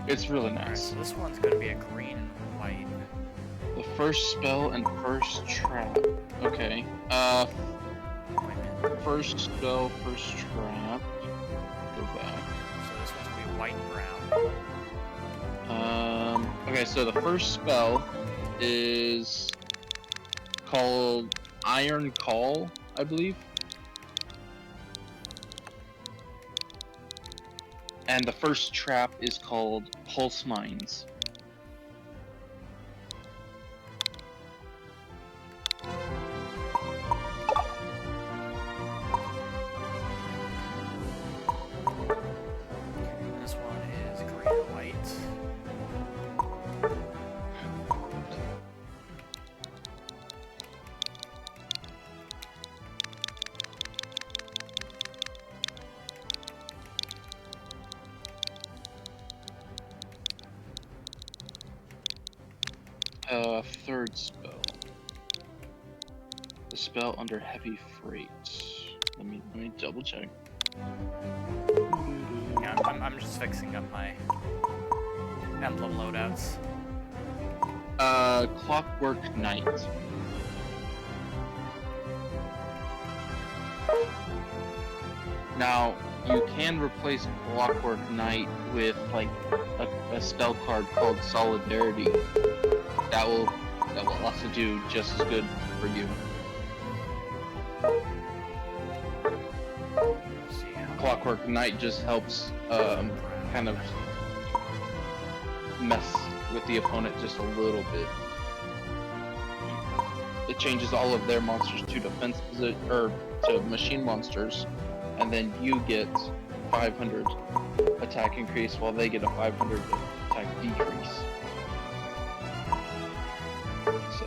It's really nice. So this one's gonna be a green and white. The first spell and first trap. Okay. First spell, first trap. Go back. So this one's gonna be white and brown. Okay, so the first spell is called Iron Call, I believe. And the first trap is called Pulse Mines. This one is green and white. Third spell. The spell under heavy freight. Let me double check. Yeah, I'm just fixing up my emblem loadouts. Clockwork Knight. Now, you can replace Clockwork Knight with like a spell card called Solidarity. That will also do just as good for you. Clockwork Knight just helps kind of mess with the opponent just a little bit. It changes all of their monsters to defense or to machine monsters, and then you get 500 attack increase while they get a 500 attack decrease. So.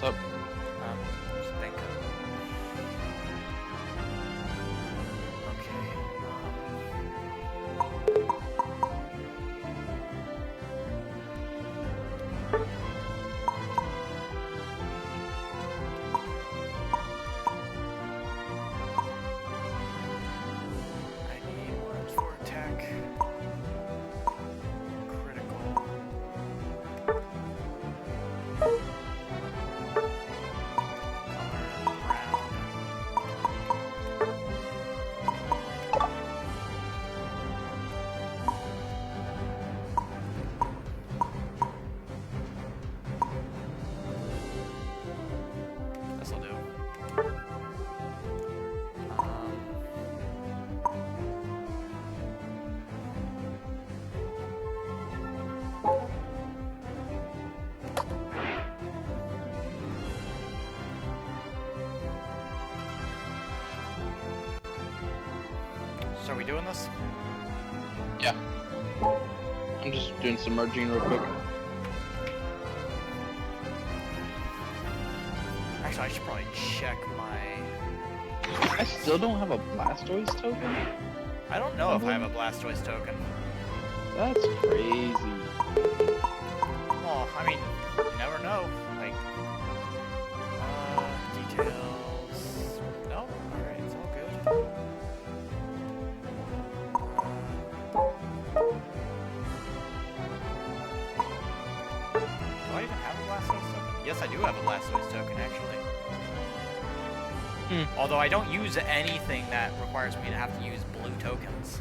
What's up? Just thinking. I need words for attack. Critical. This'll do. So are we doing this? Yeah. I'm just doing some merging real quick. Actually, I should probably check my... I still don't have a Blastoise token? I don't know if I have a Blastoise token. That's crazy. Well, I mean, you never know. Like, details... No? Alright, it's all good. Do I even have a Blastoise token? Yes, I do have a Blastoise token, actually. Although I don't use anything that requires me to have to use blue tokens.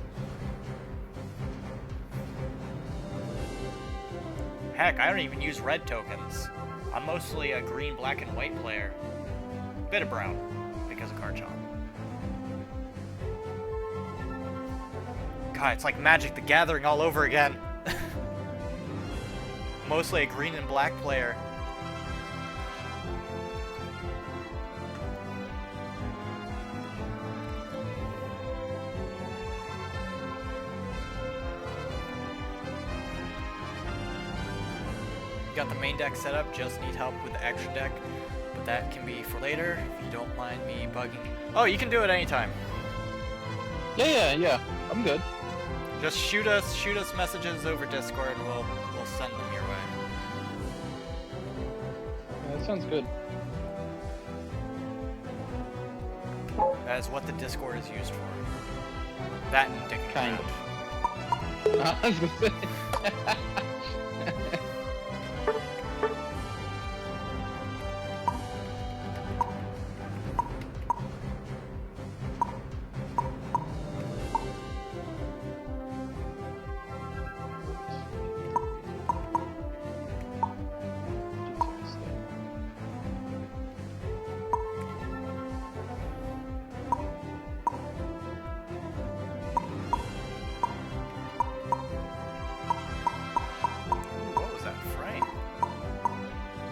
Heck, I don't even use red tokens. I'm mostly a green, black, and white player. Bit of brown, because of Carchon. God, it's like Magic the Gathering all over again. Mostly a green and black player. Got the main deck set up, just need help with the extra deck, but that can be for later, if you don't mind me bugging. Oh, you can do it anytime. Yeah, I'm good. Just shoot us messages over Discord and we'll send them your way. Yeah, that sounds good. That is what the Discord is used for. That and dicking Kind around. I was gonna say. What was that frame?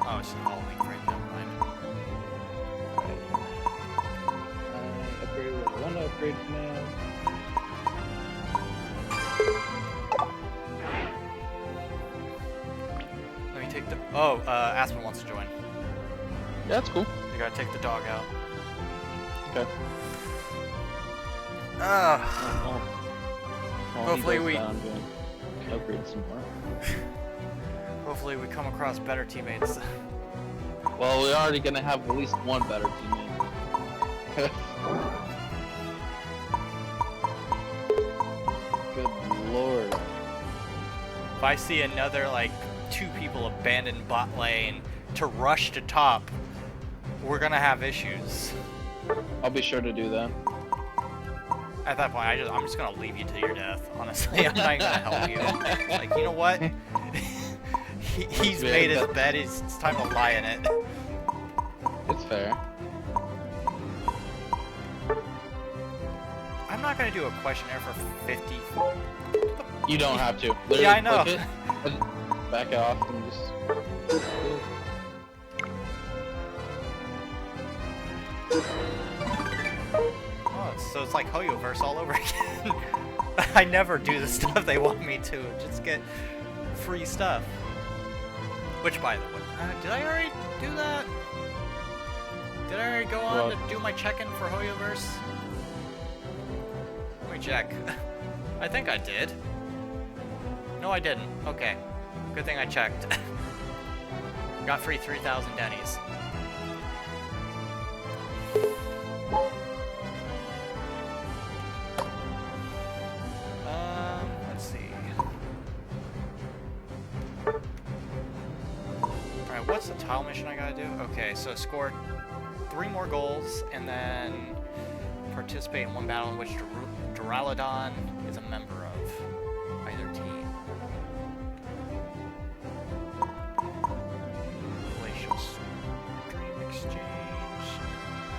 Oh, it's just a Halloween frame, never mind. I upgraded what I want to upgrade for now. Let me take the Oh, Aspen wants to join. Yeah, that's cool. You gotta take the dog out. Okay. Hopefully we. Upgrade some more. Hopefully we come across better teammates. Well, we're already gonna have at least one better teammate. Good lord. If I see another, like, 2 people abandon bot lane to rush to top, we're gonna have issues. I'll be sure to do that. At that point, I'm just gonna leave you to your death, honestly. I'm not even gonna help you. Like, you know what? He's made his bed, it's time to lie in it. It's fair. I'm not gonna do a questionnaire for 50. You don't have to. Literally Yeah, I know. click it, back off and just... Oh, so it's like Hoyoverse all over again. I never do the stuff they want me to. Just get free stuff. Which, by the way, did I already do that? Did I already go on to do my check-in for Hoyoverse? Let me check. I think I did. No, I didn't. Okay. Good thing I checked. Got free 3,000 Denny's. Let's see. Alright, what's the tile mission I gotta do? Okay, so score 3 more goals, and then participate in 1 battle in which Duraludon is a member of either team. Glacial Stream Exchange.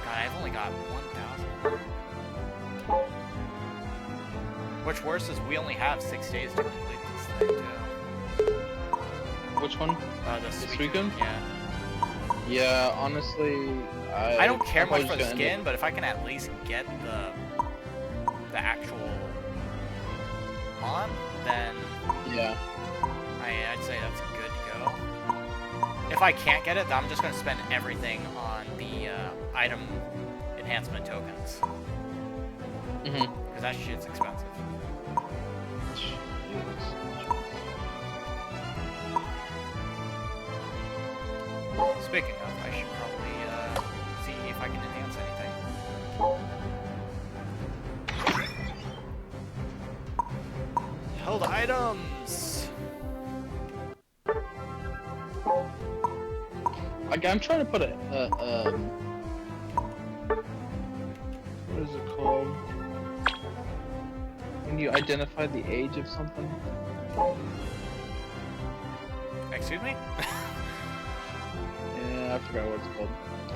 God, I've only got 1,000. Which worse is we only have 6 days to complete this thing too. Which one? This weekend? Yeah. Yeah, honestly, I don't care I'm much probably for the just gonna skin, but if I can at least get the actual mon, then yeah, I'd say that's good to go. If I can't get it, then I'm just gonna spend everything on the item enhancement tokens. Mhm. Because that shit's expensive. Speaking of, I should probably see if I can enhance anything. Held items! Like, I'm trying to put a what is it called? When you identify the age of something? Excuse me? Yeah, I forgot what it's called.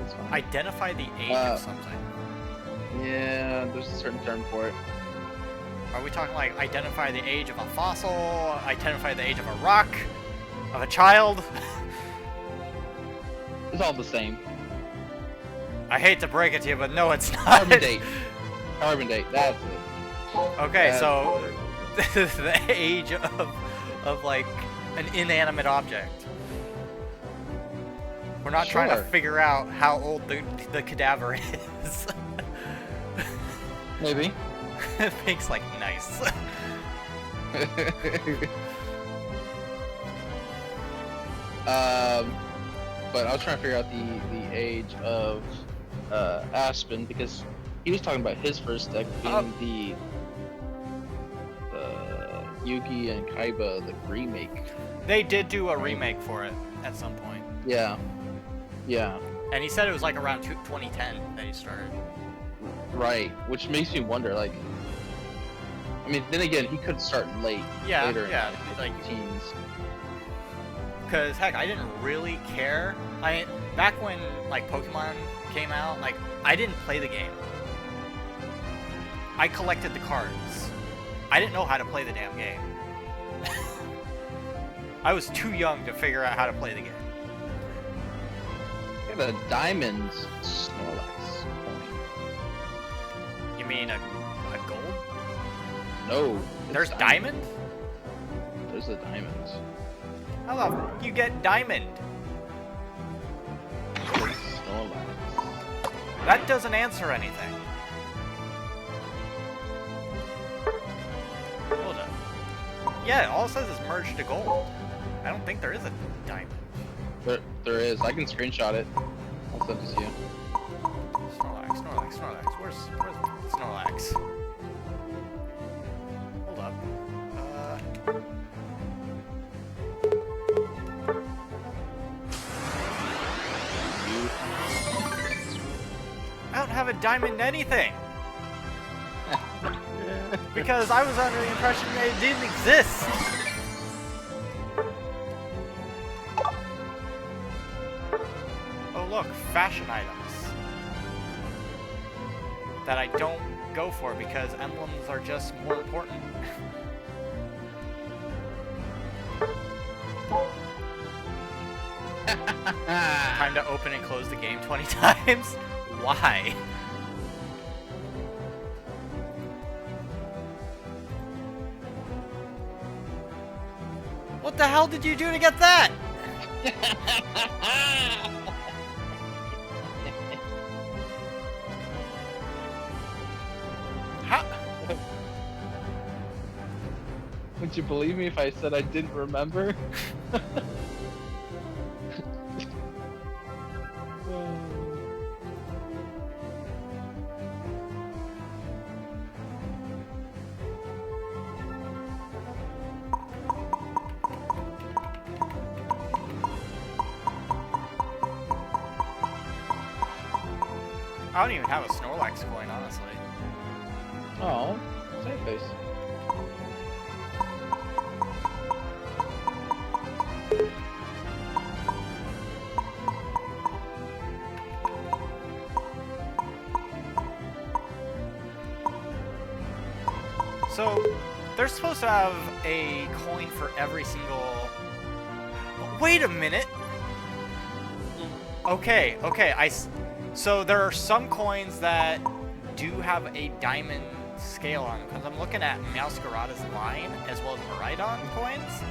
It's fine. Identify the age of something. Yeah, there's a certain term for it. Are we talking like identify the age of a fossil, identify the age of a rock, of a child? It's all the same. I hate to break it to you, but no, it's not. Carbon date. Carbon date, that's it. Okay, That's so the age of like an inanimate object. We're not trying to Sure. figure out how old the cadaver is. Maybe. Pink's like, nice. But I was trying to figure out the age of Aspen because he was talking about his first deck being the Yugi and Kaiba, the remake. They did do a remake for it at some point. Yeah. Yeah. And he said it was like around 2010 that he started. Right. Which makes me wonder, like, I mean, then again, he could start late. Yeah, later yeah, in like teens. Because heck, I didn't really care. Back when like Pokemon came out, like I didn't play the game. I collected the cards. I didn't know how to play the damn game. I was too young to figure out how to play the game. Yeah, the Diamonds Snorlax. You mean a gold? No. There's diamond? There's the Diamonds. How the you get diamond? That doesn't answer anything. Hold up. Yeah, all it says is merge to gold. I don't think there is a diamond. There is. I can screenshot it. I'll send it to you. Snorlax, Snorlax, Snorlax. Where's Snorlax? Hold up. I don't have a diamond anything. Because I was under the impression that it didn't exist. Oh look, fashion items. That I don't go for because emblems are just more important. Time to open and close the game 20 times? Why? What the hell did you do to get that? How? Would you believe me if I said I didn't remember? I don't even have a Snorlax coin, honestly. Oh, same face. So, they're supposed to have a coin for every single... Wait a minute! Okay, so there are some coins that do have a diamond scale on them, because I'm looking at Meowscarada's line as well as Miraidon coins,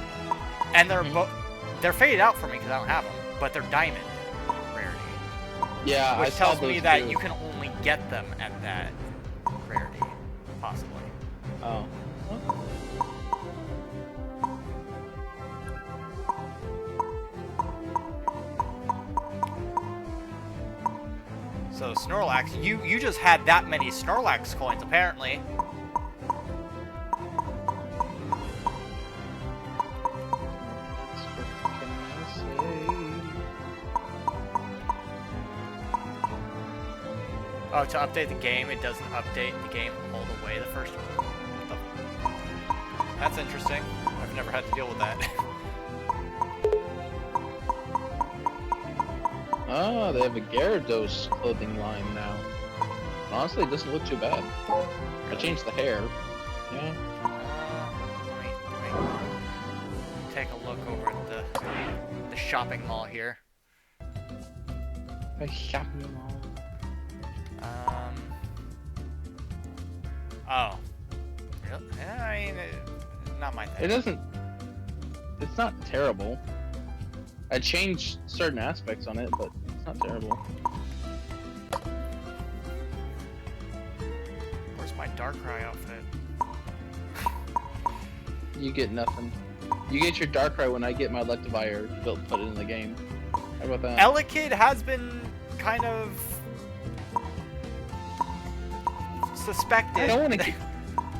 and they're faded out for me because I don't have them, but they're diamond rarity. Yeah, which I saw tells me those that too. you can only get them at that rarity, possibly. Oh. So Snorlax, you just had that many Snorlax coins apparently. Oh, to update the game, it doesn't update the game all the way the first one. That's interesting. I've never had to deal with that. Oh, they have a Gyarados clothing line now. Honestly, it doesn't look too bad. I changed the hair. Yeah. Let me take a look over at the shopping mall here. A shopping mall. Oh. Yeah, I mean, not my thing. It doesn't. It's not terrible. I changed certain aspects on it, but it's not terrible. Where's my Darkrai outfit? You get nothing. You get your Darkrai when I get my Electivire put in the game. How about that? Elekid has been kind of suspected.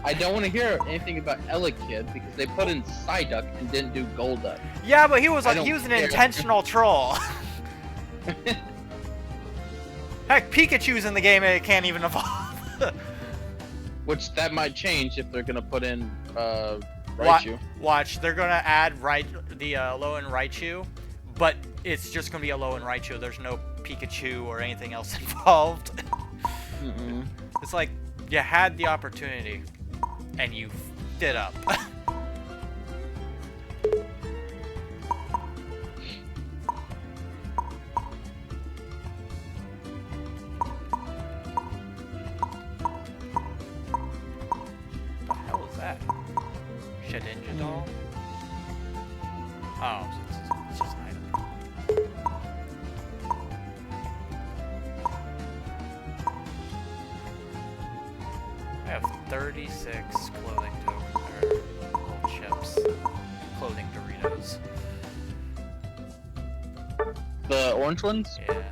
I don't want to hear anything about Elekid because they put in Psyduck and didn't do Golduck. Yeah, but he was an care. intentional troll. Heck, Pikachu's in the game and it can't even evolve. Which that might change if they're gonna put in Raichu. Watch, they're gonna add the Alolan Raichu, but it's just gonna be Alolan Raichu. There's no Pikachu or anything else involved. It's like you had the opportunity and you f***ed it up. What the hell is that? Shedinja doll? Oh, it's just an item. 36 clothing tokens, or little chips. Clothing Doritos. The orange ones? Yeah.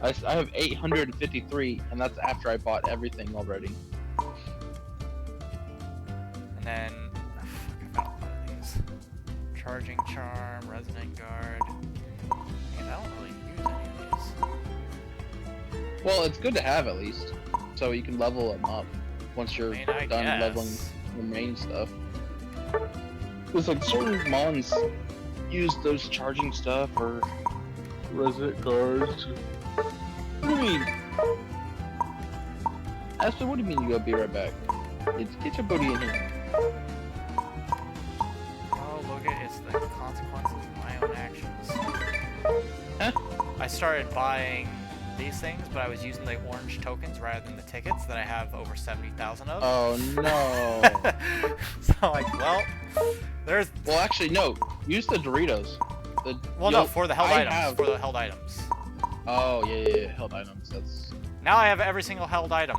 I have 853, and that's after I bought everything already. And then, I found one of these. Charging Charm, Resonant Guard. Man, I don't really use any of these. Well, it's good to have at least, so you can level them up once you're I done guess. leveling the main stuff. Because like certain mons use those charging stuff or resident guards. What do you mean? Aspen, what do you mean you gotta be right back? Get your booty in here. Oh, look at it's the consequences of my own actions. Huh? I started buying these things, but I was using the orange tokens rather than the tickets that I have over 70,000 of. Oh no. So like, well, there's. Well, actually, no. Use the Doritos. Well, no, for the held items. Have... For the held items. Oh yeah, held items. That's. Now I have every single held item.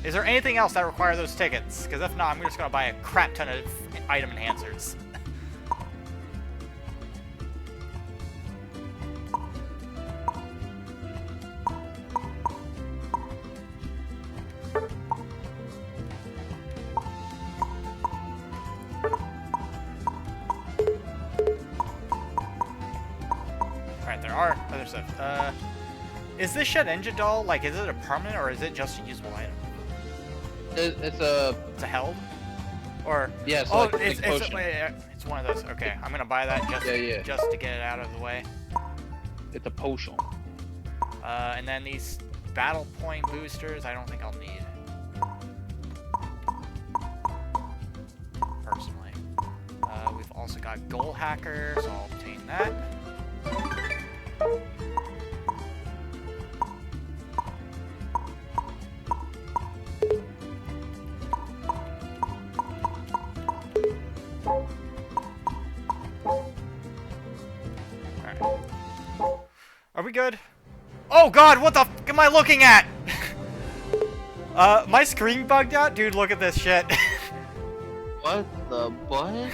Is there anything else that require those tickets? Because if not, I'm just gonna buy a crap ton of item enhancers. Alright, there are other stuff. Is this Shedinja doll, like, is it a permanent or is it just a usable item? It's a held? Or yeah, oh, like it's potion. it's one of those. Okay, I'm gonna buy that just just to get it out of the way. It's a potion. And then these battle point boosters, I don't think I'll need. Personally. We've also got Goal Hacker, so I'll obtain that. Are we good? Oh god, what the f am I looking at? My screen bugged out? Dude, look at this shit. What the butt?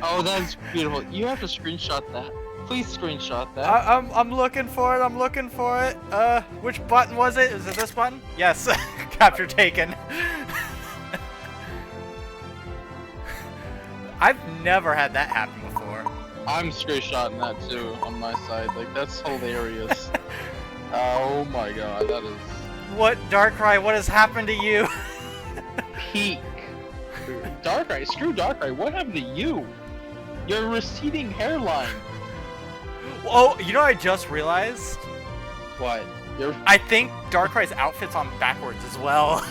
Oh, that's beautiful. You have to screenshot that. Please screenshot that. I'm looking for it, I'm looking for it. Which button was it? Is it this button? Yes, capture taken. I've never had that happen before. I'm screenshotting that too on my side. Like, that's hilarious. Oh my god, that is... What, Darkrai, what has happened to you? Peak. Darkrai, screw Darkrai, what happened to you? Your receding hairline. Oh, you know what I just realized? What? I think Darkrai's outfit's on backwards as well.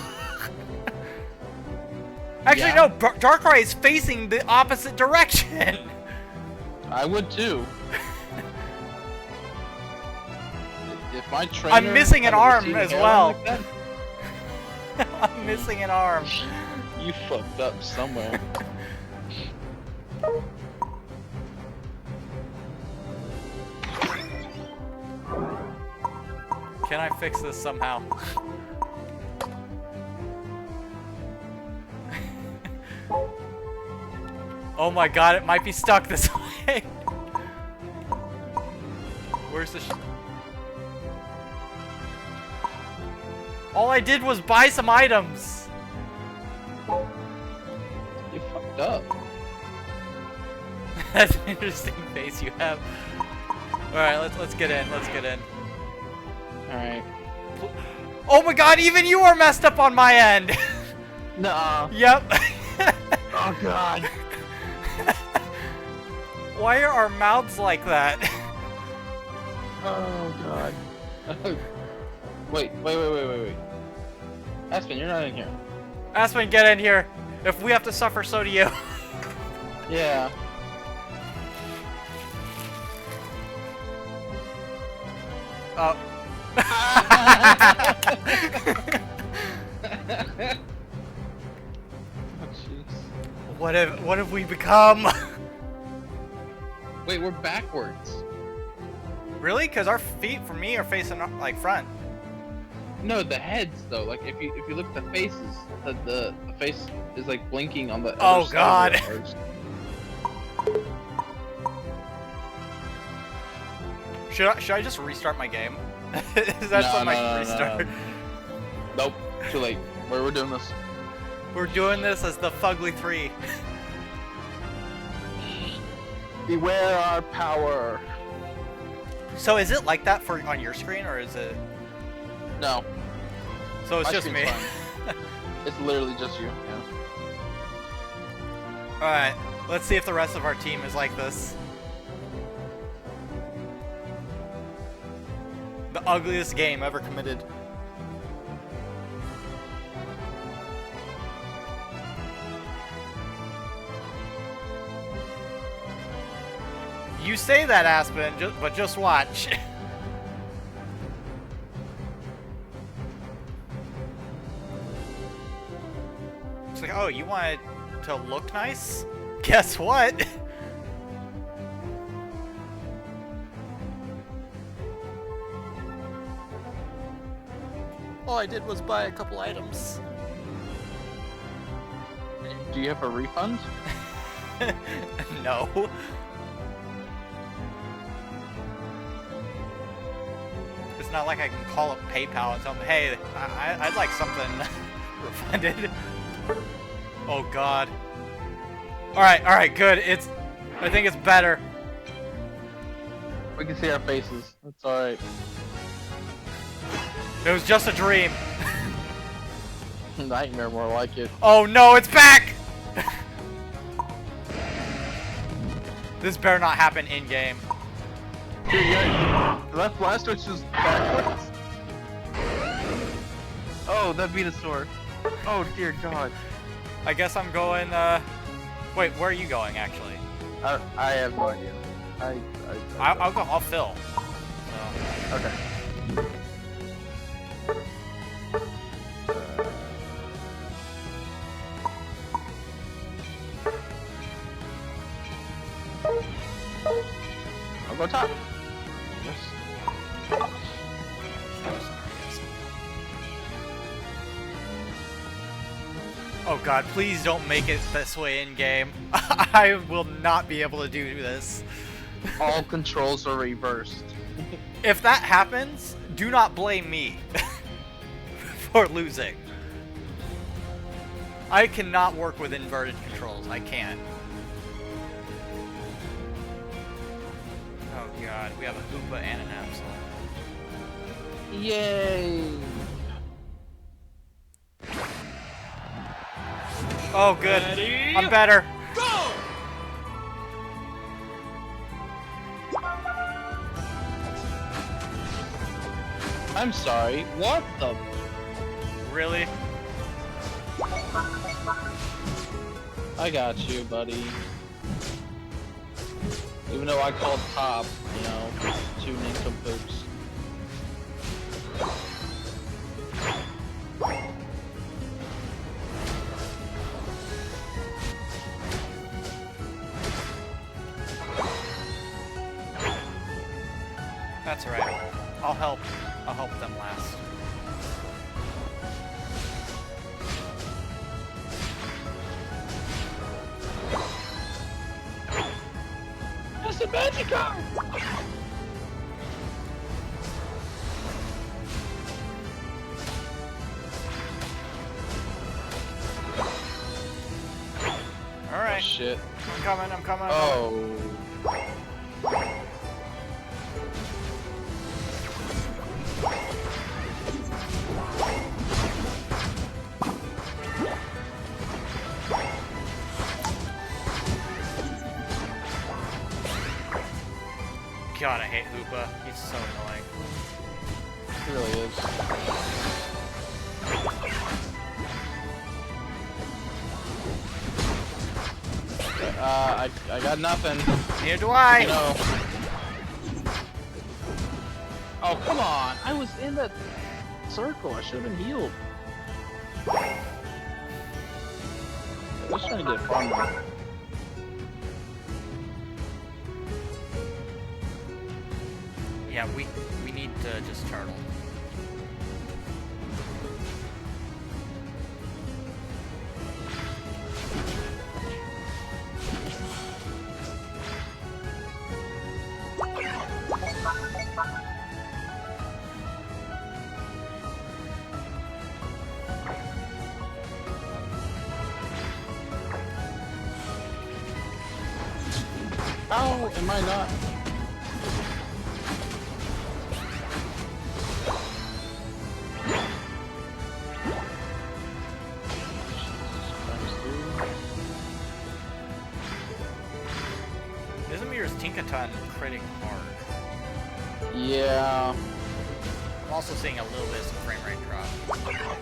Actually, Yeah. no, Darkrai is facing the opposite direction. I would too. If my trainer I'm missing an had a arm receding as hairline well. like that, I'm missing an arm. you fucked up somewhere. Can I fix this somehow? Oh my god, it might be stuck this way. Where's the all I did was buy some items. You fucked up. That's an interesting face you have. Alright, let's get in, let's get in. Alright. Oh my god, even you are messed up on my end! Nuh-uh. Yep. Oh god. Why are our mouths like that? Oh god. Wait. Aspen, you're not in here. Aspen, get in here. If we have to suffer, so do you. Yeah. Oh. What have we become? Wait, we're backwards. Really? Because our feet, for me, are facing like front. No, the heads though. Like if you look at the faces, the face is like blinking on the. Oh other God. side of the arch. Should I just restart my game? Is that something I should restart? Nope. Too late. We're doing this. We're doing this as the Fugly 3. Beware our power. So is it like that for on your screen, or is it? No. So it's My just screen's me. fine. It's literally just you. Yeah. All right. Let's see if the rest of our team is like this. The ugliest game ever committed. You say that, Aspen, but just watch. It's like, oh, you want it to look nice? Guess what? All I did was buy a couple items. Do you have a refund? No. It's not like I can call up PayPal and tell them, hey, I'd like something refunded. Oh God. Alright, good. I think it's better. We can see our faces. It's alright. It was just a dream. Nightmare, more like it. Oh no, it's back! This better not happen in-game. Dude, yeah, left blast switch is backwards. Oh, that Venusaur. Oh dear God. I guess I'm going, wait, where are you going, actually? I have no idea. I'll fill. So. Okay. I'll go top. Yes. Oh God, please don't make it this way in game. I will not be able to do this. All controls are reversed. If that happens, do not blame me for losing. I cannot work with inverted controls. I can't. Oh God, we have a Hoopa and an Absol. Yay! Oh good, I'm better. Go! I'm sorry, what the? Really? I got you, buddy. Even though I called top, you know, two nincompoops. That's alright. I'll help them last. That's a Magikarp! Alright. Oh, shit. I'm coming. Oh. God, I hate Hoopa. He's so annoying. It really is. I got nothing. Neither do I. No. Oh, come on. I was in that circle. I should have been healed. I'm just trying to get fun one. Yeah, we need to just turtle. How am I not? Izumir's Tinkaton critting hard. Yeah. I'm also seeing a little bit of some frame rate drop.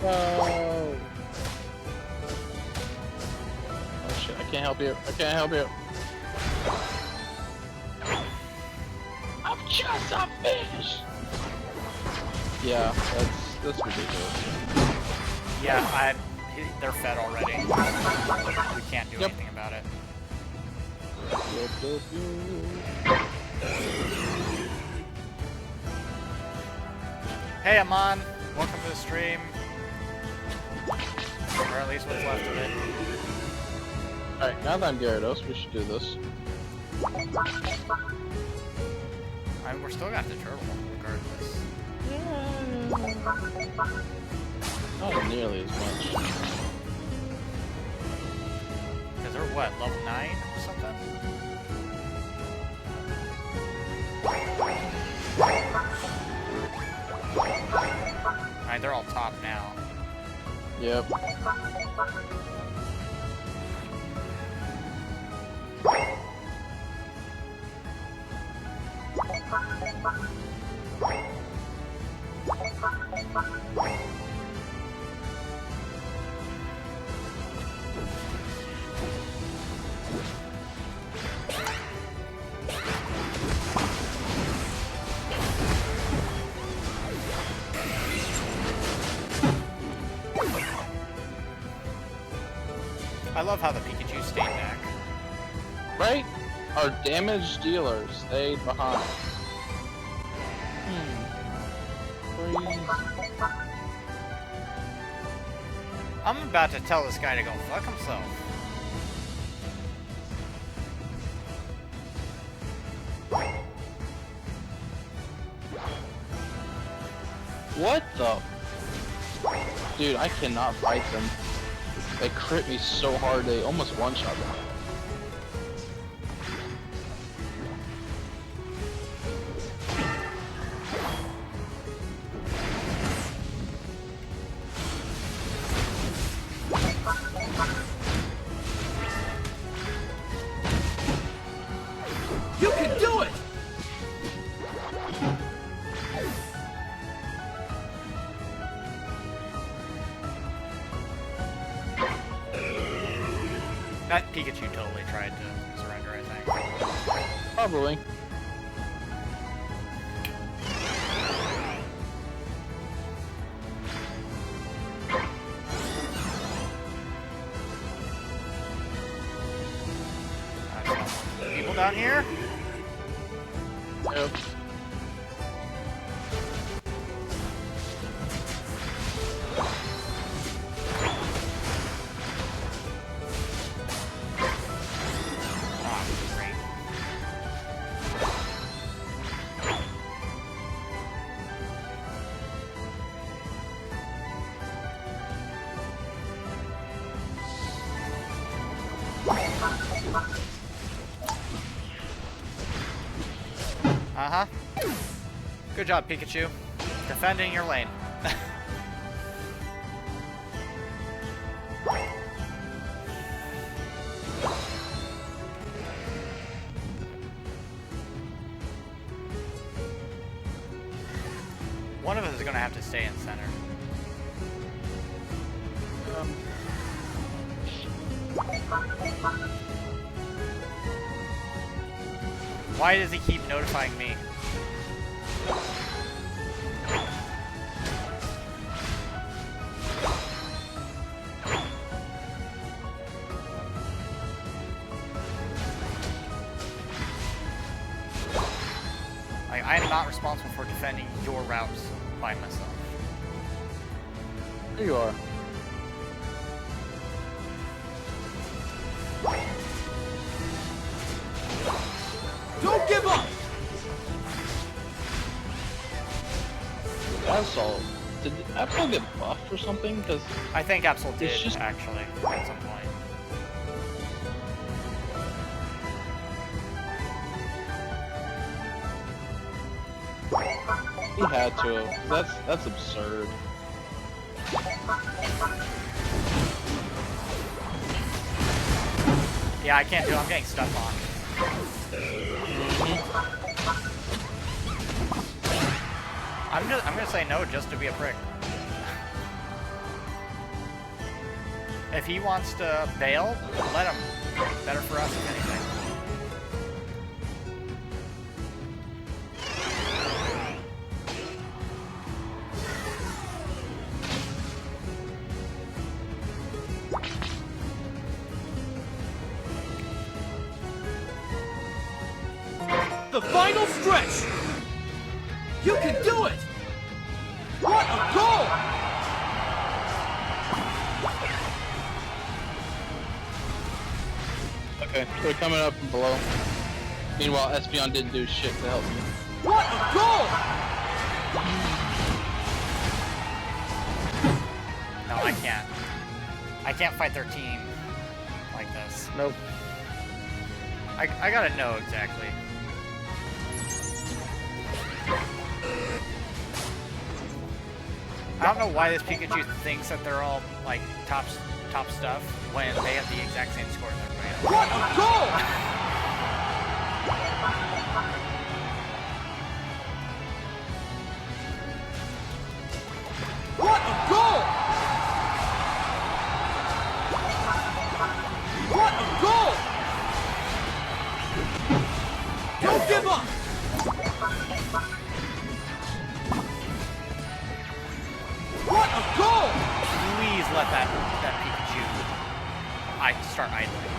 Oh shit, I can't help you. I can't help you. I'm just a fish! Yeah, that's ridiculous. Yeah, they're fed already. We can't do anything about it. Hey, Amon! Welcome to the stream. Or at least what's left of it. Alright, now that I'm Gyarados, we should do this. I mean, we're still got the turtle, regardless. Not nearly as much. Because they're what, level 9 or something? Alright, they're all top now. Yep. I love how the Pikachu stayed back. Right? Our damage dealer stayed behind. Crazy. I'm about to tell this guy to go fuck himself. What the? Dude, I cannot fight them. They crit me so hard, they almost one-shot me. You can do it! That Pikachu totally tried to surrender, I think. Probably. People down here? Yep. Uh-huh. Good job, Pikachu. Defending your lane. One of us is gonna have to stay in center. Why does he keep notifying me? Like, I am not responsible for defending your routes by myself. There you are. Don't give up! Absol. Did Absol get buffed or something? Because I think Absol did, just... actually, at some point. He had to. That's absurd. Yeah, I can't do it. I'm getting stuck on. I'm gonna say no just to be a prick. If he wants to bail, let him. Better for us, if anything. The final stretch! You can do it! What a goal! Okay, they're coming up from below. Meanwhile, Espeon didn't do shit to help me. What a goal! No, I can't. I can't fight their team like this. Nope. I gotta know exactly. I don't know why this Pikachu thinks that they're all like top stuff when they have the exact same score as everybody else. What a goal! What a goal! What a goal! Don't give up! What a goal! Please let that Pikachu start idling.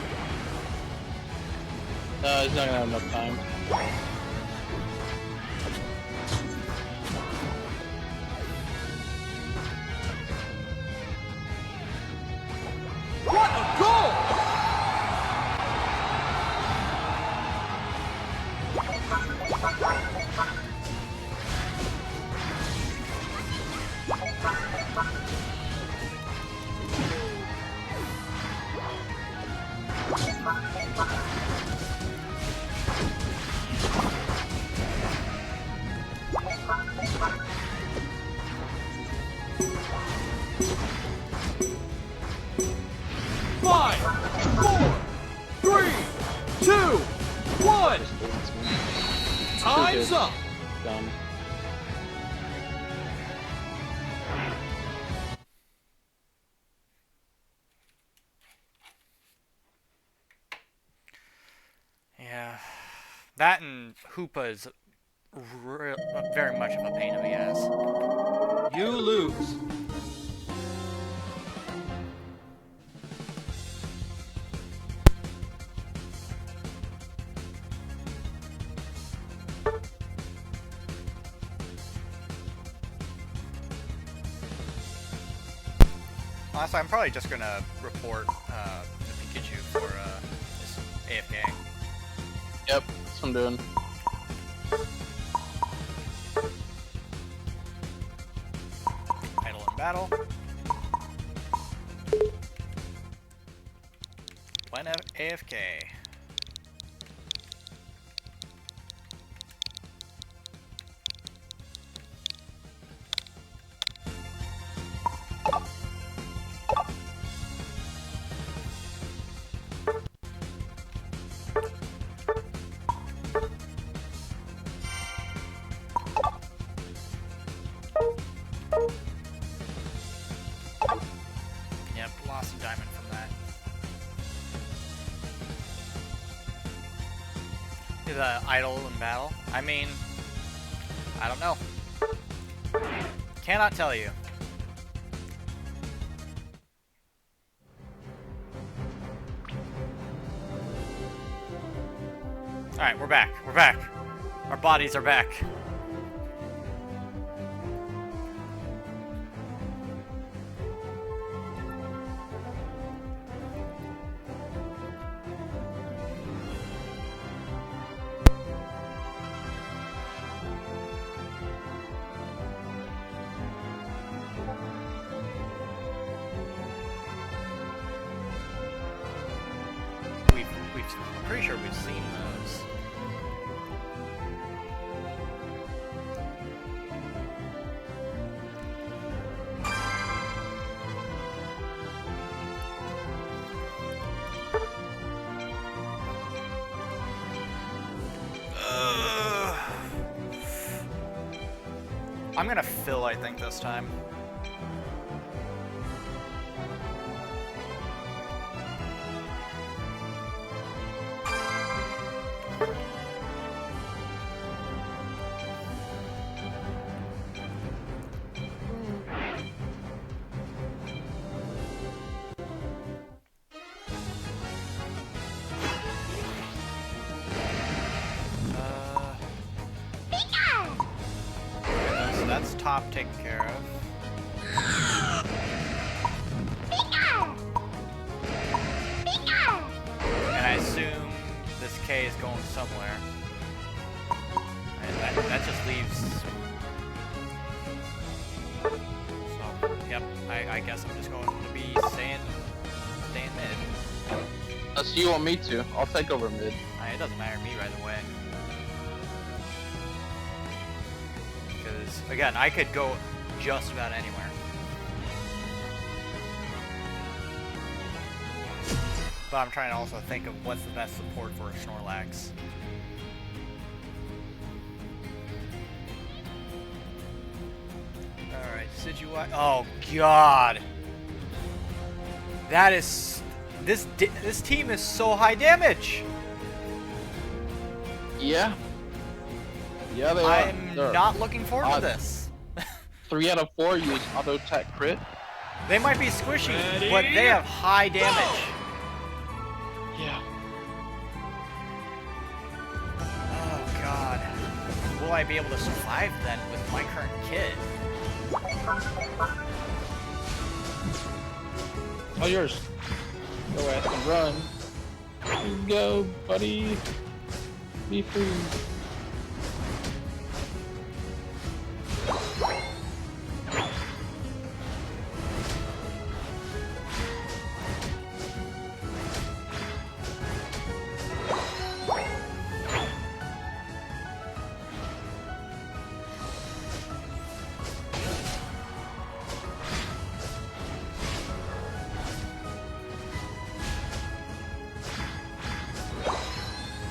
He's not gonna have enough time. What a goal! Five, 4, 3, 2, 1. Time's up. Done. Yeah, that and Hoopa is very much of a pain in the ass. You lose. Honestly, I'm probably just gonna report the Pikachu for just AFK. Yep, that's what I'm doing. Idle in battle. When AFK. Yep, lost a diamond from that. The idle in battle. I mean, I don't know. Cannot tell you. Alright, we're back. We're back. Our bodies are back. pretty sure we've seen those. I'm gonna fill, I think, this time. So that's top taken care of. And I assume this K is going somewhere. And that just leaves... So, yep, I guess I'm just going to be staying mid. Unless you want me to, I'll take over mid. It doesn't matter to me either way. Because, again, I could go just about anywhere. But I'm trying to also think of what's the best support for a Snorlax. Alright, Decidueye. Oh, God! That is... This team is so high damage! Yeah. Yeah, they are. I'm not looking forward to this. 3 out of 4 use auto attack crit. They might be squishy, but they have high damage. Yeah. Oh God. Will I be able to survive then with my current kit? All yours. Go ass and run. Here you go, buddy. Be free.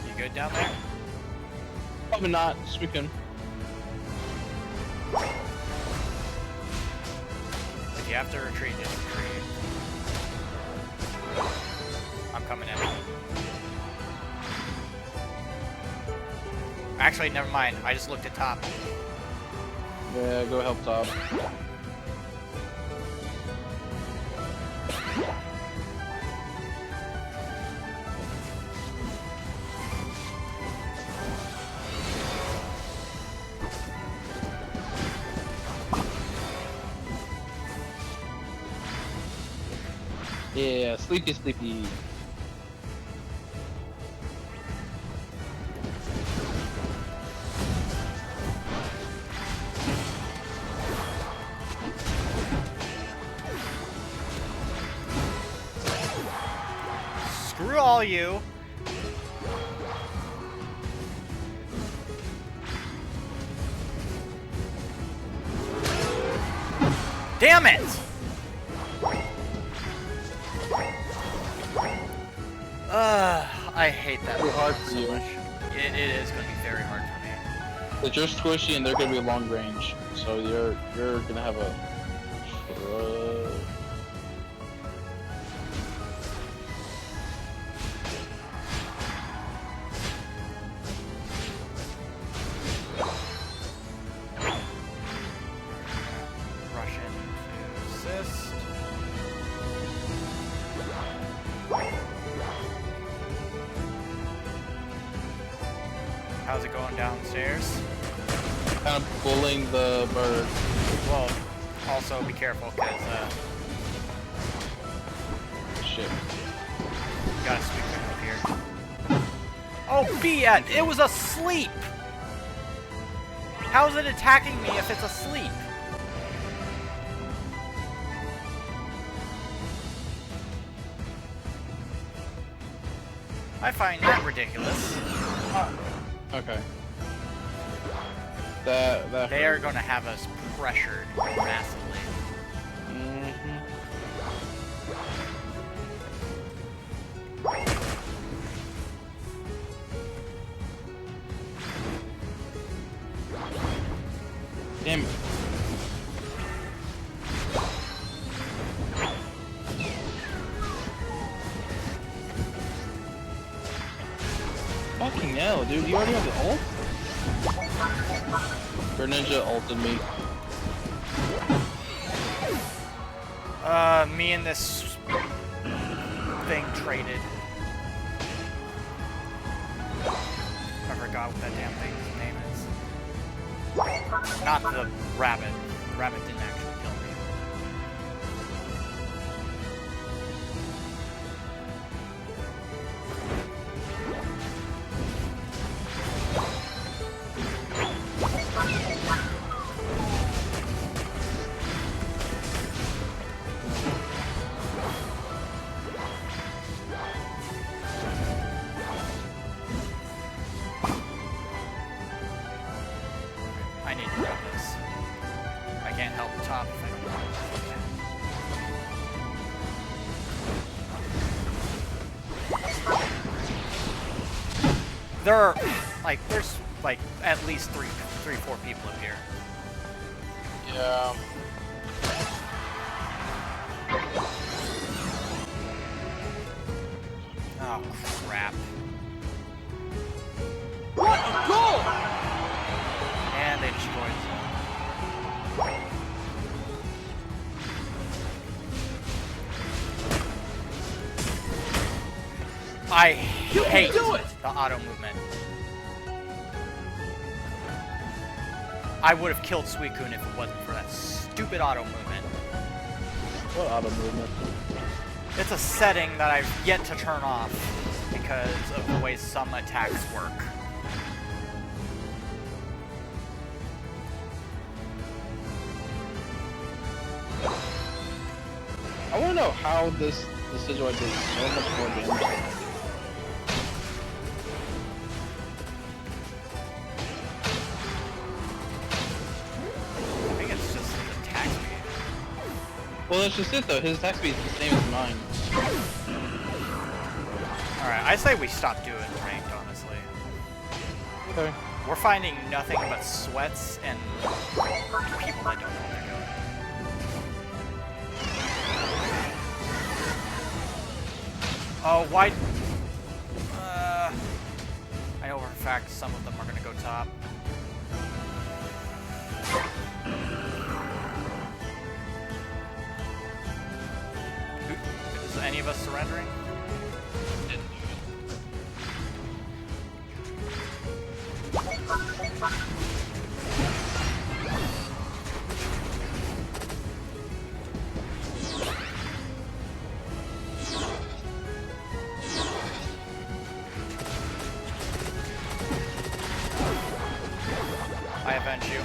You good down there? Probably not. Just we can. If you have to retreat, just retreat. I'm coming in. Actually, never mind. I just looked at top. Yeah, go help top. Yeah, sleepy, sleepy. Screw all you. Damn it! I hate that It's hard for so you. much. It is going to be very hard for me. But you're squishy and they're gonna be long range, so you're gonna have a. Rush in to assist. How's it going downstairs? Kind of pulling the bird. Well, also be careful, because, Shit. gotta sweep him up here. Oh, B-Ed! It was asleep! How is it attacking me if it's asleep? I find that ridiculous. Okay. That they are going to have us pressured massively. Damn it. Fucking hell, dude. You already have the ult? Greninja ulted me. Me and this thing traded. I forgot what that damn thing's name is. Not the rabbit. The rabbit didn't actually kill me. I need to grab this. I can't help top if I don't grab it. There are, like, there's, like, at least three, 4 people up here. Yeah. Oh, crap. What a goal! And they destroyed it. I hate the auto movement. I would have killed Suicune if it wasn't for that stupid auto movement. What auto movement? It's a setting that I've yet to turn off because of the way some attacks work. I want to know how this Decidueye does so much more damage. I think it's just his attack speed. Well, that's just it though. His attack speed is the same as mine. Alright, I say we stop doing ranked, honestly. Okay. We're finding nothing but sweats and people that don't know what they're doing. Oh, why? I know for a fact some of them are going to go top. Is any of us surrendering? I avenge you.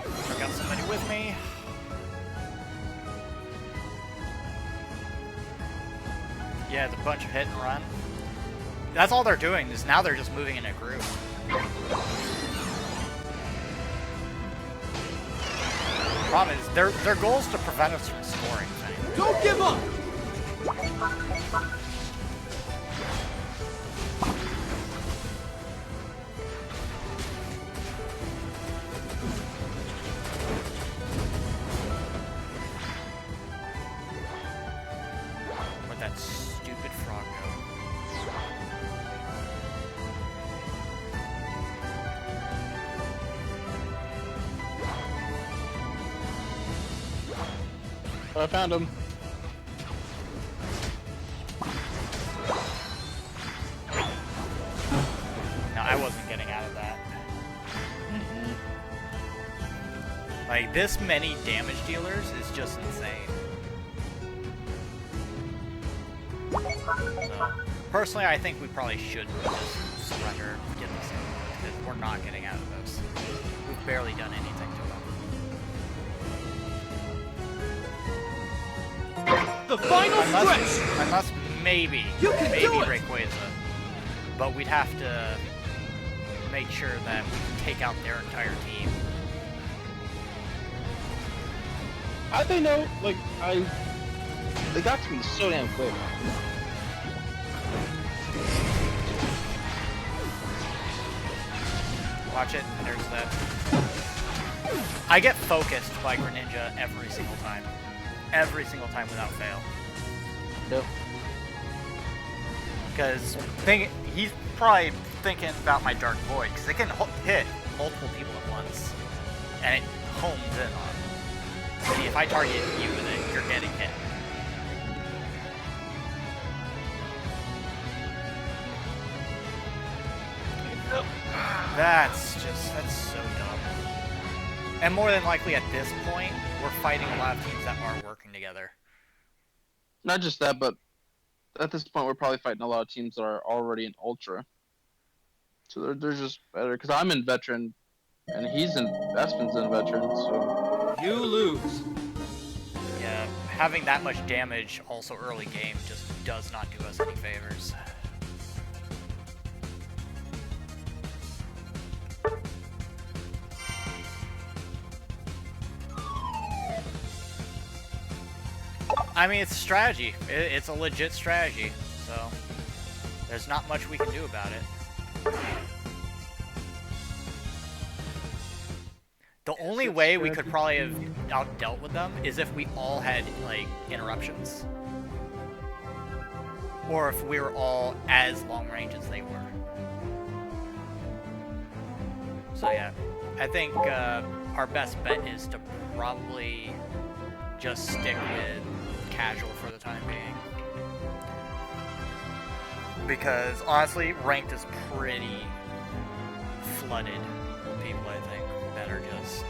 I got somebody with me. Yeah, it's a bunch of hit and run. That's all they're doing, is now they're just moving in a group. Problem is, their goal is to prevent us from scoring things. Don't give up! Where'd that stupid frog go? Oh, I found him. No, I wasn't getting out of that. Like, this many damage dealers is just insane. So, personally, I think we probably should just surrender, get this in, because we're not getting out of this. We've barely done anything to them. the final stretch! Unless maybe You can do it! Rayquaza. But we'd have to make sure that we take out their entire team. How'd they know? Like, they got to me so damn quick. Watch it, there's that. I get focused by Greninja every single time. Every single time without fail. Yep. Because he's probably thinking about my Dark Void, because it can hit multiple people at once. And it homes in on. See, if I target you with it, you're getting hit. That's so dumb. And more than likely at this point, we're fighting a lot of teams that are working together. Not just that, but at this point, we're probably fighting a lot of teams that are already in Ultra. So they're just better. Because I'm in Veteran, and Espen's in Veteran, so... You lose. Yeah, having that much damage also early game just does not do us any favors. I mean, it's a strategy. It's a legit strategy, so there's not much we can do about it. The only way we could probably have out-dealt with them is if we all had, like, interruptions. Or if we were all as long-range as they were. So yeah, I think our best bet is to probably just stick with casual for the time being. Because honestly, ranked is pretty flooded with people, I think, that are just...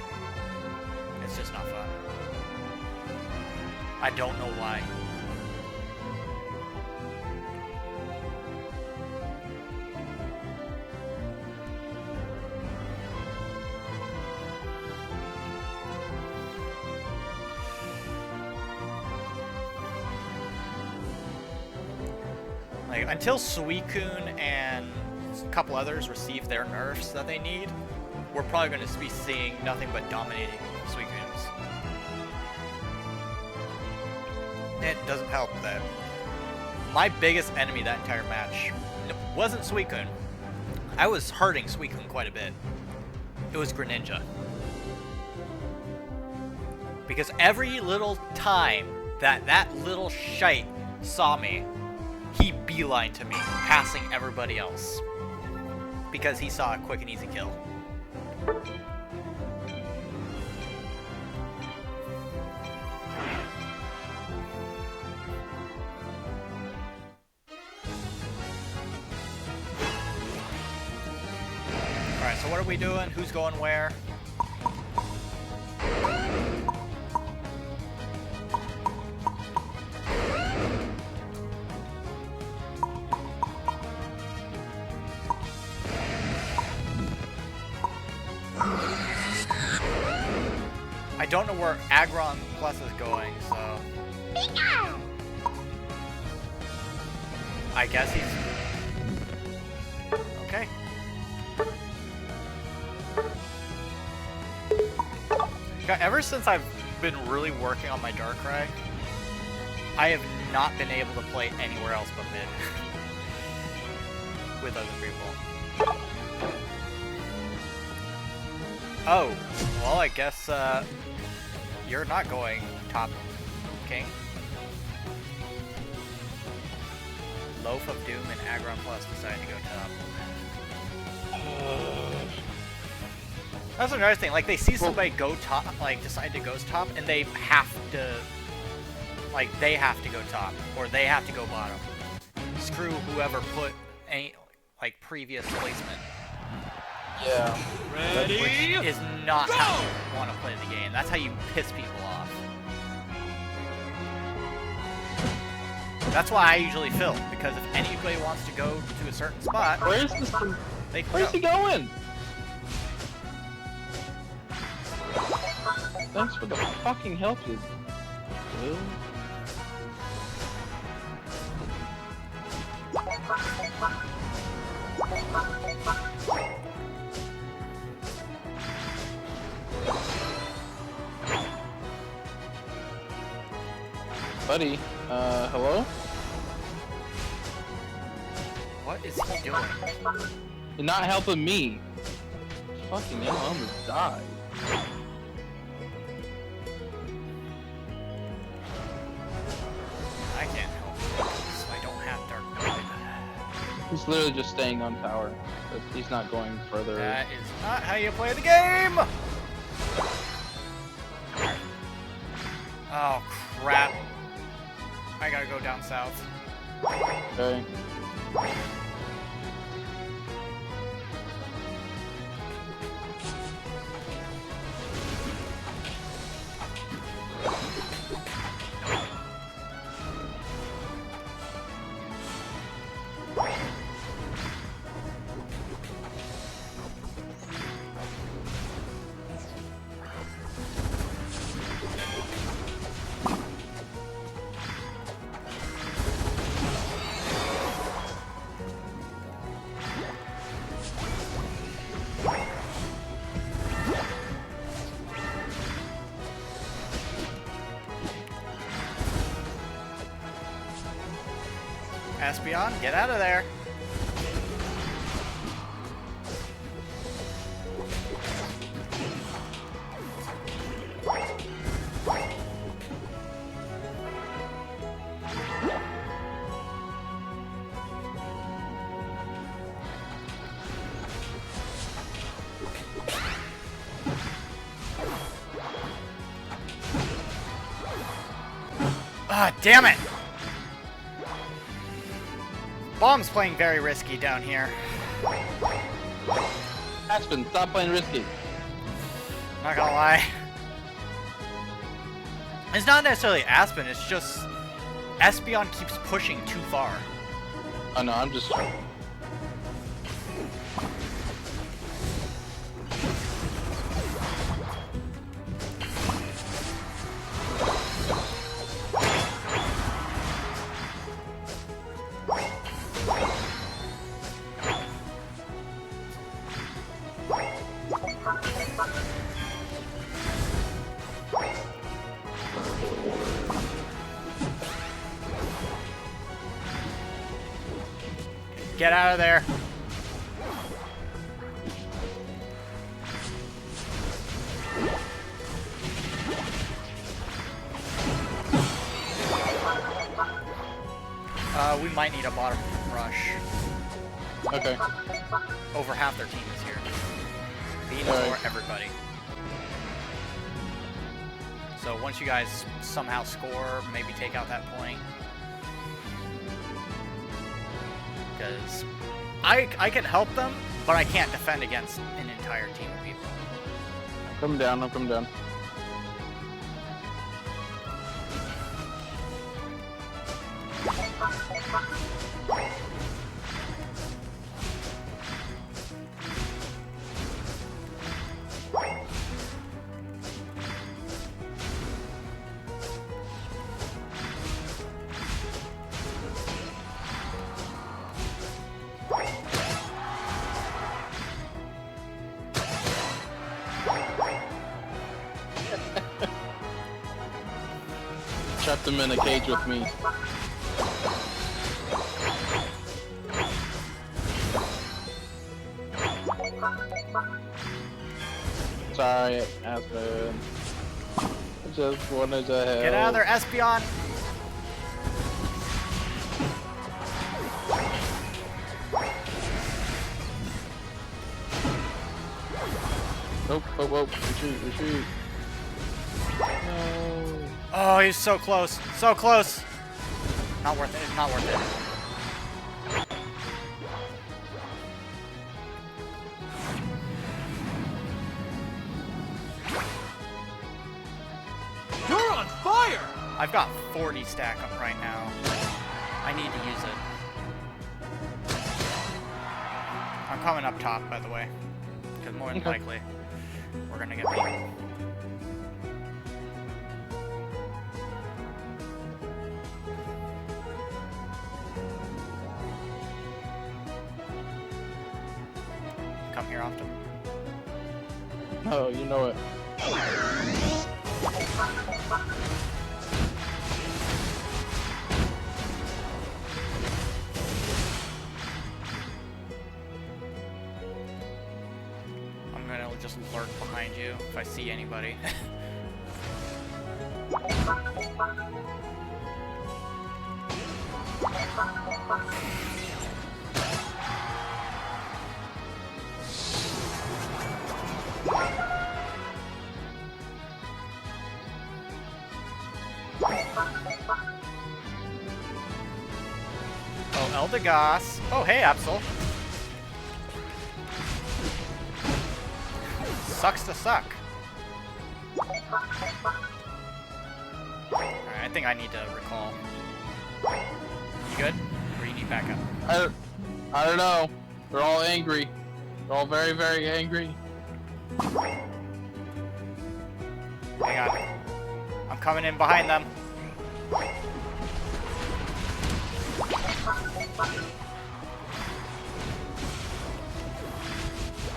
It's just not fun. I don't know why. Like, until Suicune and a couple others receive their nerfs that they need, we're probably going to be seeing nothing but dominating Suicunes. It doesn't help that my biggest enemy that entire match wasn't Suicune. I was hurting Suicune quite a bit. It was Greninja. Because every little time that little shite saw me, he beelined to me, passing everybody else. Because he saw a quick and easy kill. Alright, so what are we doing? Who's going where? I don't know where Aggron Plus is going, so... I guess he's... Okay. God, ever since I've been really working on my Darkrai, I have not been able to play anywhere else but mid. With other people. Oh, well, I guess, you're not going top, King. Loaf of Doom and Aggron Plus decided to go top. That's another thing, like, they see somebody go top, like, decide to go top, and they have to, like, they have to go top, or they have to go bottom. Screw whoever put any, like, previous placement. Yeah. Ready? Which is not how you want to play the game. That's how you piss people off. That's why I usually fill, because if anybody wants to go to a certain spot, where's this? They can Where's go. he going? Thanks for the fucking help, you. Buddy, hello? What is he doing? You're not helping me. Fucking hell, I almost died. I can't help because I don't have Dark Void. He's literally just staying on tower. But he's not going further. That is not how you play the game! Oh, crap. I gotta go down south. Okay. Espeon, get out of there. Ah, damn it! Bomb's playing very risky down here. Aspen, stop playing risky. Not gonna lie. It's not necessarily Aspen, it's just Espeon keeps pushing too far. Oh no, I'm just... Get out of there. We might need a bottom rush. Okay. Over half their team is here. Being Alright. for everybody. So once you guys somehow score, maybe take out that point. Because I can help them, but I can't defend against an entire team of people. Come down, I'll come down. Trapped him in a cage with me. Sorry, Aspen. I just wanted to help. Get out of there, Espeon! Nope, oh, retreat, retreat. No. Oh, he's so close. So close. Not worth it. It's not worth it. You're on fire! I've got 40 stack up right now. I need to use it. I'm coming up top, by the way. Because more than likely, we're gonna get beat. come here often? No, you know it. I'm gonna just lurk behind you if I see anybody. Oh, Eldegoss. Oh, hey, Absol. Sucks to suck. Alright, I think I need to recall. You good? Or you need backup? I don't know. They're all angry. They're all very, very angry. Hang on. I'm coming in behind them.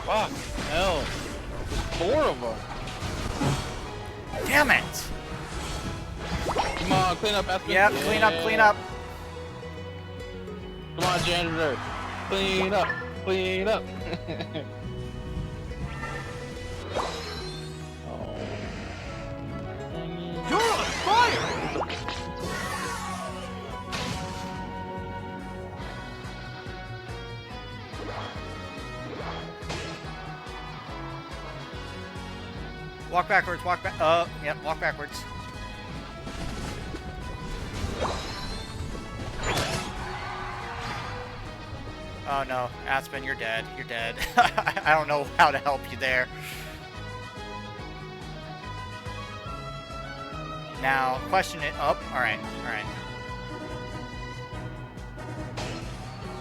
Fuck, hell. There's 4 of them. Damn it! Come on, clean up after Yep, clean up, clean up. Come on, janitor. Clean up, clean up. You're on fire! Walk backwards, walk back. Yep, walk backwards. Oh no, Aspen, you're dead. You're dead. I don't know how to help you there. Now, question it up. Alright, alright.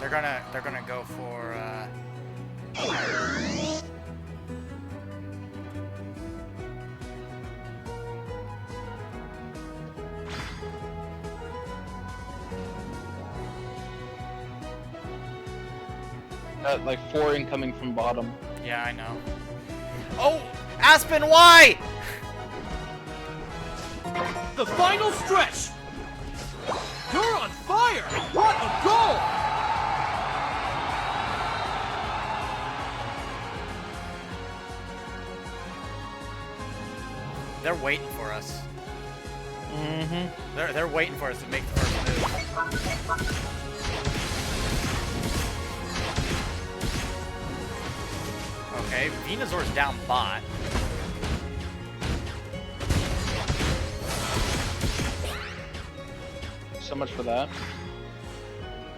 They're gonna go for Got like 4 incoming from bottom. yeah, I know. Oh! Aspen, why? The final stretch! You're on fire! What a goal! They're waiting for us. Mm-hmm. They're waiting for us to make the first move. Okay, Venusaur's down bot. So much for that.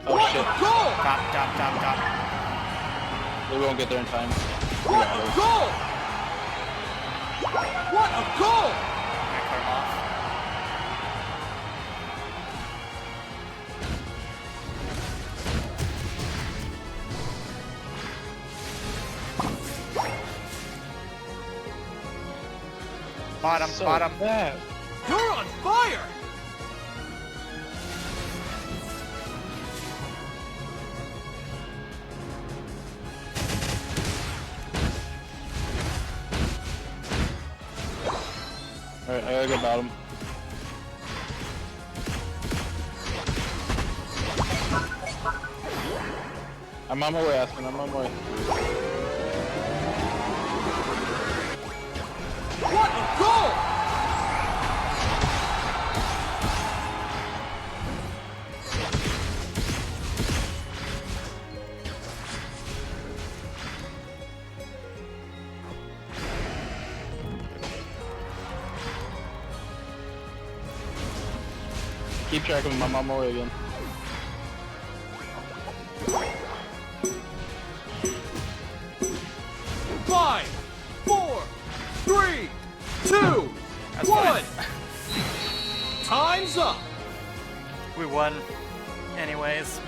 Oh shit. Goal! Top. They won't get there in time. What a goal! What a goal! Can I cut him off? Bottom, So bottom. bad. You're on fire! Alright, I gotta go bottom. I'm on my way, Aspen. I'm on my way. What a goal! Keep track of him. I'm on my way again. Five, 4, 3, 2, 1. Time's up. We won. Anyways.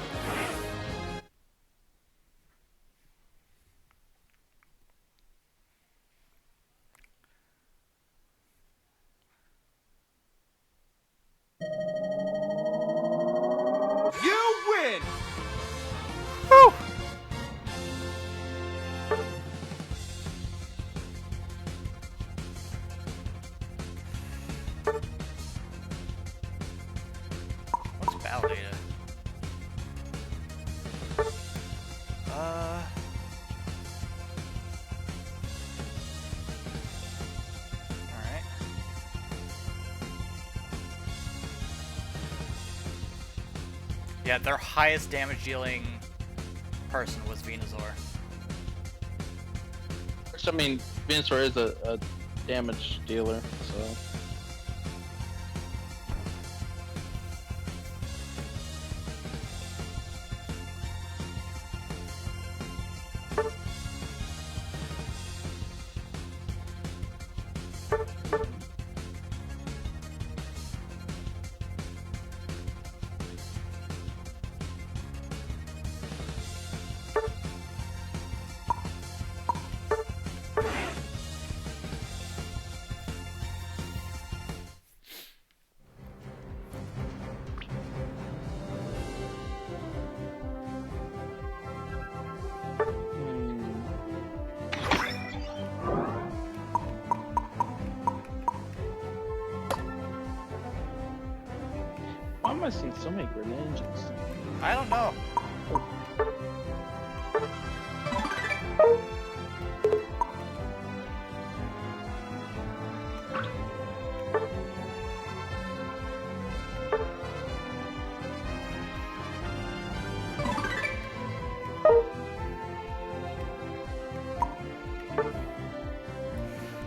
Yeah, their highest damage dealing person was Venusaur. Which, I mean, Venusaur is a damage dealer, so. Why am I seeing so many Greninjas? I don't know.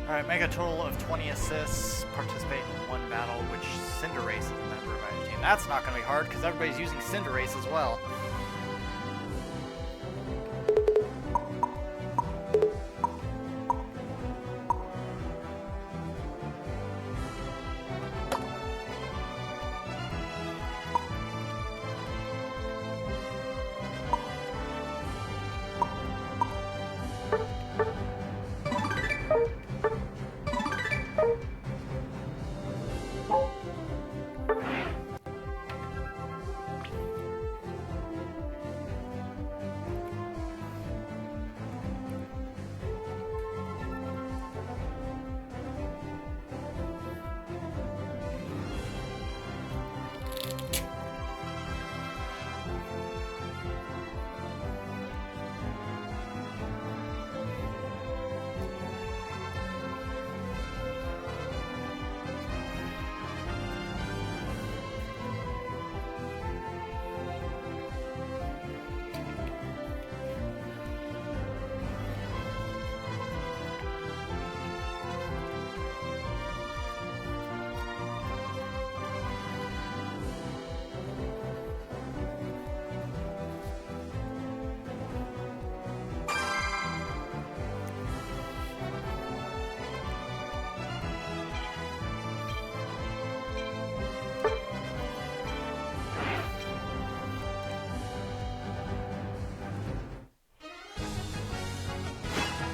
Alright, make a total of 20 assists, participate in one battle, which Cinderace is a member of our team. That's not going to be hard, because everybody's using Cinderace as well.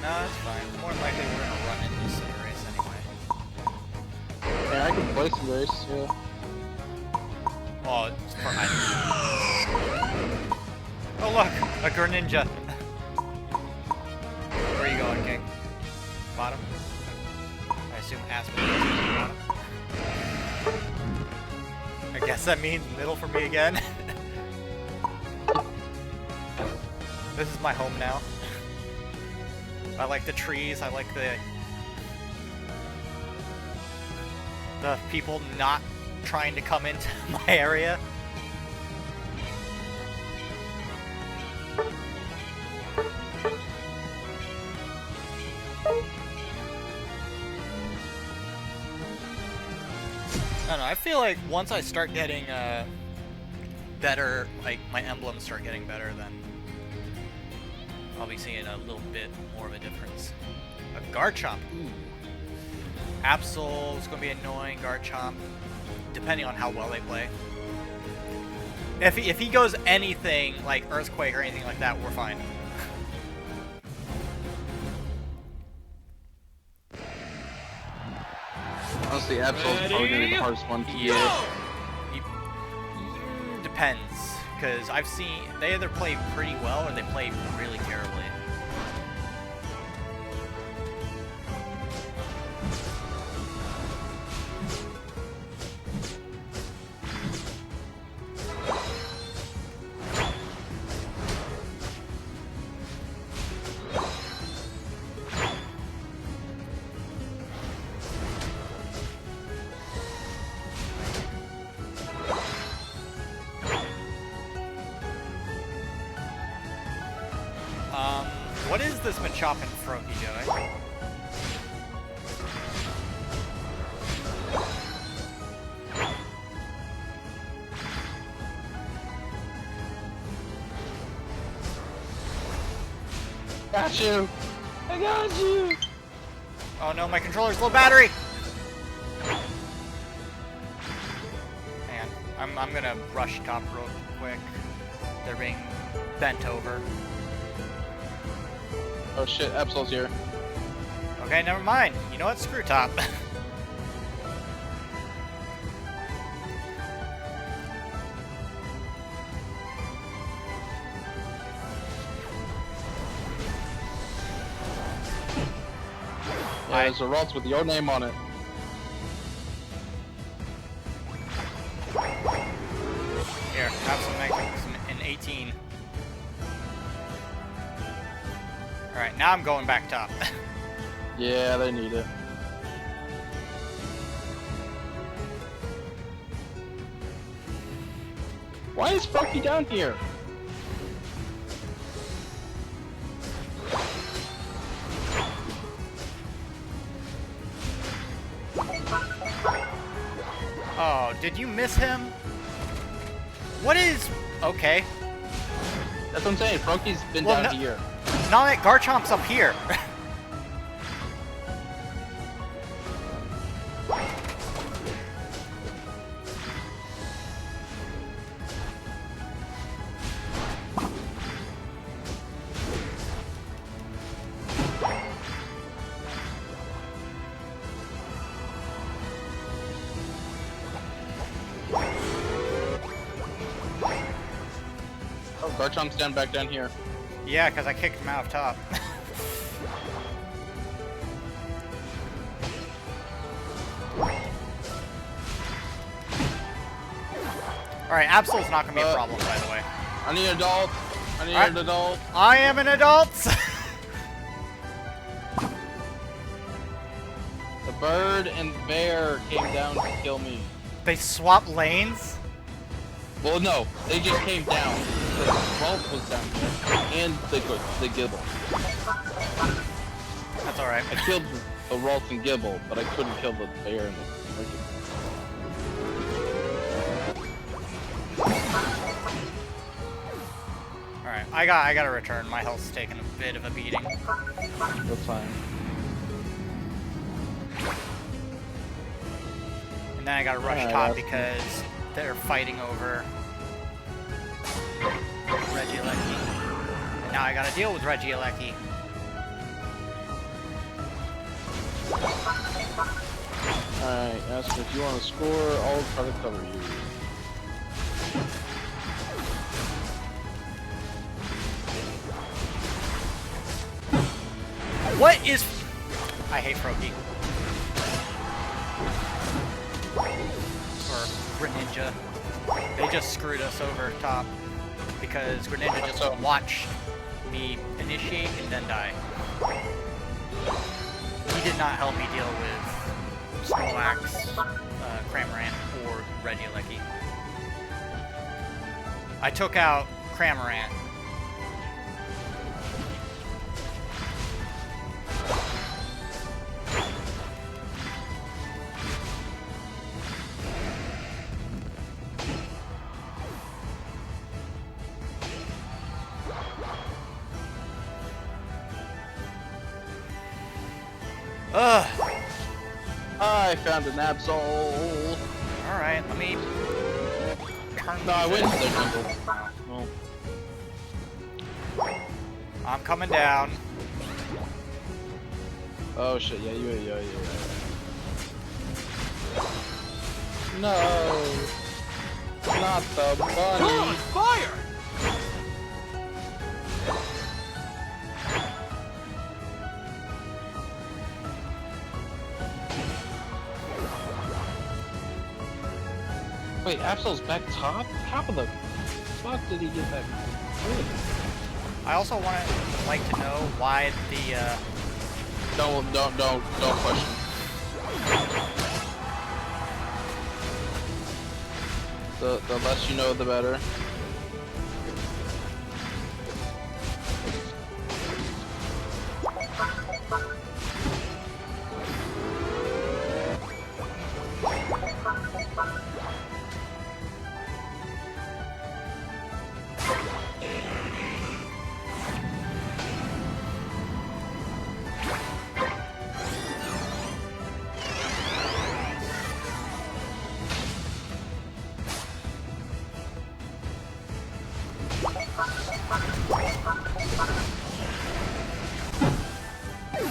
No, that's fine. More than likely we're gonna run into Cinderace anyway. Yeah, I can play some race, yeah. Oh, it's for Oh look, a Greninja. Where are you going, King? Bottom? I assume Aspen is bottom. I guess that means middle for me again. This is my home now. I like the trees, I like the people not trying to come into my area. I don't know, I feel like once I start getting better, like my emblems start getting better, then I'll be seeing a little bit more of a difference. A Garchomp, ooh. Absol is going to be annoying, Garchomp, depending on how well they play. If he goes anything like Earthquake or anything like that, we're fine. Honestly, Absol's probably gonna be the hardest one to get. Depends, because I've seen they either play pretty well or they play really terribly. What is this Machop and Froakie doing? Got you! I got you! Oh no, my controller's low battery! Man, I'm gonna rush top real quick. They're being bent over. Oh shit, Absol's here. Okay, never mind. You know what? Screw top. Yeah, there's a Ralts with your name on it. Here, have some in 18. Alright, now I'm going back top. Yeah, they need it. Why is Froakie down here? Oh, did you miss him? What is... Okay. That's what I'm saying, Froakie's been Well, down no- here. Not that Garchomp's up here. Oh, Garchomp's back down here. Yeah, because I kicked him out of top. Alright, Absol's not going to be a problem, by the way. I need an adult. I need an adult. I am an adult! The bird and bear came down to kill me. They swapped lanes? Well, no, they just came down. The Ralts was down here, and the Gibble. That's alright. I killed the Ralts and Gibble, but I couldn't kill the bear and the freaking... Alright, I gotta return. My health's taking a bit of a beating. That's fine. And then I gotta rush Alright, top that's because they're fighting over Regieleki. And now I gotta deal with Regieleki. Alright, Aspen, if you want to score, I'll try to cover you. What is... I hate Froakie. Or Greninja. They just screwed us over top. Because Greninja just watched me initiate and then die. He did not help me deal with Snorlax, Cramorant, or Regieleki. I took out Cramorant. Ugh. I found an Absol. Alright, let me turn No, I these went in. to the jungle. No. I'm coming down. Oh shit, yeah. No! Not the bunny! Fire! Wait, Absol's back top? How the fuck did he get back? I also like to know why the Don't question. The less you know, the better.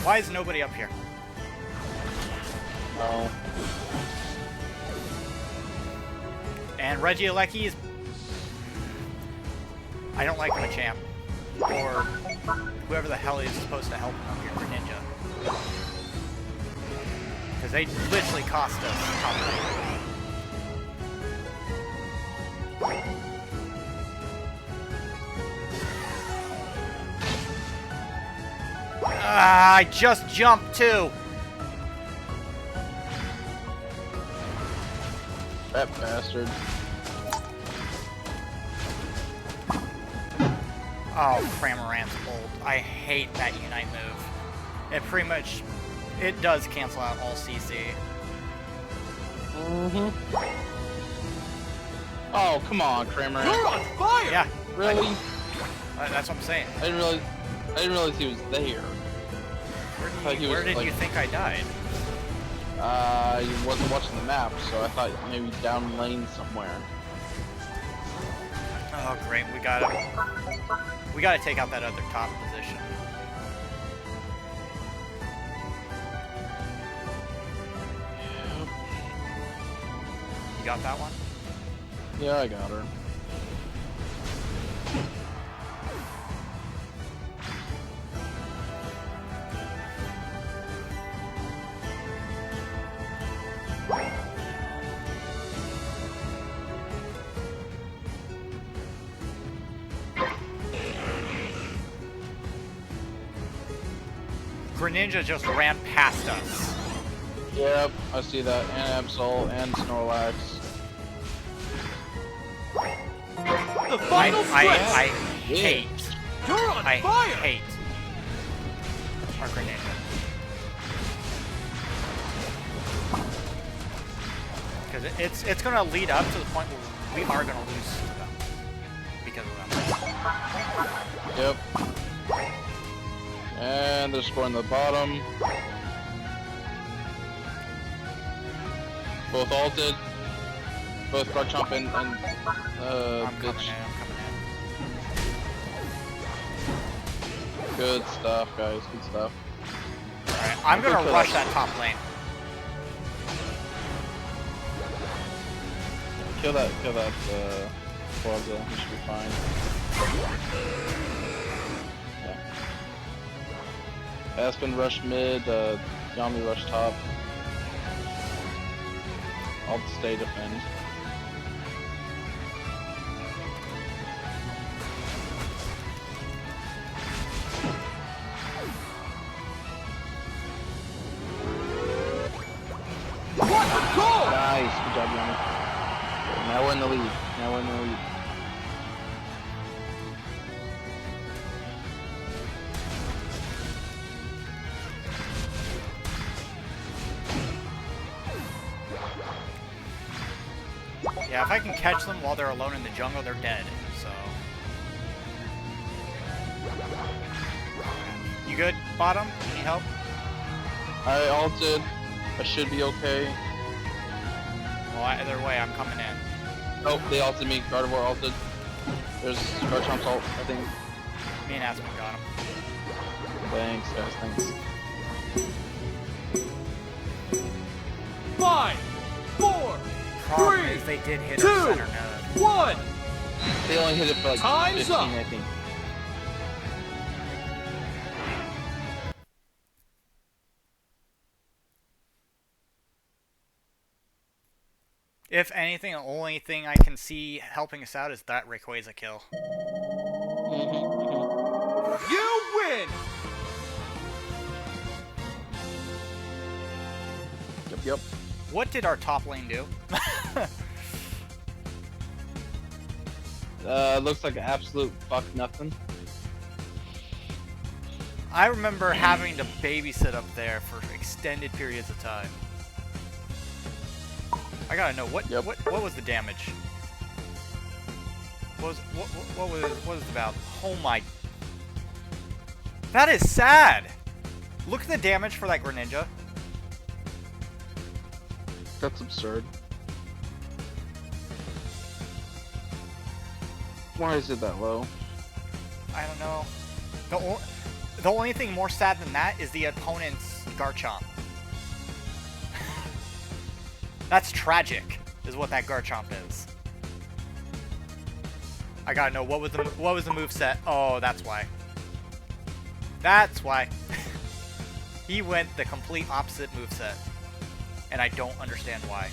Why is nobody up here? Oh. And Regieleki is... I don't like Machamp. Or whoever the hell is supposed to help him up here for Ninja. Because they literally cost us top lane. Ah, I just jumped too! That bastard. Oh, Cramorant's ult. I hate that Unite move. It pretty much... It does cancel out all CC. Mm-hmm. Oh, come on, Cramorant. You're on fire! Yeah. Really? That's what I'm saying. I didn't realize he was there. Where did you think I died? You wasn't watching the map, so I thought maybe down lane somewhere. Oh, great. We gotta take out that other top position. You got that one? Yeah, I got her. Greninja just ran past us. Yep, I see that. And Absol and Snorlax. The final stretch! I hate. You're on I fire! hate our Greninja. Because it's gonna lead up to the point where we are gonna lose to them because of them. Yep. And they're scoring the bottom. Both ulted. Both Garchomp and I'm coming bitch. in. Good stuff, guys. Good stuff. Alright, I'm gonna rush that top lane. Kill that Quaza. He should be fine. Yeah. Aspen rush mid, Yami rush top. I'll stay defend. What a goal! Nice, good job, Yami. Now we're in the lead. Now we're in the lead. Yeah, if I can catch them while they're alone in the jungle, they're dead. So. You good, bottom? Need help? I ulted. I should be okay. Well, either way, I'm coming in. Oh, they ulted me. Gardevoir ulted. There's Garchomp's ult, I think. Me and Aspen got him. Thanks, guys. Thanks. 5, 4, Problem 3, is they did hit 2, our center node. 1. They only hit it for like Time's 15, up. I think. If anything, the only thing I can see helping us out is that Rayquaza kill. You win! Yep. What did our top lane do? Looks like an absolute fuck nothing. I remember having to babysit up there for extended periods of time. I gotta know what was the damage? What was it about? Oh my! That is sad. Look at the damage for that Greninja. That's absurd. Why is it that low? I don't know. The only thing more sad than that is the opponent's Garchomp. That's tragic, is what that Garchomp is. I gotta know, what was the moveset? Oh, that's why. That's why. He went the complete opposite moveset. And I don't understand why.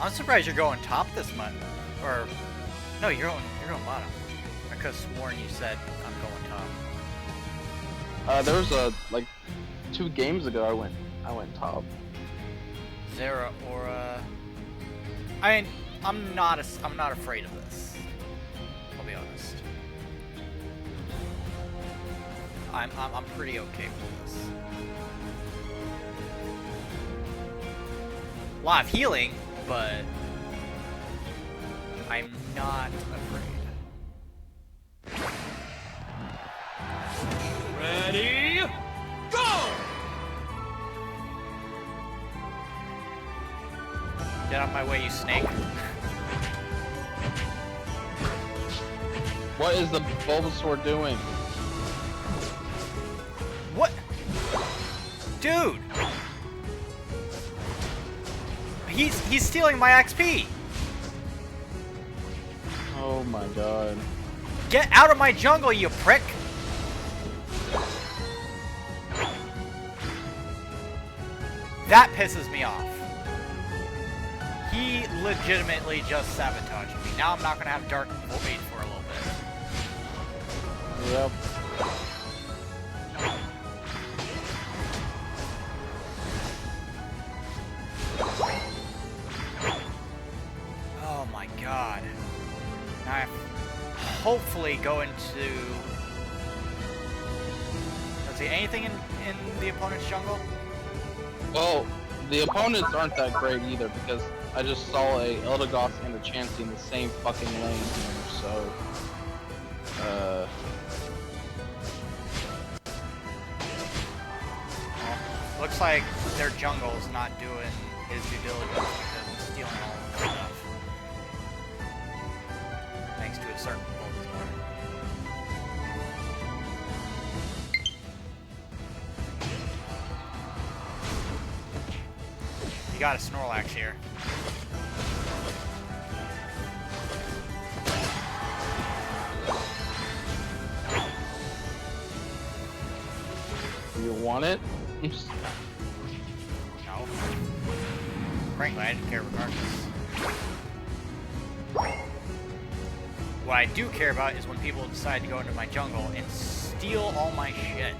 I'm surprised you're going top this month. Or, no, you're going bottom. I could have sworn you said I'm going top. There was like 2 games ago I went top. Zera, Aura. I mean, I'm not afraid of this. I'll be honest. I'm pretty okay with this. A lot of healing, but I'm not afraid. Ready, go! Get out of my way, you snake. What is the Bulbasaur doing? What? Dude! He's stealing my XP! Oh my god. Get out of my jungle, you prick! That pisses me off. He legitimately just sabotaged me. Now I'm not gonna have Dark Blade for a little bit. Yep. Oh my god. Now I have hopefully go into... Let's see, anything in the opponent's jungle? Well, the opponents aren't that great either because I just saw a Eldegoss and a Chansey in the same fucking lane here, so... Well, looks like their jungle's not doing his due diligence because I'm stealing all of his stuff. Thanks to a certain Bulbasaur. You got a Snorlax here. You want it? No. Frankly, I didn't care regardless. What I do care about is when people decide to go into my jungle and steal all my shit.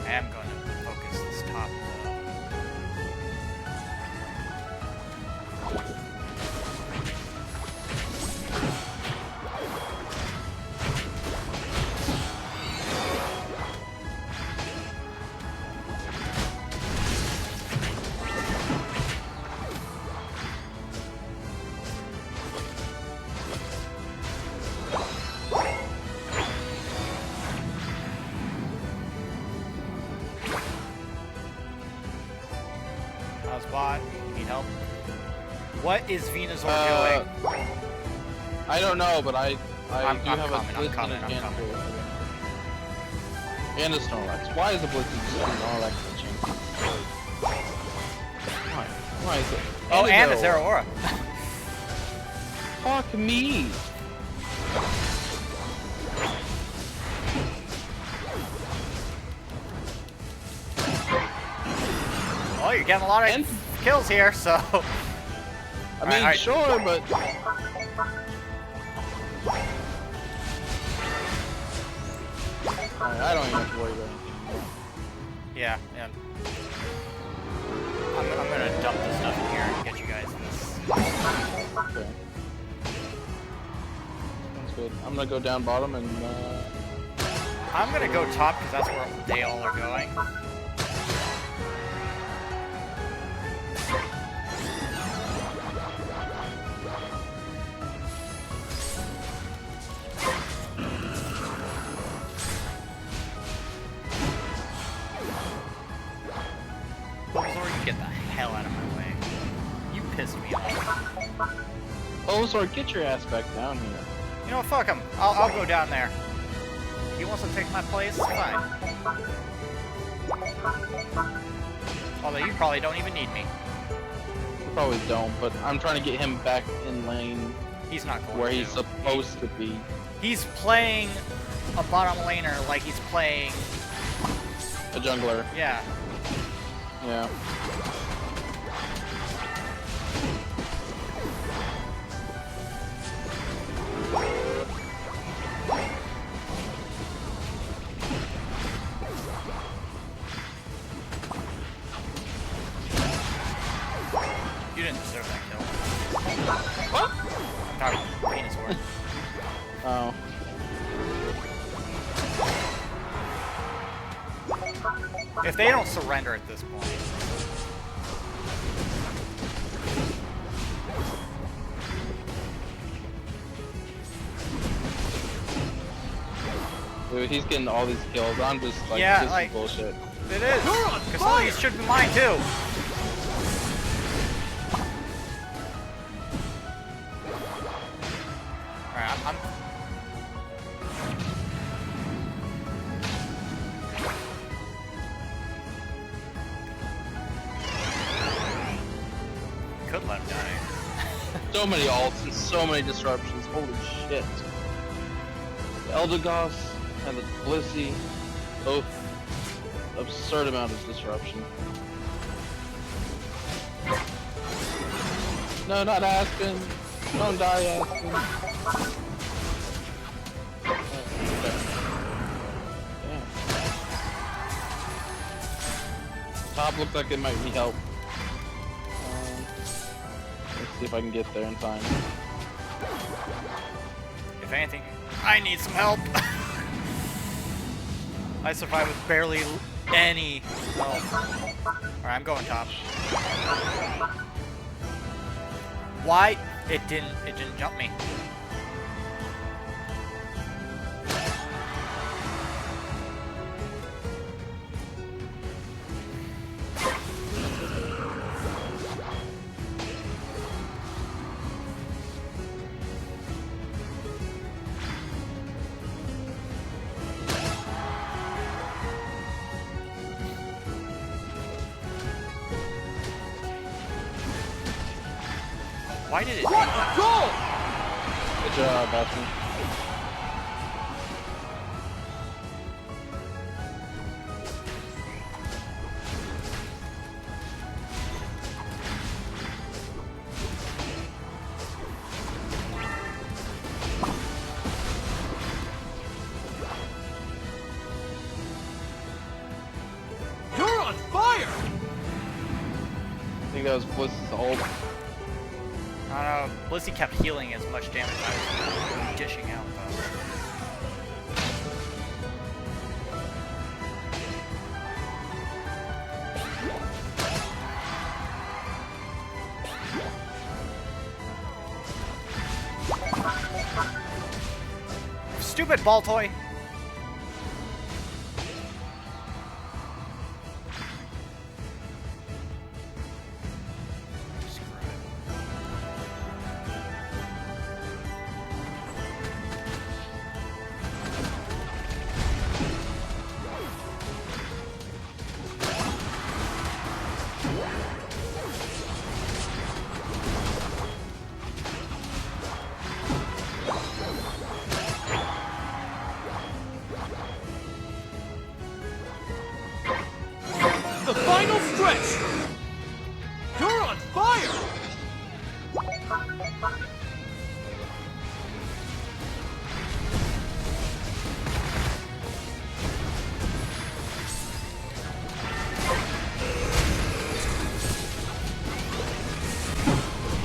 I am going to focus this top, though. Bot, you need help? What is Venusaur doing? I don't know, but I I'm do have coming, a I'm Blitzing coming. and a Snorlax. Why is the Blitzing just Snorlax glitching? Why is it? Oh, and a Zeraora. Fuck me! Oh, you're getting a lot of kills here, so... I mean, sure, but... I don't even have to worry about anything. Yeah. I'm gonna dump this stuff in here and get you guys this. Okay. Sounds good. I'm gonna go down bottom and, I'm gonna go top, because that's where they all are going. Bulbasaur, you get the hell out of my way. You pissed me off. Bulbasaur, get your ass back down here. You know what, fuck him. I'll go down there. He wants to take my place, fine. Although you probably don't even need me. You probably don't, but I'm trying to get him back in lane. He's not going where to. he's supposed to be. He's playing a bottom laner like he's playing... a jungler. Yeah. Yeah. You didn't deserve that kill. What? I'm talking about Venusaur. Oh. If they don't surrender at this point. Dude, he's getting all these kills. I'm just like, yeah, this like, is bullshit. It is. Because all these should be mine too. Alright, I'm... Could let him die. So many ults and so many disruptions. Holy shit. The Eldegoss and the Blissey, both absurd amount of disruption. No, not Aspen. Don't die, Aspen. Damn. Top looks like it might need help. Let's see if I can get there in time. If anything, I need some help. I survived with barely any health. Alright, I'm going top. Why? It didn't jump me. Why did it? What a goal! Good job, Bastion. was Bliss's ult. I don't know. Blissey kept healing as much damage as I was dishing out, though. Stupid ball toy! The final stretch! You're on fire!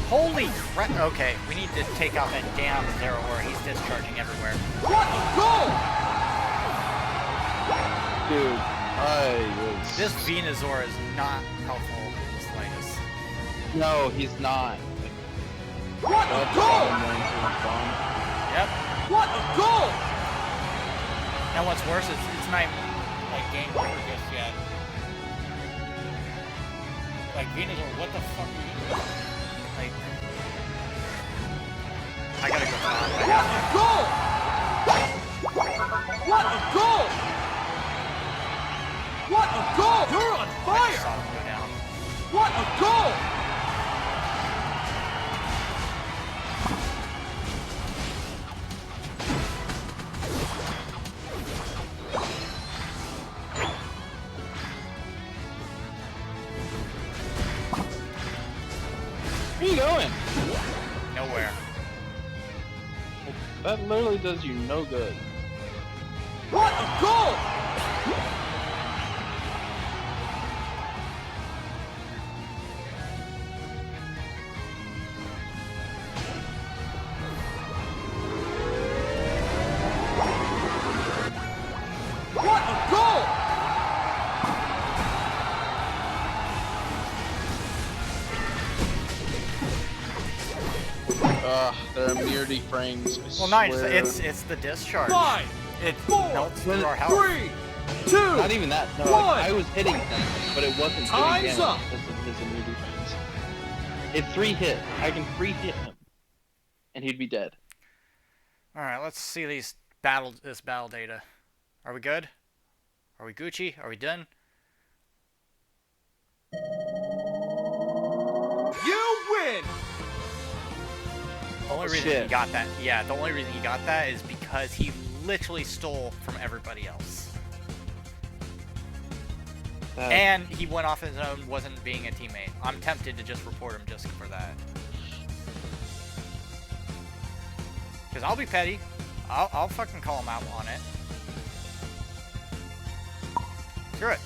Holy crap! Okay, we need to take out that damn Zero Aura. He's discharging everywhere. What a goal! Dude, This Venusaur is not helpful in the slightest. No, he's not. What a goal! Yep. What a goal! And what's worse is it's not even, like, game over just yet. Like, Venusaur, what the fuck are you doing? Like, I gotta go down. What a goal! What a goal! What a goal! You're on I just fire! saw him go down. What a goal! Where are you going? Nowhere. That literally does you no good. What a goal! What a goal! They're immunity frames. Well, not it's the discharge. 5, It 4, melts through our health. 3, 2, Not even that. No, 1. like, I was hitting him, but it wasn't doing Time's damage up. because of his immunity frames. It's 3 hit. I can free hit him, and he'd be dead. All right, let's see this battle data. Are we good? Are we Gucci? Are we done? You win! The only reason he got that, the only reason he got that is because he literally stole from everybody else. And he went off his own, wasn't being a teammate. I'm tempted to just report him just for that. Because I'll be petty. I'll fucking call him out on it. Screw it.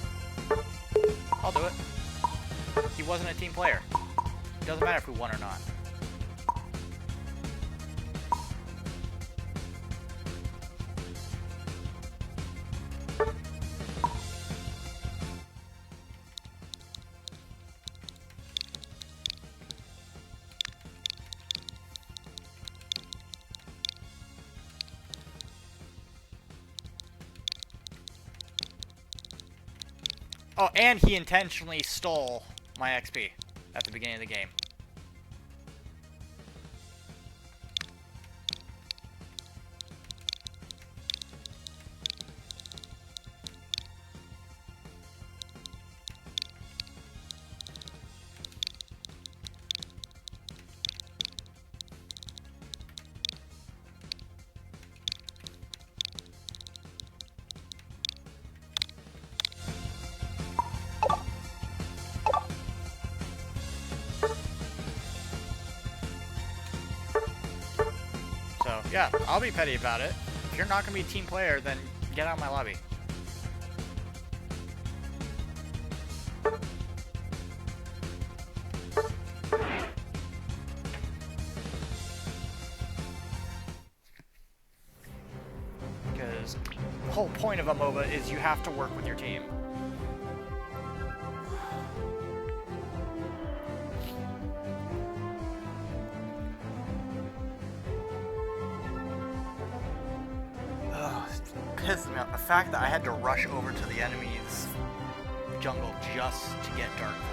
I'll do it. He wasn't a team player. Doesn't matter if we won or not. Oh, and he intentionally stole my XP at the beginning of the game. So, yeah, I'll be petty about it. If you're not going to be a team player, then get out of my lobby. game's whole point of a MOBA is you have to work with your team. Ugh, it's pissing me off. The fact that I had to rush over to the enemy's jungle just to get Dark Void.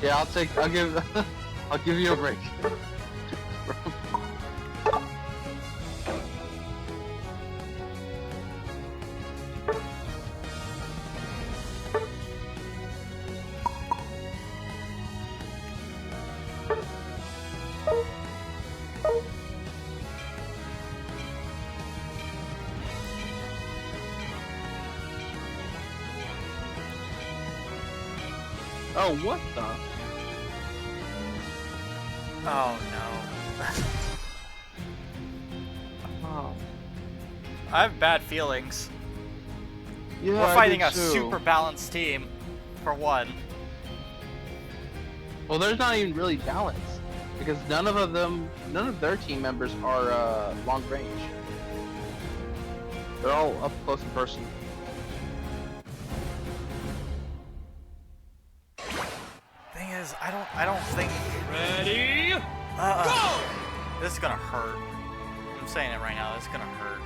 Yeah, I'll give you a break. Oh, what the? Oh no. Oh. I have bad feelings. Yeah, we're fighting I a do too. super balanced team, for one. Well, there's not even really balance because none of their team members are long range. They're all up close and personal. Thing is, I don't think. Ready? Go! This is gonna hurt. I'm saying it right now. This is gonna hurt.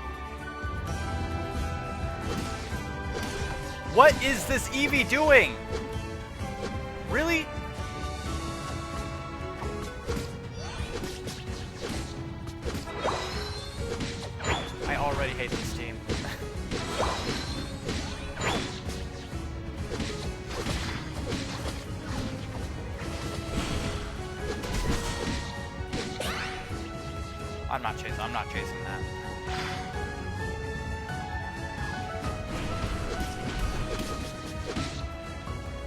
What is this Eevee doing? Really? I already hate this team. I'm not chasing that.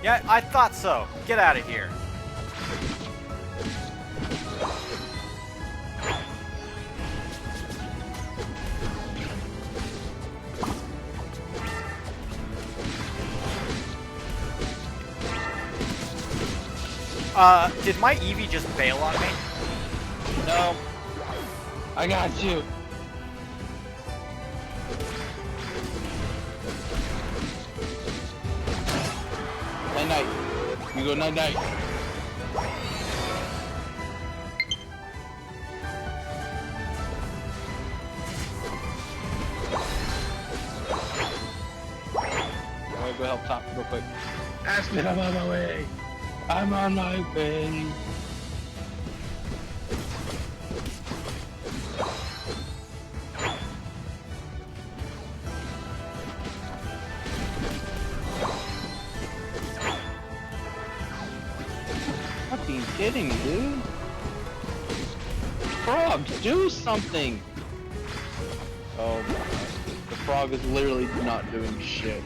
Yeah, I thought so. Get out of here. Did my Eevee just bail on me? No. I got you. Night night. You go night night. I'm gonna go help top real quick. Aspen, I'm on my way. I'm on my way. Fucking kidding, dude. Frogs, do something. Oh my. The frog is literally not doing shit.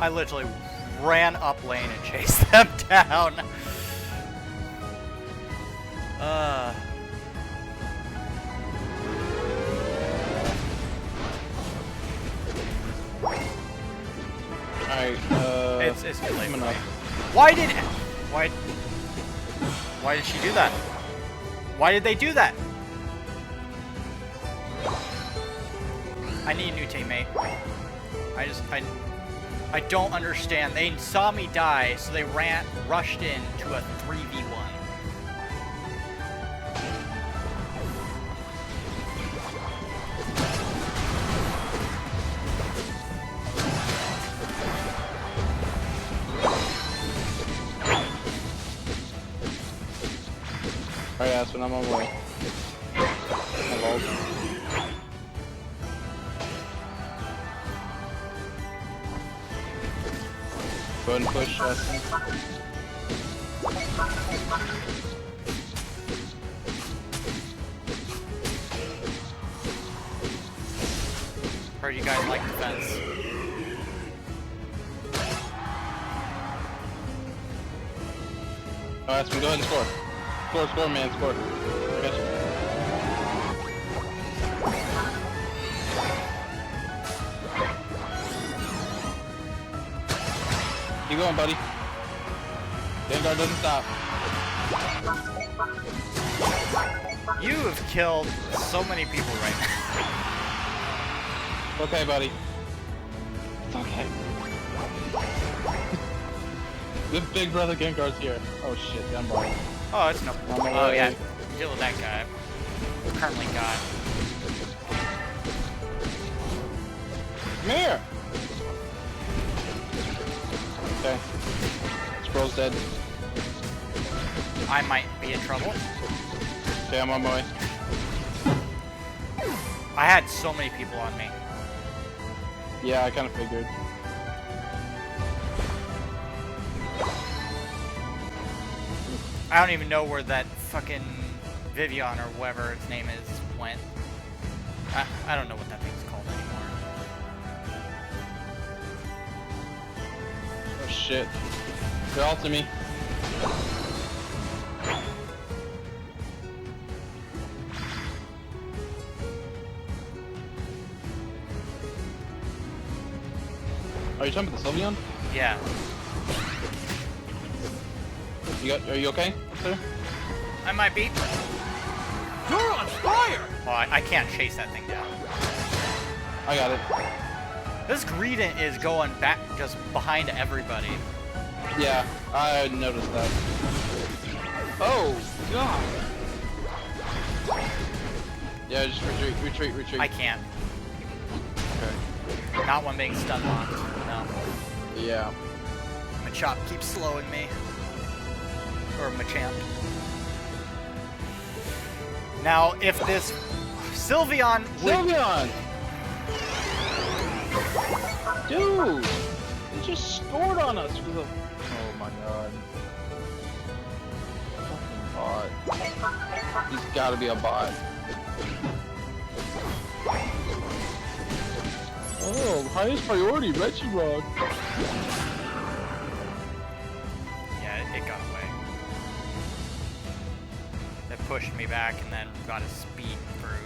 I literally ran up lane and chased them down. Alright, it's too late. Why did she do that? Why did they do that? I need a new teammate. I don't understand. They saw me die, so they rushed in to a 3v1. Alright, Aspen, I'm on my way. Hello. Go ahead and push, Aspen. Heard you guys like defense. Oh, Aspen, go ahead and score. Score, man, score. I got you. Keep going, buddy. Vanguard doesn't stop. You have killed so many people right now. Okay, buddy. It's okay. The big brother Gengar's here. Oh shit, I'm wrong. Oh, it's no. Oh yeah, deal with that guy. Currently got. Come here. Okay. Sproul's dead. I might be in trouble. Okay, I'm on my way. I had so many people on me. Yeah, I kind of figured. I don't even know where that fucking Vivian or whatever its name is went. I don't know what that thing's called anymore. Oh shit. They're all to me. Are you talking about the Sylveon? Yeah. Are you okay, sir? I might be. You're on fire! Well, I can't chase that thing down. I got it. This Greedent is going back, just behind everybody. Yeah, I noticed that. Oh, God! Yeah, just retreat. I can't. Okay. Not one being stun locked. No. Yeah. Machop keeps slowing me. Or Machamp. Now, if this Sylveon Sylveon! Dude! He just scored on us with a... Oh my god. Fucking bot. He's gotta be a bot. Oh, highest priority, Regirock. Yeah, it got away. It pushed me back and then got a speed through.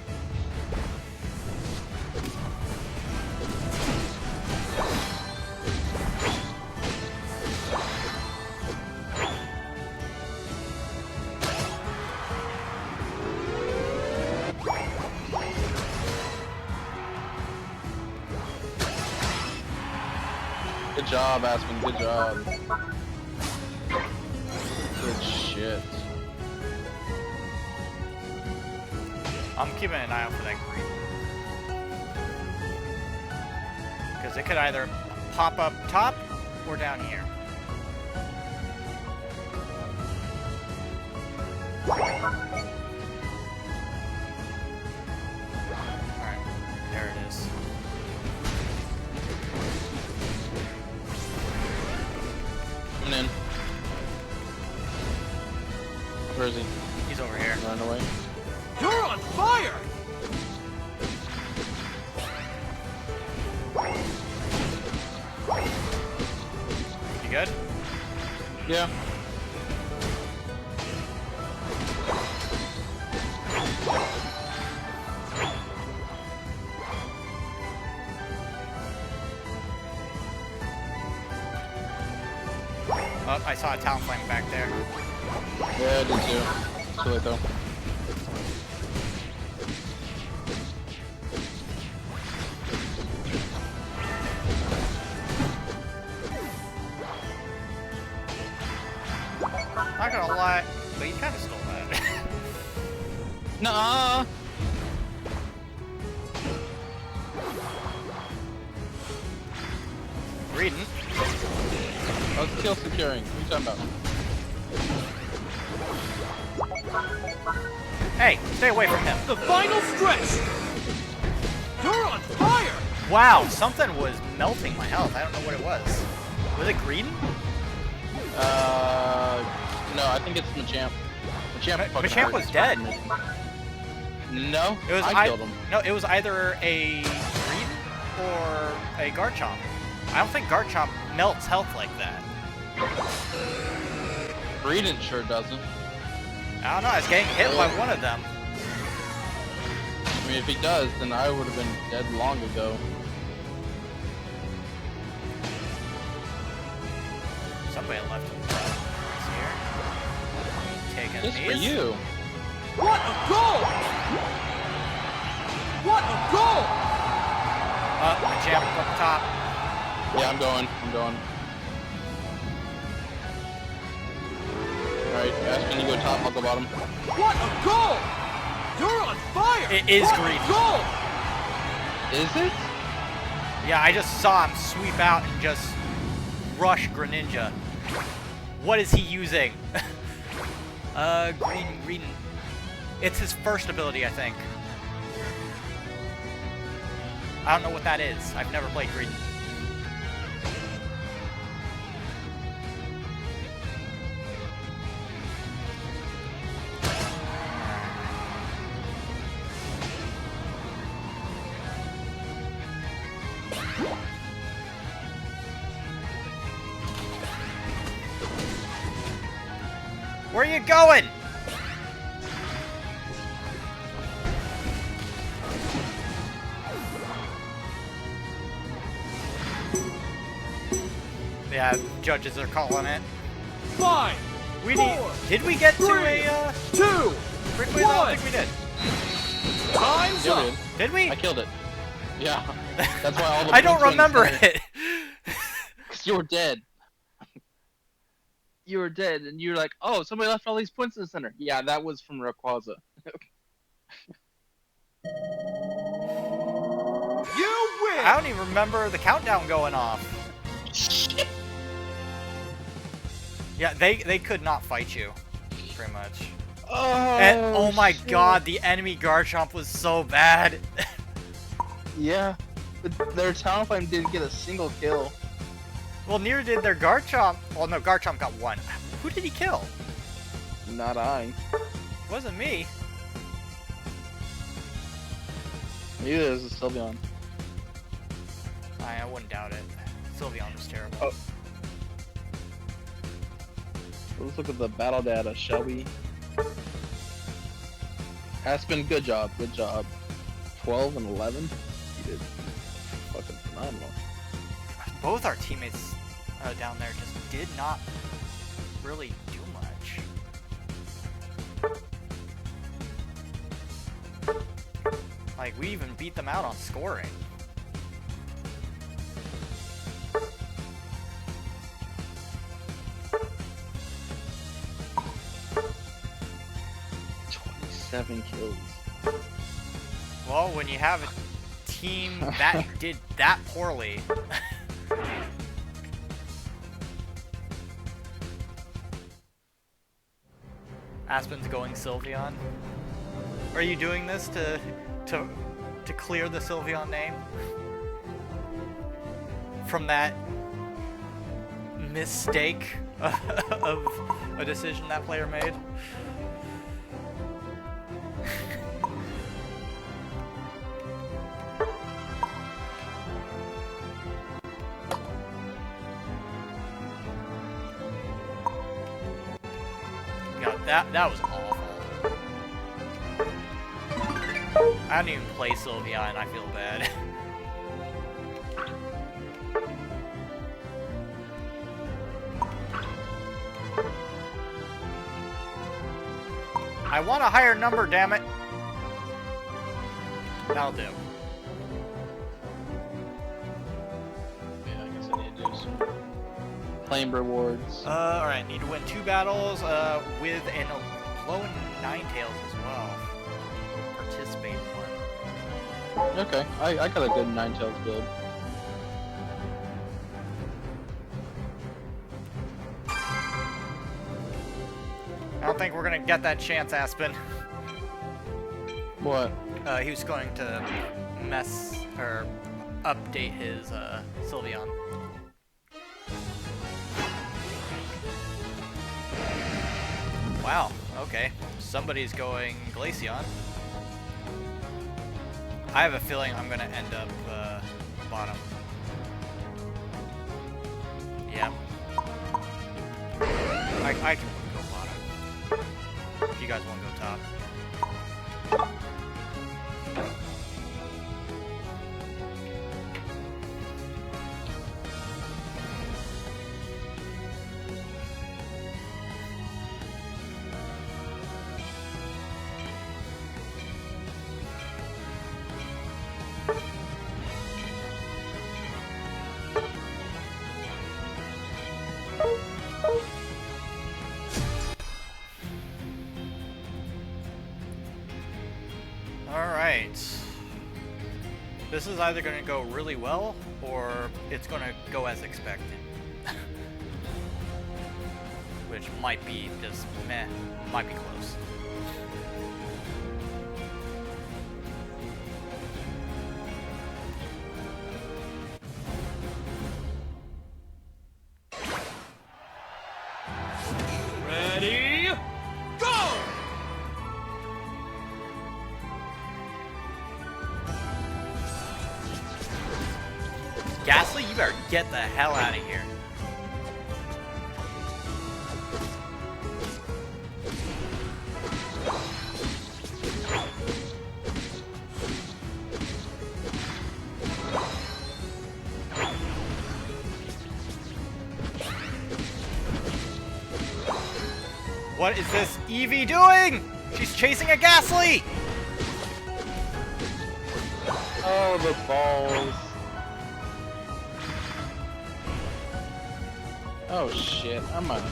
Good job, Aspen. Good job. Good shit. I'm keeping an eye out for that green. Because it could either pop up top or down here. Alright, there it is. Coming in. Where is he? He's over here. Run away. You're on fire! good? Yeah. Oh, I saw a Talonflame back there. Yeah, I did too. It's too late though. Not gonna lie, but you kind of stole that. Nuh-uh. Reading. I was kill securing. What are you talking about? Hey, stay away from him. The final stretch! You're on fire! Wow, something was melting my health. I don't know what it was. Was it green? No, I think it's Machamp. Machamp was dead. No, It was I killed him. No, it was either a green or a Garchomp. I don't think Garchomp melts health like that. Greedent sure doesn't. I don't know, I was getting hit by one of them. I mean, if he does, then I would have been dead long ago. Somebody left him here. Taking Just for these. you. What a goal! What a goal! Machamp up top. Yeah, I'm going. Alright, Aspen, you go top, I'll go bottom. What a goal! You're on fire! It is what green. A goal! Is it? Yeah, I just saw him sweep out and just rush Greninja. What is he using? Green. It's his first ability, I think. I don't know what that is. I've never played Green. Where are you going? Yeah, judges are calling it. 5, We 4, need. Did we get 3, to a 2, quickly? I don't think we did. Time's Killed up. it. Did we? I killed it. Yeah. That's why all the I don't points went remember center. it. Because you were dead. You were dead, and you're like, oh, somebody left all these points in the center. Yeah, that was from Rayquaza. You win! I don't even remember the countdown going off. Yeah, they could not fight you, pretty much. Oh, And oh my shit. god, the enemy Garchomp was so bad. Yeah, but their Talonflame didn't get a single kill. Well, neither did their Garchomp. Well, no, Garchomp got one. Who did he kill? Not I. Wasn't me. Maybe it was a Sylveon. I wouldn't doubt it. Sylveon was terrible. Oh. Let's look at the battle data, shall we? Aspen, good job, good job. 12 and 11? You did fucking phenomenal. Both our teammates down there just did not really do much. Like, we even beat them out on scoring. Seven kills. Well, when you have a team that did that poorly. Aspen's going Sylveon. Are you doing this to clear the Sylveon name from that mistake of a decision that player made? God, that was awful. I don't even play Sylvia and I feel bad. I want a higher number, damn it. That'll do. Yeah, I guess I need to do some claim rewards. Alright, need to win 2 battles, with an Blow and Ninetales as well. Participate in one. Okay, I got a good Ninetales build. I don't think we're gonna get that chance, Aspen. What? He was going to mess or update his Sylveon. Wow, okay. Somebody's going Glaceon. I have a feeling I'm gonna end up bottom. Yeah. I can go bottom. If you guys want to go top. This is either going to go really well, or it's going to go as expected. Which might be just meh, might be close. Ready, go! Ghastly, you better get the hell out of here. What is this Eevee doing? She's chasing a Ghastly! Oh, the balls. Oh shit, I'm a...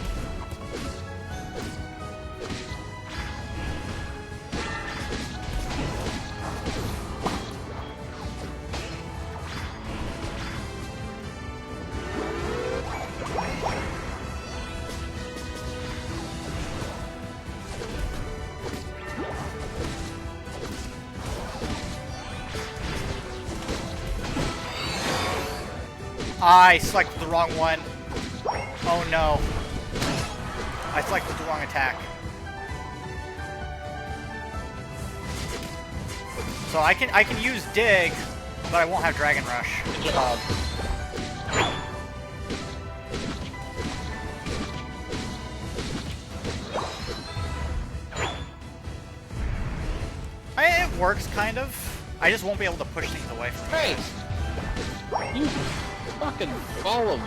I selected the wrong one. Oh no. I selected the wrong attack. So I can use Dig, but I won't have Dragon Rush. Good job. It works kind of. I just won't be able to push things away from me. Hey! You fucking ball of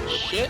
shit.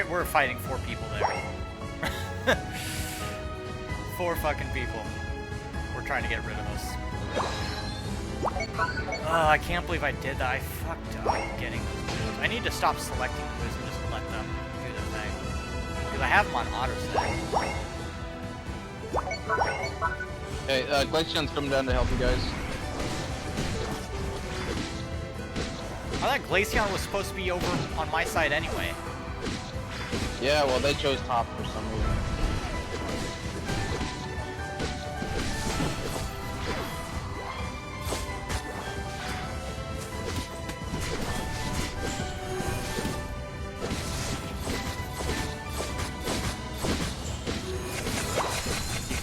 We're fighting 4 people there. 4 fucking people. We're trying to get rid of us. Oh, I can't believe I did that. I fucked up getting those moves. I need to stop selecting moves and just let them do their thing. Because I have them on auto set. Hey, Glaceon's coming down to help you guys. I thought Glaceon was supposed to be over on my side anyway. Yeah, well, they chose top for some reason.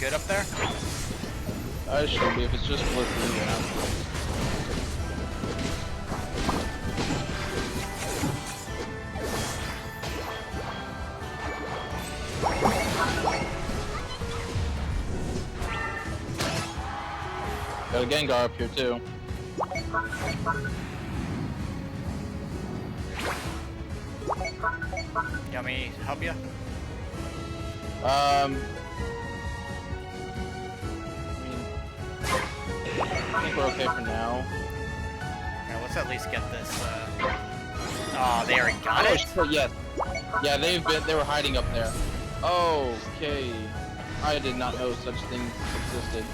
good up there? I should be if it's just blitzing, yeah. Got a Gengar up here too. You want me to help you? I think we're okay for now. Alright, let's at least get this, Oh, they already got it? Yes. Yeah, they were hiding up there. Okay. I did not know such things existed.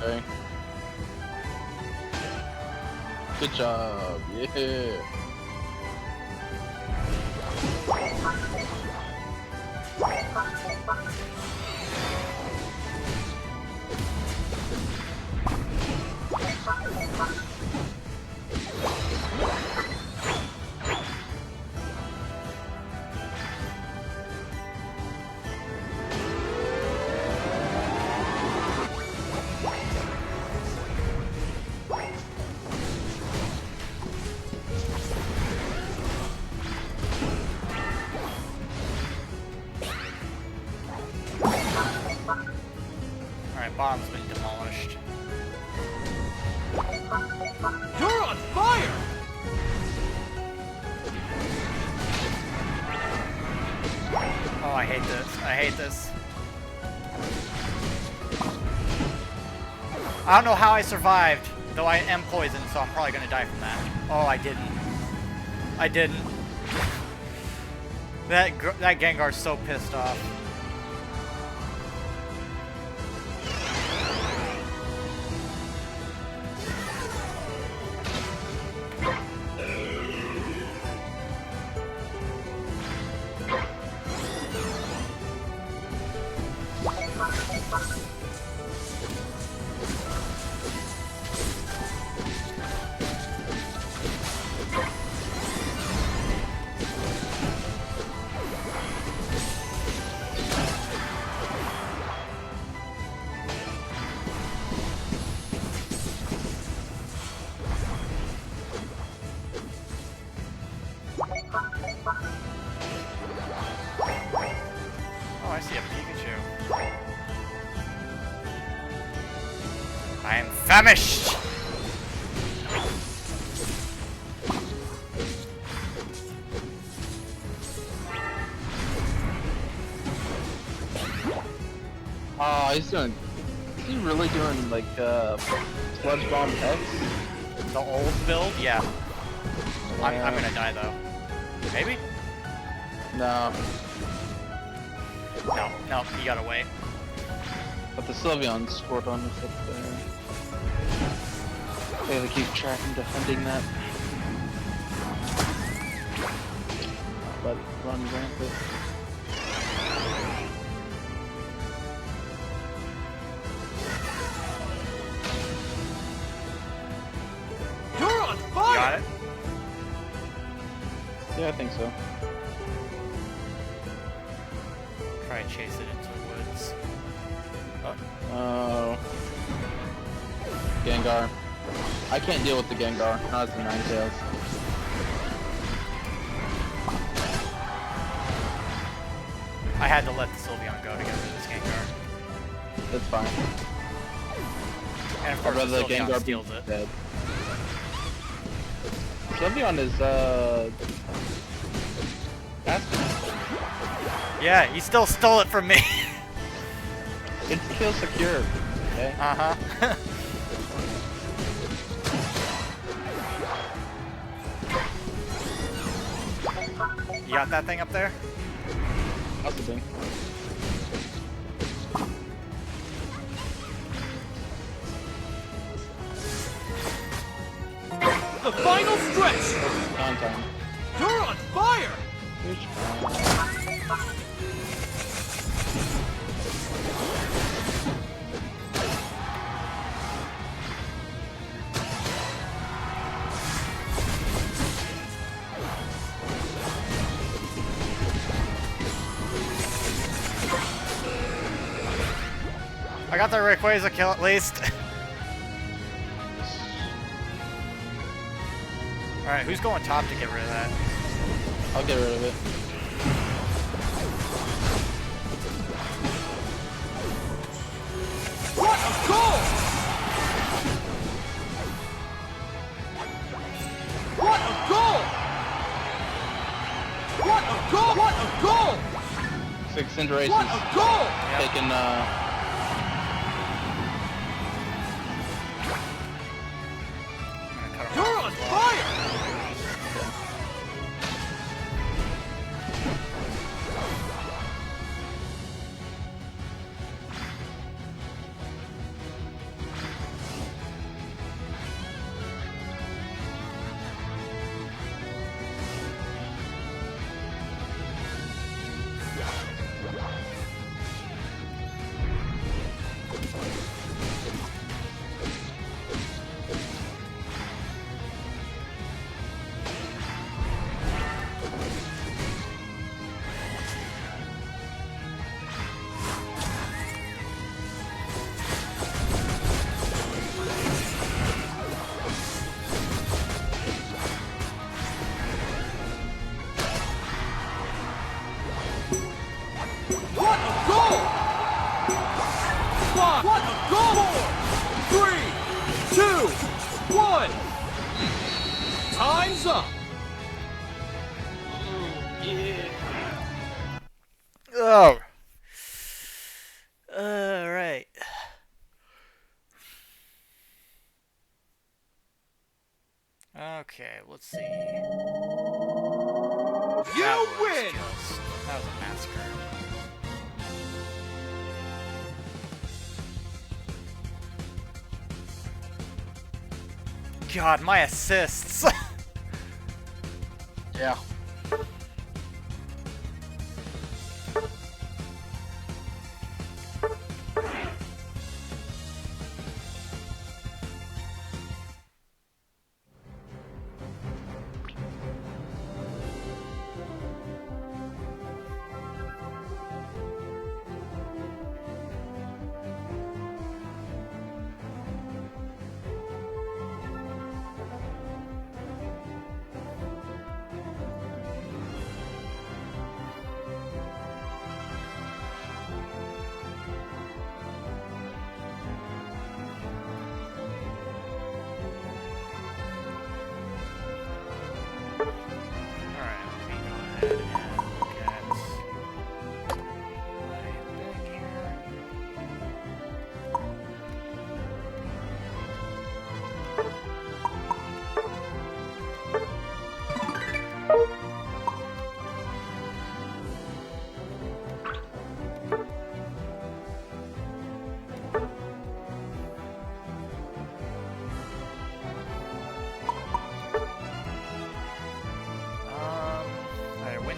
Okay. Good job, yeah. Alright, bottom's been demolished. You're on fire! Oh, I hate this. I hate this. I don't know how I survived, though I am poisoned, so I'm probably gonna die from that. Oh, I didn't. I didn't. That Gengar's so pissed off. Oh, I see a Pikachu. I am famished! Oh, he's really doing like Sludge Bomb X? The old build? Yeah. I'm gonna die though. Maybe? No. No, you gotta wait. But the Sylveon Squirtle is up there. They have to keep tracking defending that. Let it run rampant. You're on fire! Got it? Yeah, I think so. Try and chase it into the woods. Oh. Gengar. I can't deal with the Gengar, not as the Ninetales. I had to let the Sylveon go to get rid of this Gengar. That's fine. And of course, the Sylveon steals it. Dead. Sylveon is, Yeah, he still stole it from me. It's kill secure, okay? Uh-huh. You got that thing up there? That's the thing. final stretch! Time. You're on fire! I got the Rayquaza kill at least. Alright, who's going top to get rid of that? I'll get rid of it. What a goal! What a goal! What a goal! What a goal! 6 Cinderaces. What a goal! Taking You're on fire! What a goal! 5, what a goal! 4, 3, 2, 1. Time's up. Oh. Alright. Okay, let's see. You win! That was a massacre. God, my assists! yeah.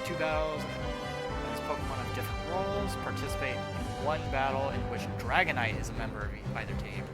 Two battles, as Pokemon have different roles, participate in one battle in which Dragonite is a member of either team.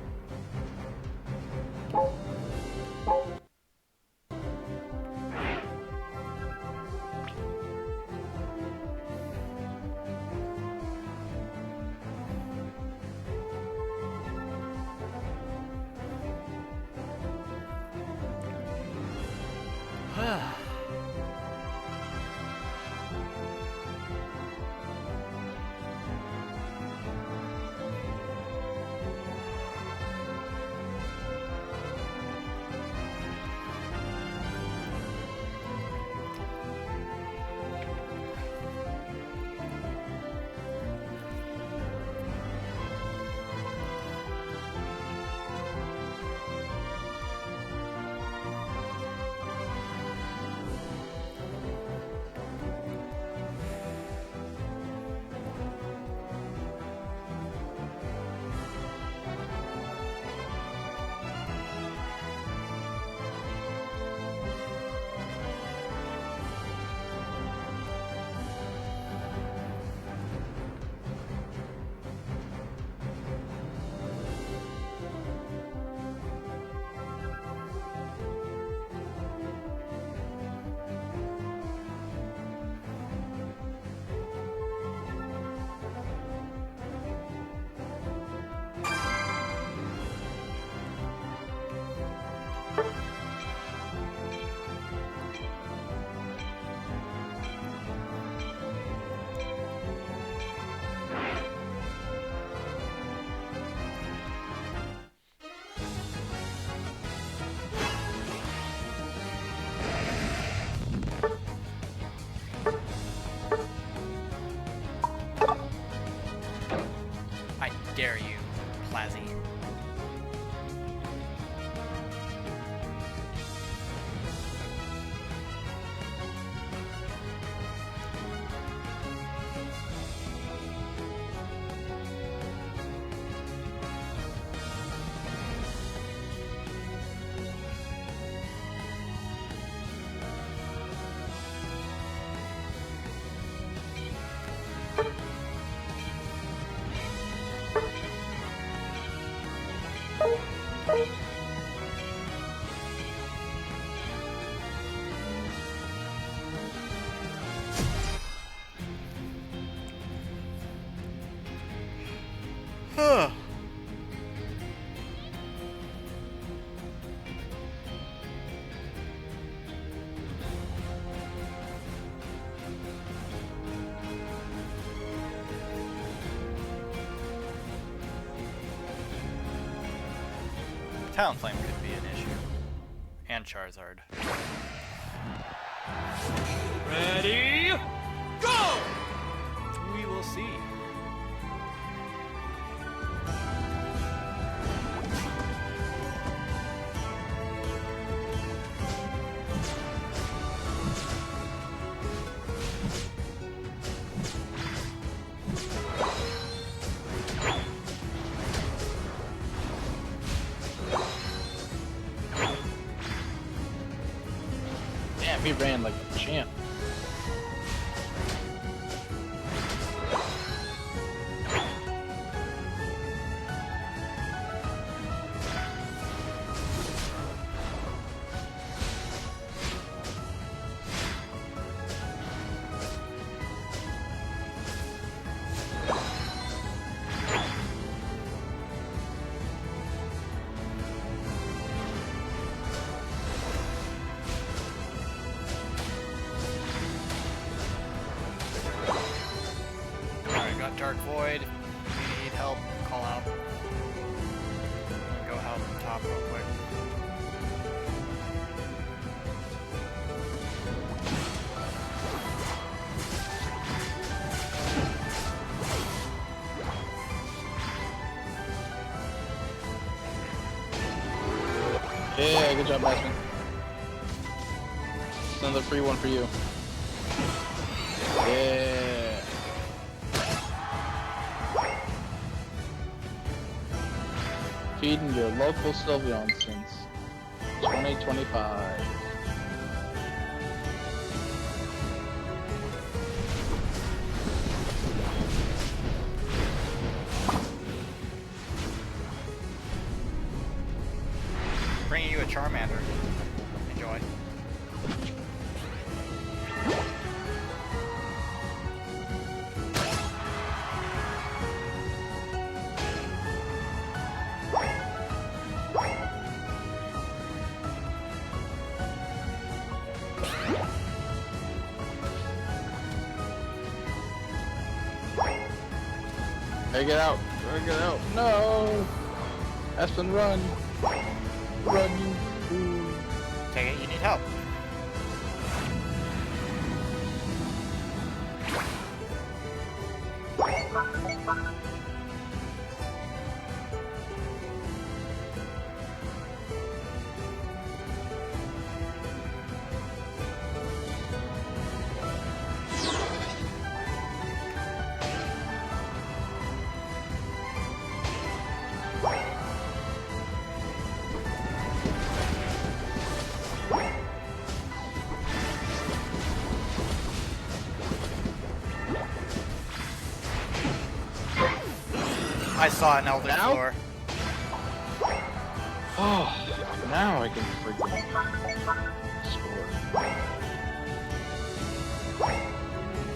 dare you, Plazzy? Huh. Talonflame could be an issue. And Charizard. Ready? Go! We will see. Damn, he ran like a champ. Dark Void. If you need help, call out. Go help top real quick. Yeah, good job, Bastion. Another free one for you. Yeah. Feeding your local Sylveon since 2025. Bringing you a Charmander. Enjoy. Gotta get out. Gotta get out. No! Aspen, run. Run, you fool. Take it, you need help. I saw an Elder Floor. Oh, now I can freaking score.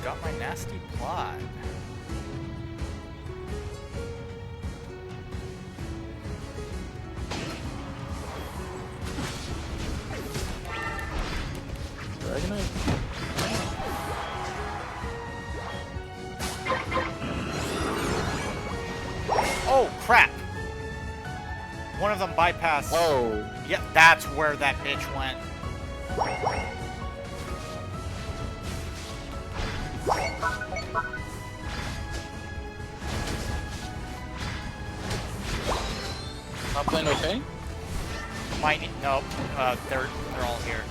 Got my nasty plot. Dragonite? Oh, crap! One of them bypassed. Oh. Yep, that's where that bitch went. Top lane okay? Might need, no, they're all here.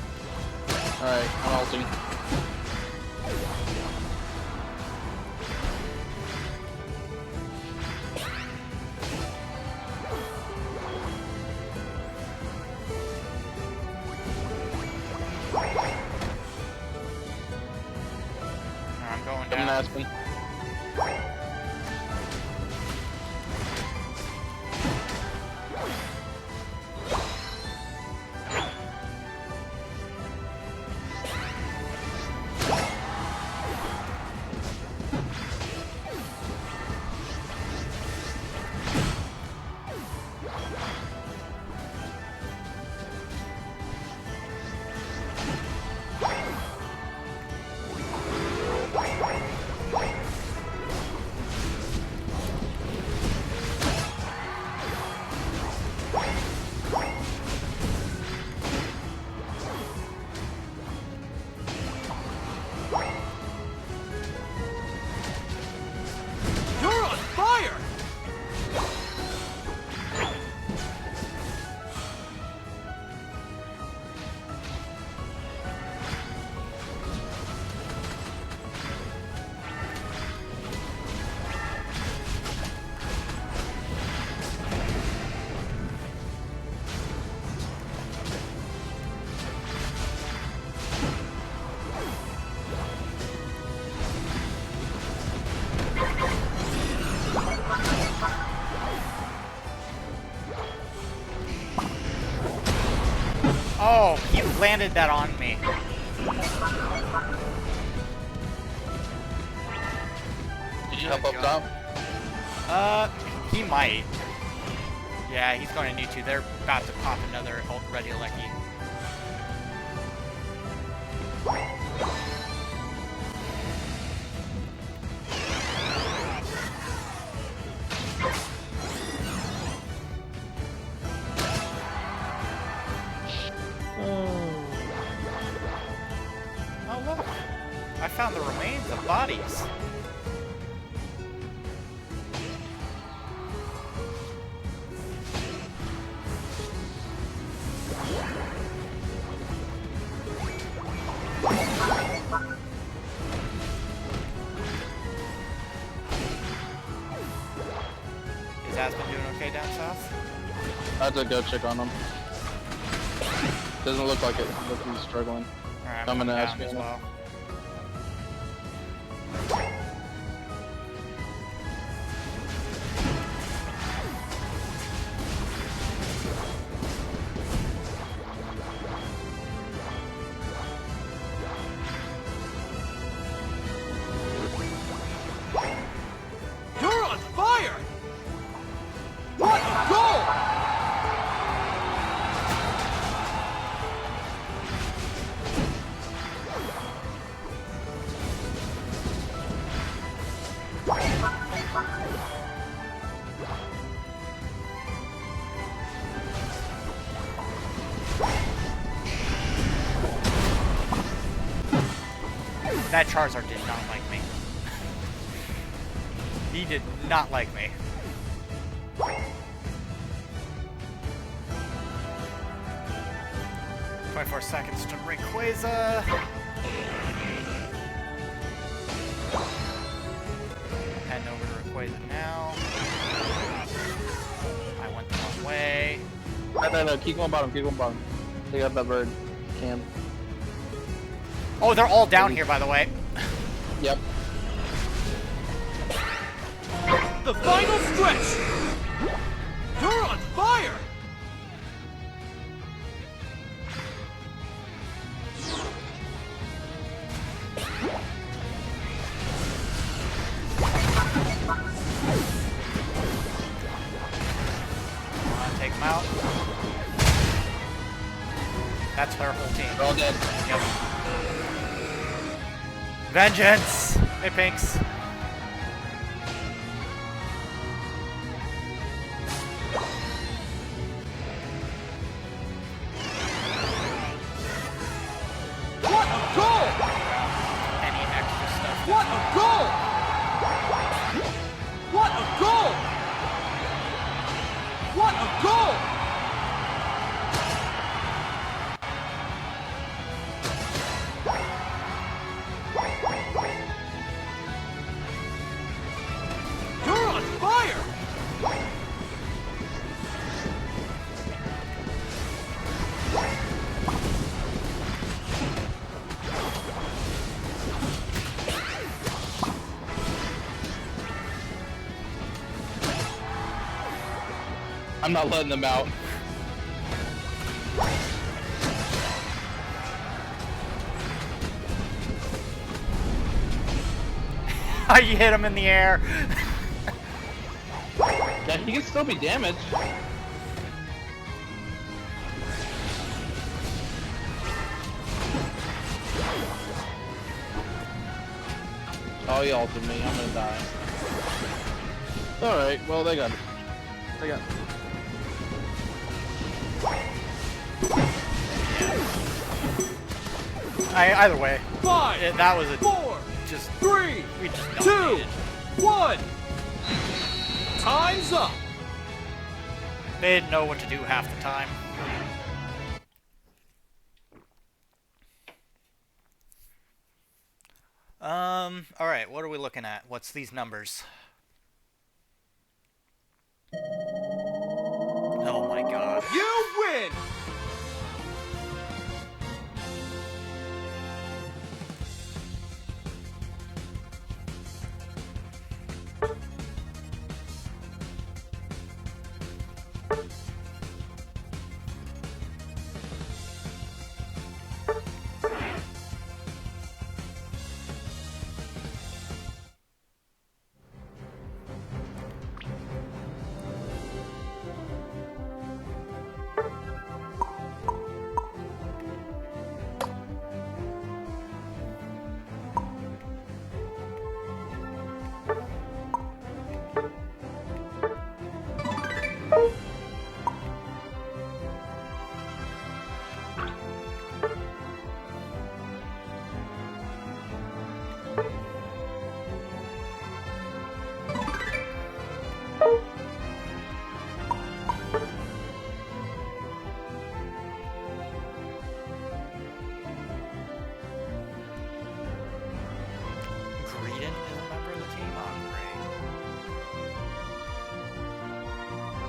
Alright, I'm ulting. I'm going Coming down. Aspen. You're on fire! Oh, he landed that on me. Did you help up top? He might. Yeah, he's going to need to. They're about to pop another Ready Lecky. Oh, look. I found the remains of bodies. Is Aspen doing okay down south? I had to go check on him. Doesn't look like it. Look, he's struggling. Alright, I'm gonna down ask you. as well. You're on fire! What a goal! That Charizard did not like me. He did not like me. "24 seconds to Rayquaza." Heading over to Rayquaza now. I went the wrong way. No, keep going bottom, keep going bottom. They got that bird. Cam. Oh, they're all down here, by the way. Yep. The final stretch! You're on fire! Take them out. That's their whole team. They're all dead. Yep. Vengeance! Hey, Pinks. What a goal! Any extra stuff. What a goal! What a goal! What a goal! I'm not letting them out. You hit him in the air. Yeah, he can still be damaged. Oh, he ulted me. I'm gonna die. Alright, well, they got it. They got it. Either way. 5, that was a 4, just 3, we just 2, dominated. 1. Time's up. They didn't know what to do half the time. Alright, what are we looking at? What's these numbers? Oh my god. You win!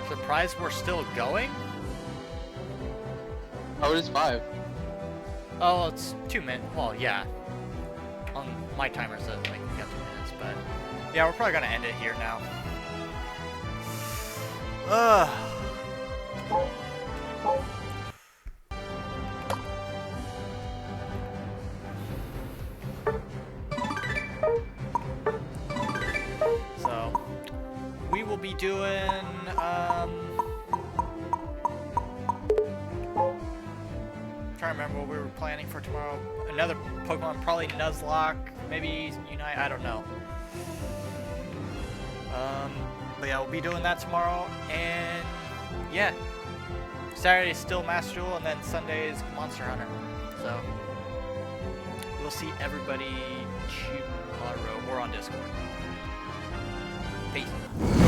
Surprised we're still going? Oh, it is 5. Oh, it's 2 minutes. Well, yeah. On my timer says like we got 2 minutes, but yeah, we're probably gonna end it here now. So we will be doing trying to remember what we were planning for tomorrow. Another Pokemon, probably Nuzlocke, maybe Unite, I don't know. But yeah, we'll be doing that tomorrow, and yeah, Saturday is still Master Duel, and then Sunday is Monster Hunter. So we'll see everybody tomorrow or on Discord. Peace.